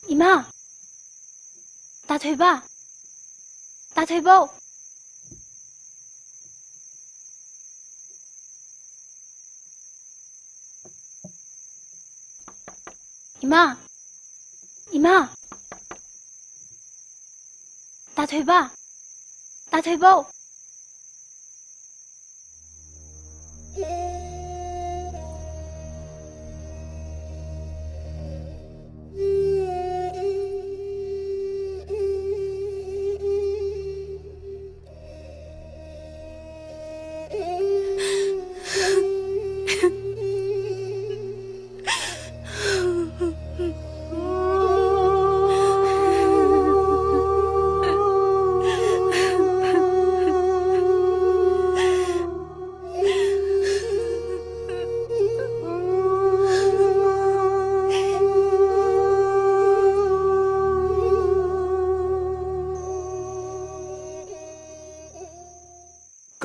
이마, 나 돼봐, 나 돼봐. 이마, 이마. 다돼봐. 다돼봐.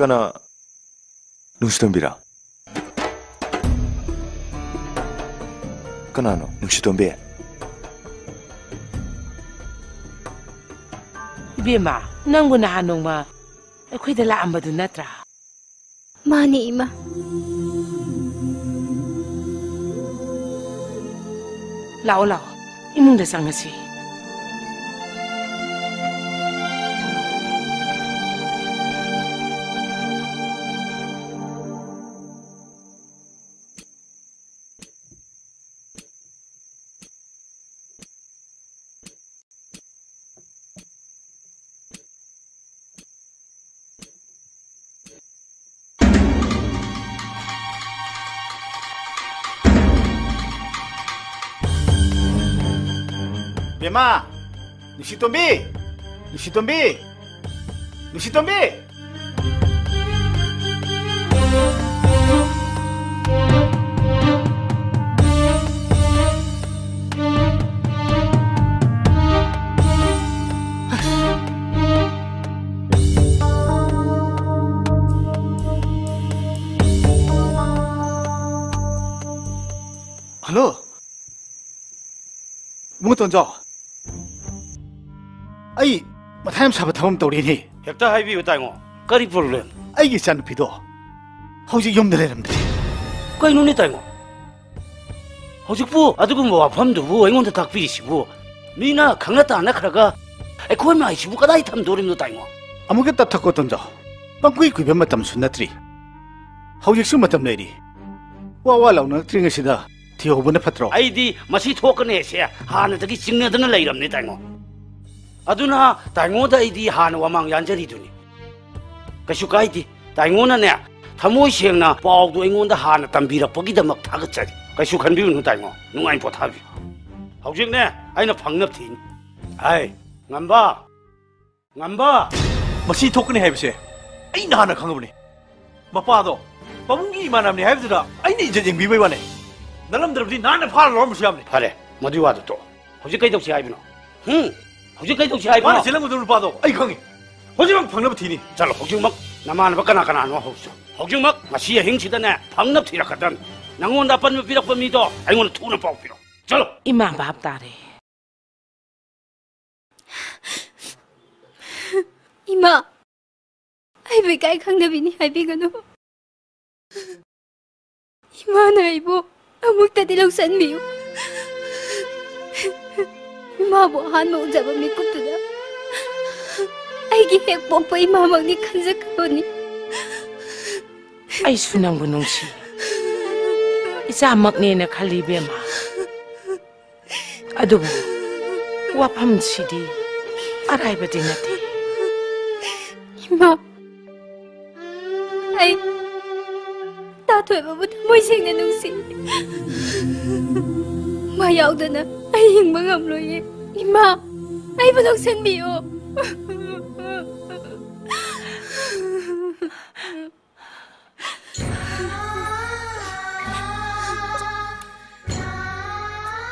까나 눈시덤비라 까나노 눈시덤비 이베마 낭부 나한농마 ꯑꯩꯈꯣꯏꯗ ꯂꯥꯛꯑꯝꯕꯗꯨ ꯅꯠꯇ꯭ꯔꯥ 마니 이마 ꯂꯥꯛꯑꯣ ꯂꯥꯛꯑꯣ 이문데 ꯆꯪꯉꯁꯤ Bema, Nusitombi, Nusitombi, Nusitombi. Hello, 뭐 던져? 아이, 마타임 사바타움 떠오리니. 헥타 하이비우 타이고. 까리 프로블렘. 아이기 산피도. 허지 염들레름데. 까이 눈이 타이고. 허직부 아두고 뭐 아픔도 앵온데 닥비시고. 미나 강나타 안나카라가. 에코이 마이시부 까다이 탐 도림도 타이고. 아무겠다 탁고 던져. 빵꾸이 구변 마탐 순나트리. 허직 수 마탐 내리. 와와라우나 트링시다. 티오브네 파트로. 아이디 마시 토크네세. 하나다기 징내드나 레이람네 타이고. aduna taingoda idi han wamang yanjari duni kasu kaidi taingona ne thamoi sengna paw do ingonda han tambira pagi damak thagachari kasu khanbi nu taingo nungai pothabi haujik ne aina phangnap thin ai ngamba masi thokne haibse ai na na khangabni mapa do pamungi manamni haibdura ai ni jeng bi bai wane nalam drabdi na na phar lom syamni phare madiwa do to haujik kai doksi haibino 허지 까이 독시 하이바 마나 질랑 무드를 봐도 아이 강이 허지막 방납 티니 잘로 허지막 나만 바까나 까나 안 와호소 허지막 마시야 행치다네 방납 티라카단 낭원 나쁜 비락범 미도 아이고는 투는 뻑비로 잘로 이만 밥다래 이마 아이비 까이 강나비니 아이비가노 이마 나이보 아무것도 디럭산 미요 이마보 한모 우자바 미국두다 아이기 핵뽀뽀 이마막니 간직하보니 아이수 낭부 농시 이자막네나 칼리베마 아두부 와팜시디 아라이바디 나티 이마 아이 따토해바부 모이생나 농시 마야우다나 아이 행방함로예 이마 아이 부동산비요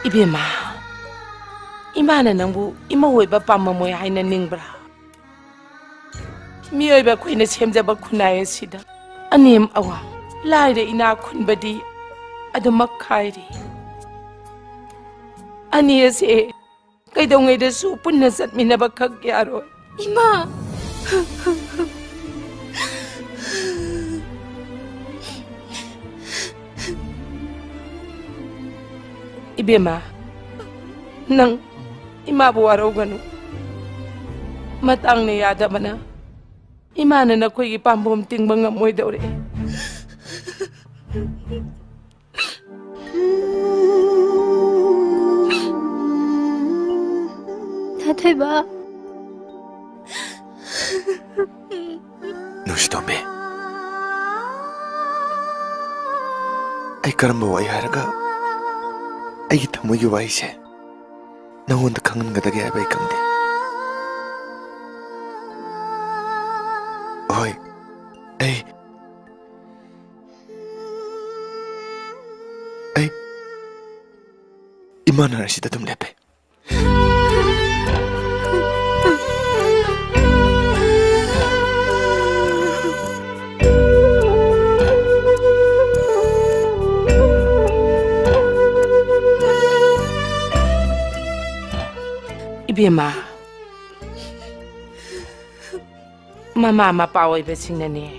이베마 이마는 낭부 이모웨바 빰마모에 하이나 닝브라 미어이바 쿠이나 셈자바 쿠나예시다 아님 아와 라이레 이나 쿤바디 아드막 카이리 아니에세 그동에도 punna satminaba kagyaro 이마 이베마 낭 이마보 와로 가노 Matangna yadabana. Imana na ko'y ipambom tingbang amoy daw rin. Tatay ba? Nusitombe. Ay karamba wai haraga. Ay tamoy wai se. Nangunda kangen gadagi ay bay kangde. Oi. Ay. Ay. Imana rasida tum lepe. Ibema. Mama mapaway ba singnani?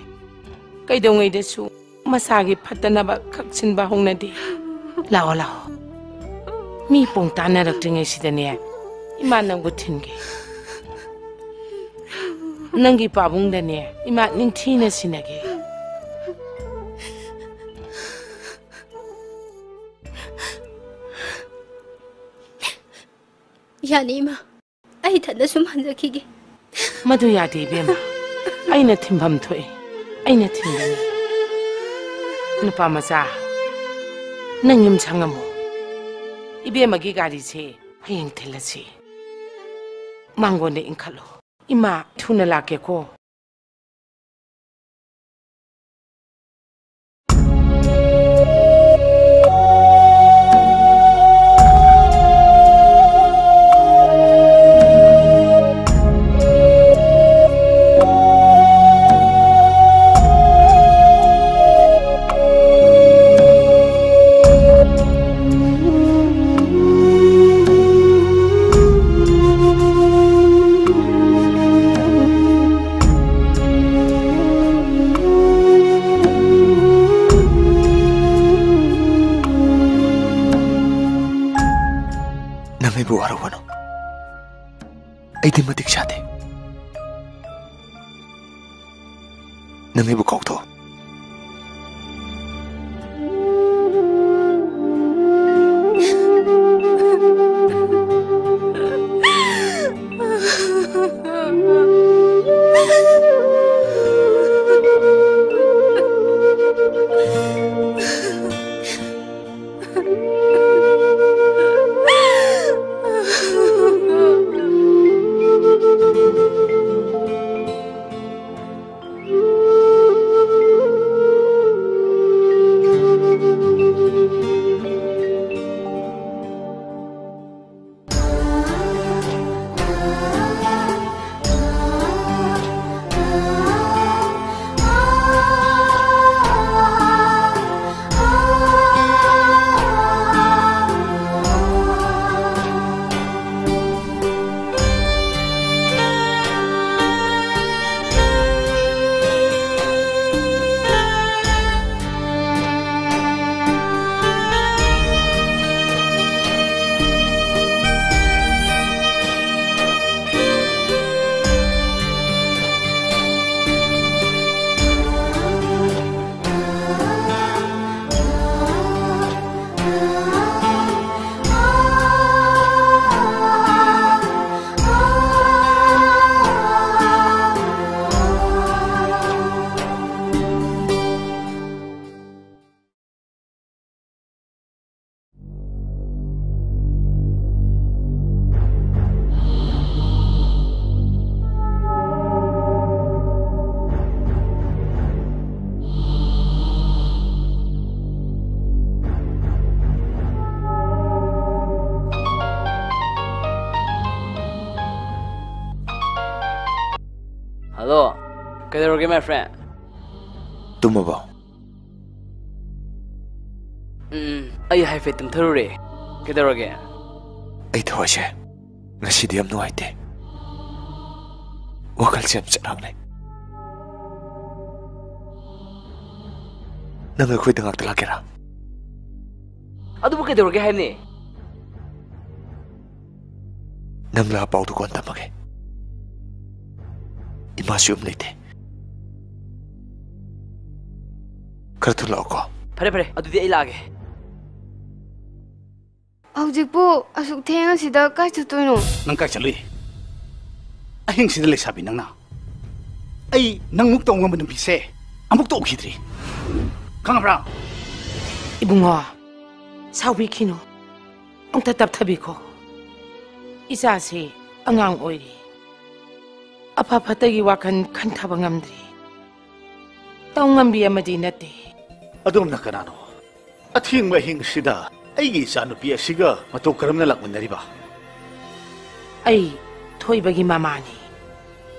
Kay daw ngay desu masagi patanaba kaksinba hong nadi. Lao. Mi pong tanarak tingay sidani. Imanang gutingi. Nanggi pabong dani. Ima ningtina sinagi. Yani ima. Ay tanda sumanjakige. Madu yadi ibema. Aina timbam thoy. Aina timbani. Nupa maza. Nangim changamo. Ibema gi gari se hayeng thelasi. Mangone inkalo. Ima thuna lake ko. Ibu arawan. Ay di matik siya de. Nang ibu kau to. Hello, kailangan my friend. Tumaba. Ay haifet tumtharure. Kailangan. Ay thawashe. Ngasi diam nuaite. Wakal siam sarang lai. Nang ako'y dangag talakira. Ado mo kailangan haimni. Nang lapaw tu kon tamage. मासु यम लेते खर थु लाओ को फरे फरे अदुदि आई लागे हौजिकपु असुक थेंग सिदा काय चतोइनो नंग काय चलुई अहिंग सिदा लेसाबी नंगना आई नंग मुक तोंग मन पिसे अमुक तो खिद्री खंगब्रा इबुंगो साउबी खिनो अंत तब थबी को इसा से अंगांग ओइरी अफा फतगी वाखन खंथाब ngamdri तौंगंबी अमदी नते अदुम न कनानो अथिंग महिंग सिदा अईगी सानुपी असिगा मतो करमना लाकमनरिबा आई थोइबगी मामानी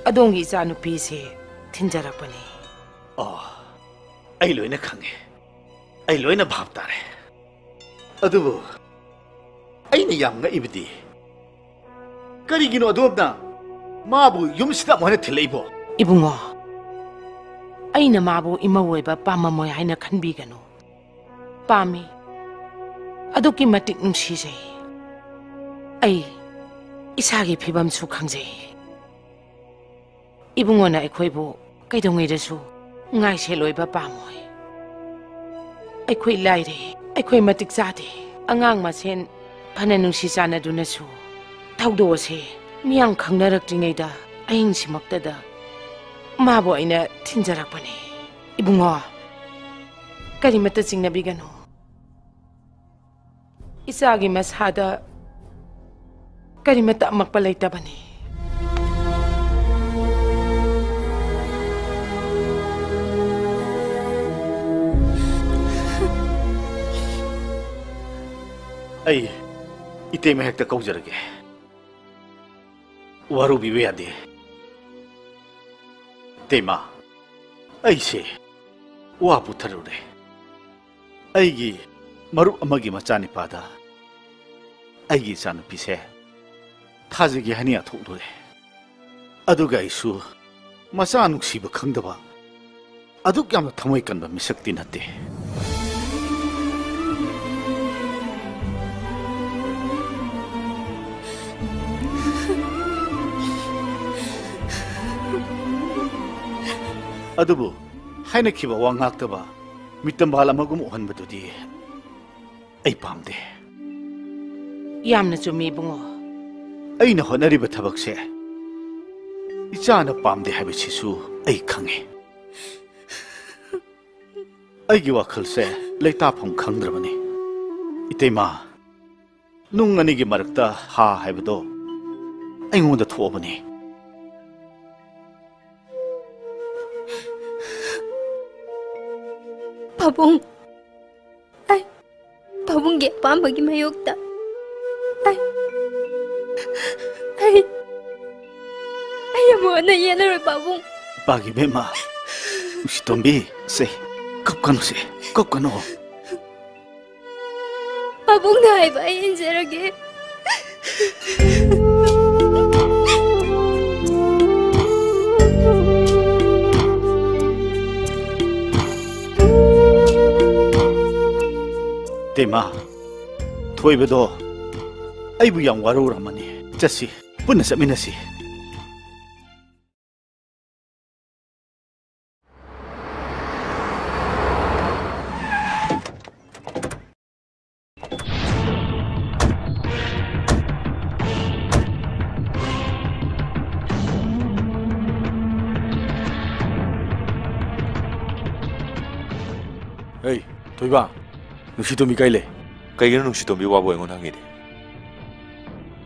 अदोंगी सानुपी से थिंजरपनी आई लोइना खंगे आई लोइना भाव तारे अदुबो अईना याम इबदी करिगिनो अदोबना माबु युमसिदा मोने थिलेइबो इबुंगो अईना माबु इमवोइबा पाममोय हाइना खनबिगनो पामी अदुकी मतिक नुंसीजे आई इसागी फिबमसु खंजे इबुंगोना अखोइबो कैदोंगैदसु ngaise loiba pamoy aikhoi laire aikhoi matik jade angang masen phana nungsi chana dunasu thaudo se miyang khangnarak tingei da aing simakta da mabo aina thinjarak pane ibungo karimata chingna bigano isagi masada karimata amakpa laita bane आई इते में हेक्ता कौजरगे वारू बीवे यादे तेमा ऐसे वा पुथरुरे ऐगी मरु अमगी मचानी पादा ऐगी चानु पिसे थाजगी Haniyeh थोडुरे अदुगा इसु मचा नुक्सिब खंगदबा अदुक याम थमोय कनबा मिसक्ति नते अदुबु हाइना खिबा वा ngakतबा मितंबाल अमगुम ओहनबदुदी ऐ पामदे यामना चुमी बुंगो ऐना होनरिबा थबकसे इचाना पामदे हाबिसिसु ऐ खंगे ऐगी वाखलसे लेताफम खंद्रबनी इतेमा नुंग अनिगी मरक्ता हा हाइबदो ऐंगोंदा थोबनी पाबुंग आई पाबुंग गे पामबगी मयोक्ता आई अमोना येनरो पाबुंग पागी बेमा उसितोंबी से कपकनो पाबुंग नाय बाय इंजरगे तेमा थोइबदो अइबु याम वारुरमनी चसी पुन्ना चमिनसी Hey, Toiba. नुसितोमी काइले कइगन नुसितोमी वाबो एंगोन हांगेदे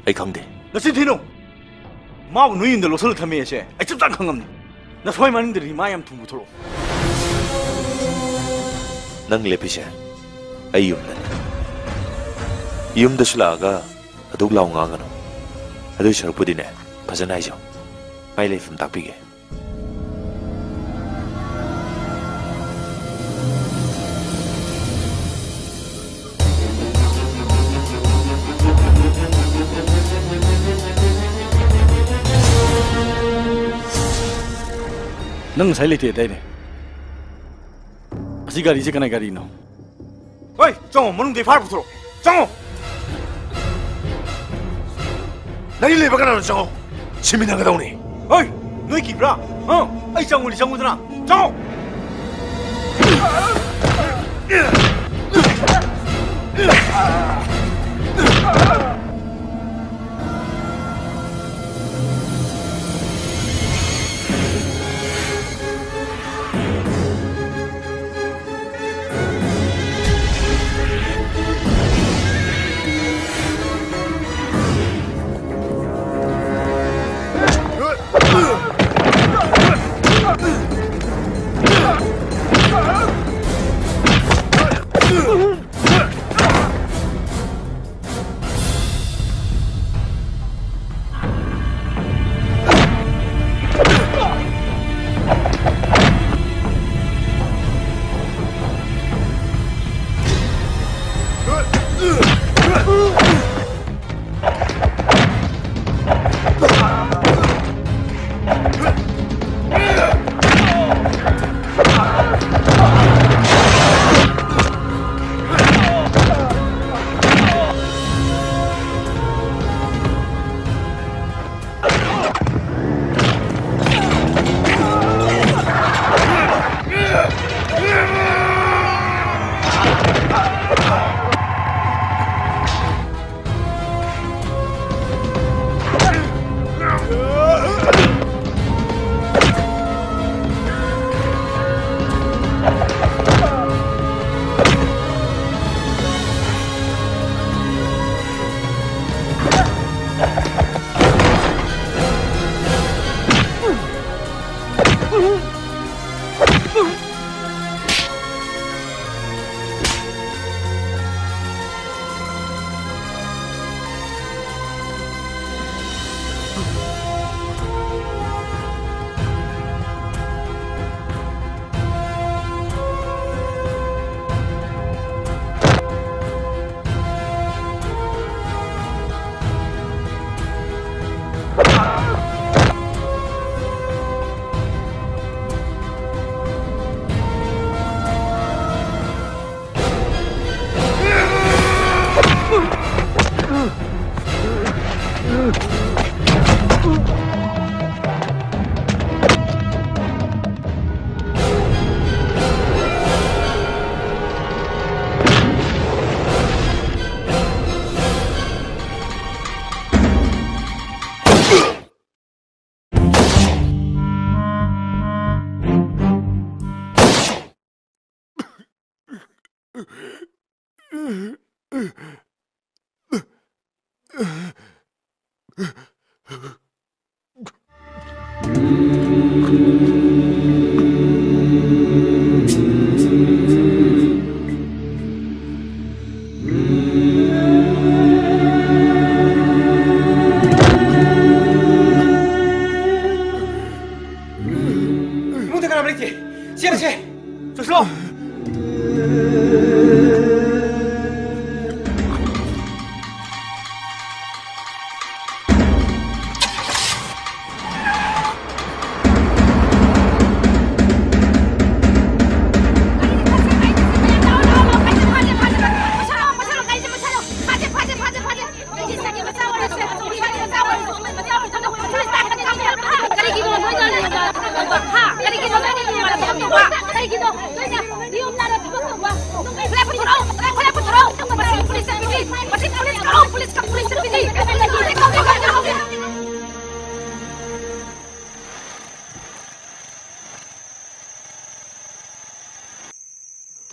आई खंगदे नसि थिनो माव नुइंद लोसल थमे एसे आई चपता खंगमनी नसोय मानिंदरी मा याम थुंगु थोरो नंग लेपिसे आई युम दसलागा अदुक लाव गागनो अदु सरपुदिने फजना आइजो माइ लेफम तापिगे नंग साइले ते दाइने असि गाड़ी से कना गाड़ी नो ओइ चंगो मनुंग दे फार पुथरो चंगो नई ले बगना चंगो सिमिना गदौनी ओइ नोइ किब्रा Ai changuli changudana. Chang.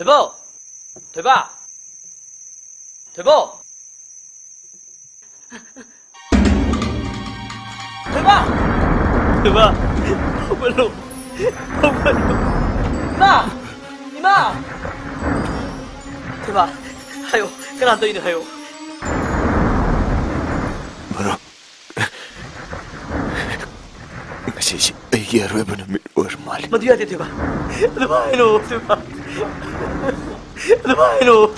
대박! 대박! 대박! 대박! 대박! 정말로! 정말로! 이마! 대박! 하요! 그냥 안 떠있는 하요! 뭐라? ngasi ay aroeba na mit ormal. Madu yate 대박! 대박! 이노! 대박! 대박! 이노!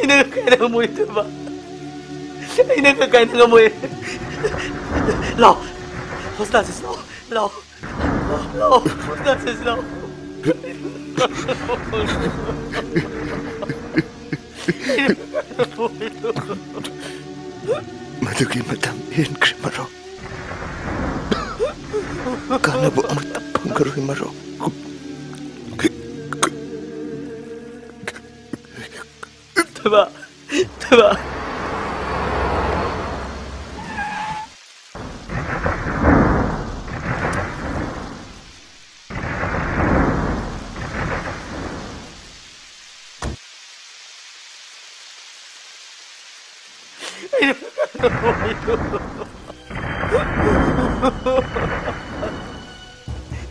이는 kaya mo ito ba? Inan ka kaya mo eh. Lao! Hosta sis lao! Lao! Lao! Hosta sis lao! Madugi matam yan krimaro. ꯀꯥꯟꯅꯕ ꯑꯃꯠꯇ ꯐꯪꯈꯔꯣꯏ ꯃꯔꯨꯞ ꯊꯕ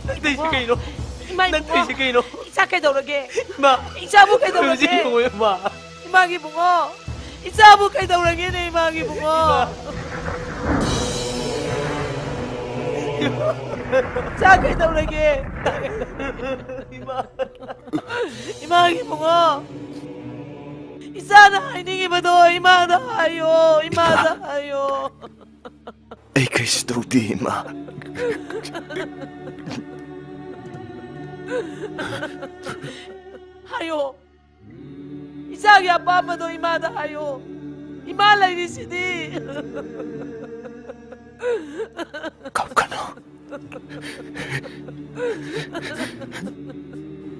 Nagtay kayo, no? Nagtay kayo, no? Isa kayo daw lagi. Ma! Isa mo kayo daw lagi. Imagi bungo! Isa mo kayo daw lagi na imagi bungo! Isa kayo daw lagi. Imagi bungo! Isa na hiningi ba doon? Ima na kayo! Ima na kayo! Ay kaysa daw di, Ma. Hayo! Isagi apa mo doon? Ima na kayo! Imalay ni Sidi! Kap ka na.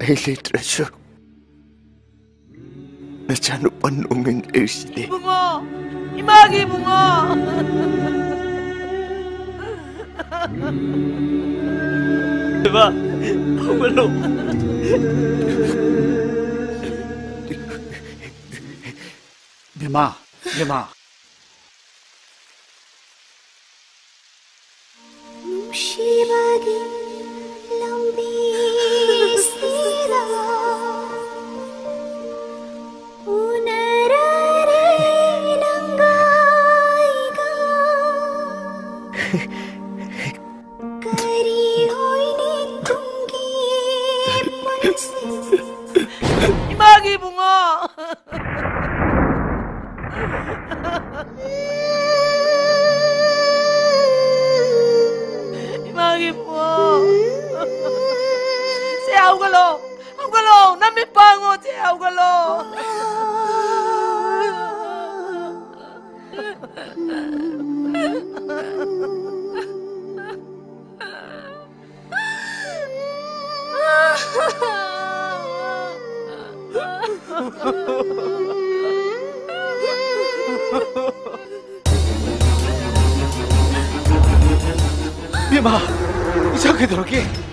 Ay litrasyo. Nasyano panungin Sidi. Bungo! Imagi bungo! Diba? Malo. Bima, Bima. Shivagi lambi sira unarare langaiga kari hoini tungi pansi Imagi bungo! Imagi bungo! Si Augalo! Augalo! Namipango si Augalo! Bima, isa kayo lagi.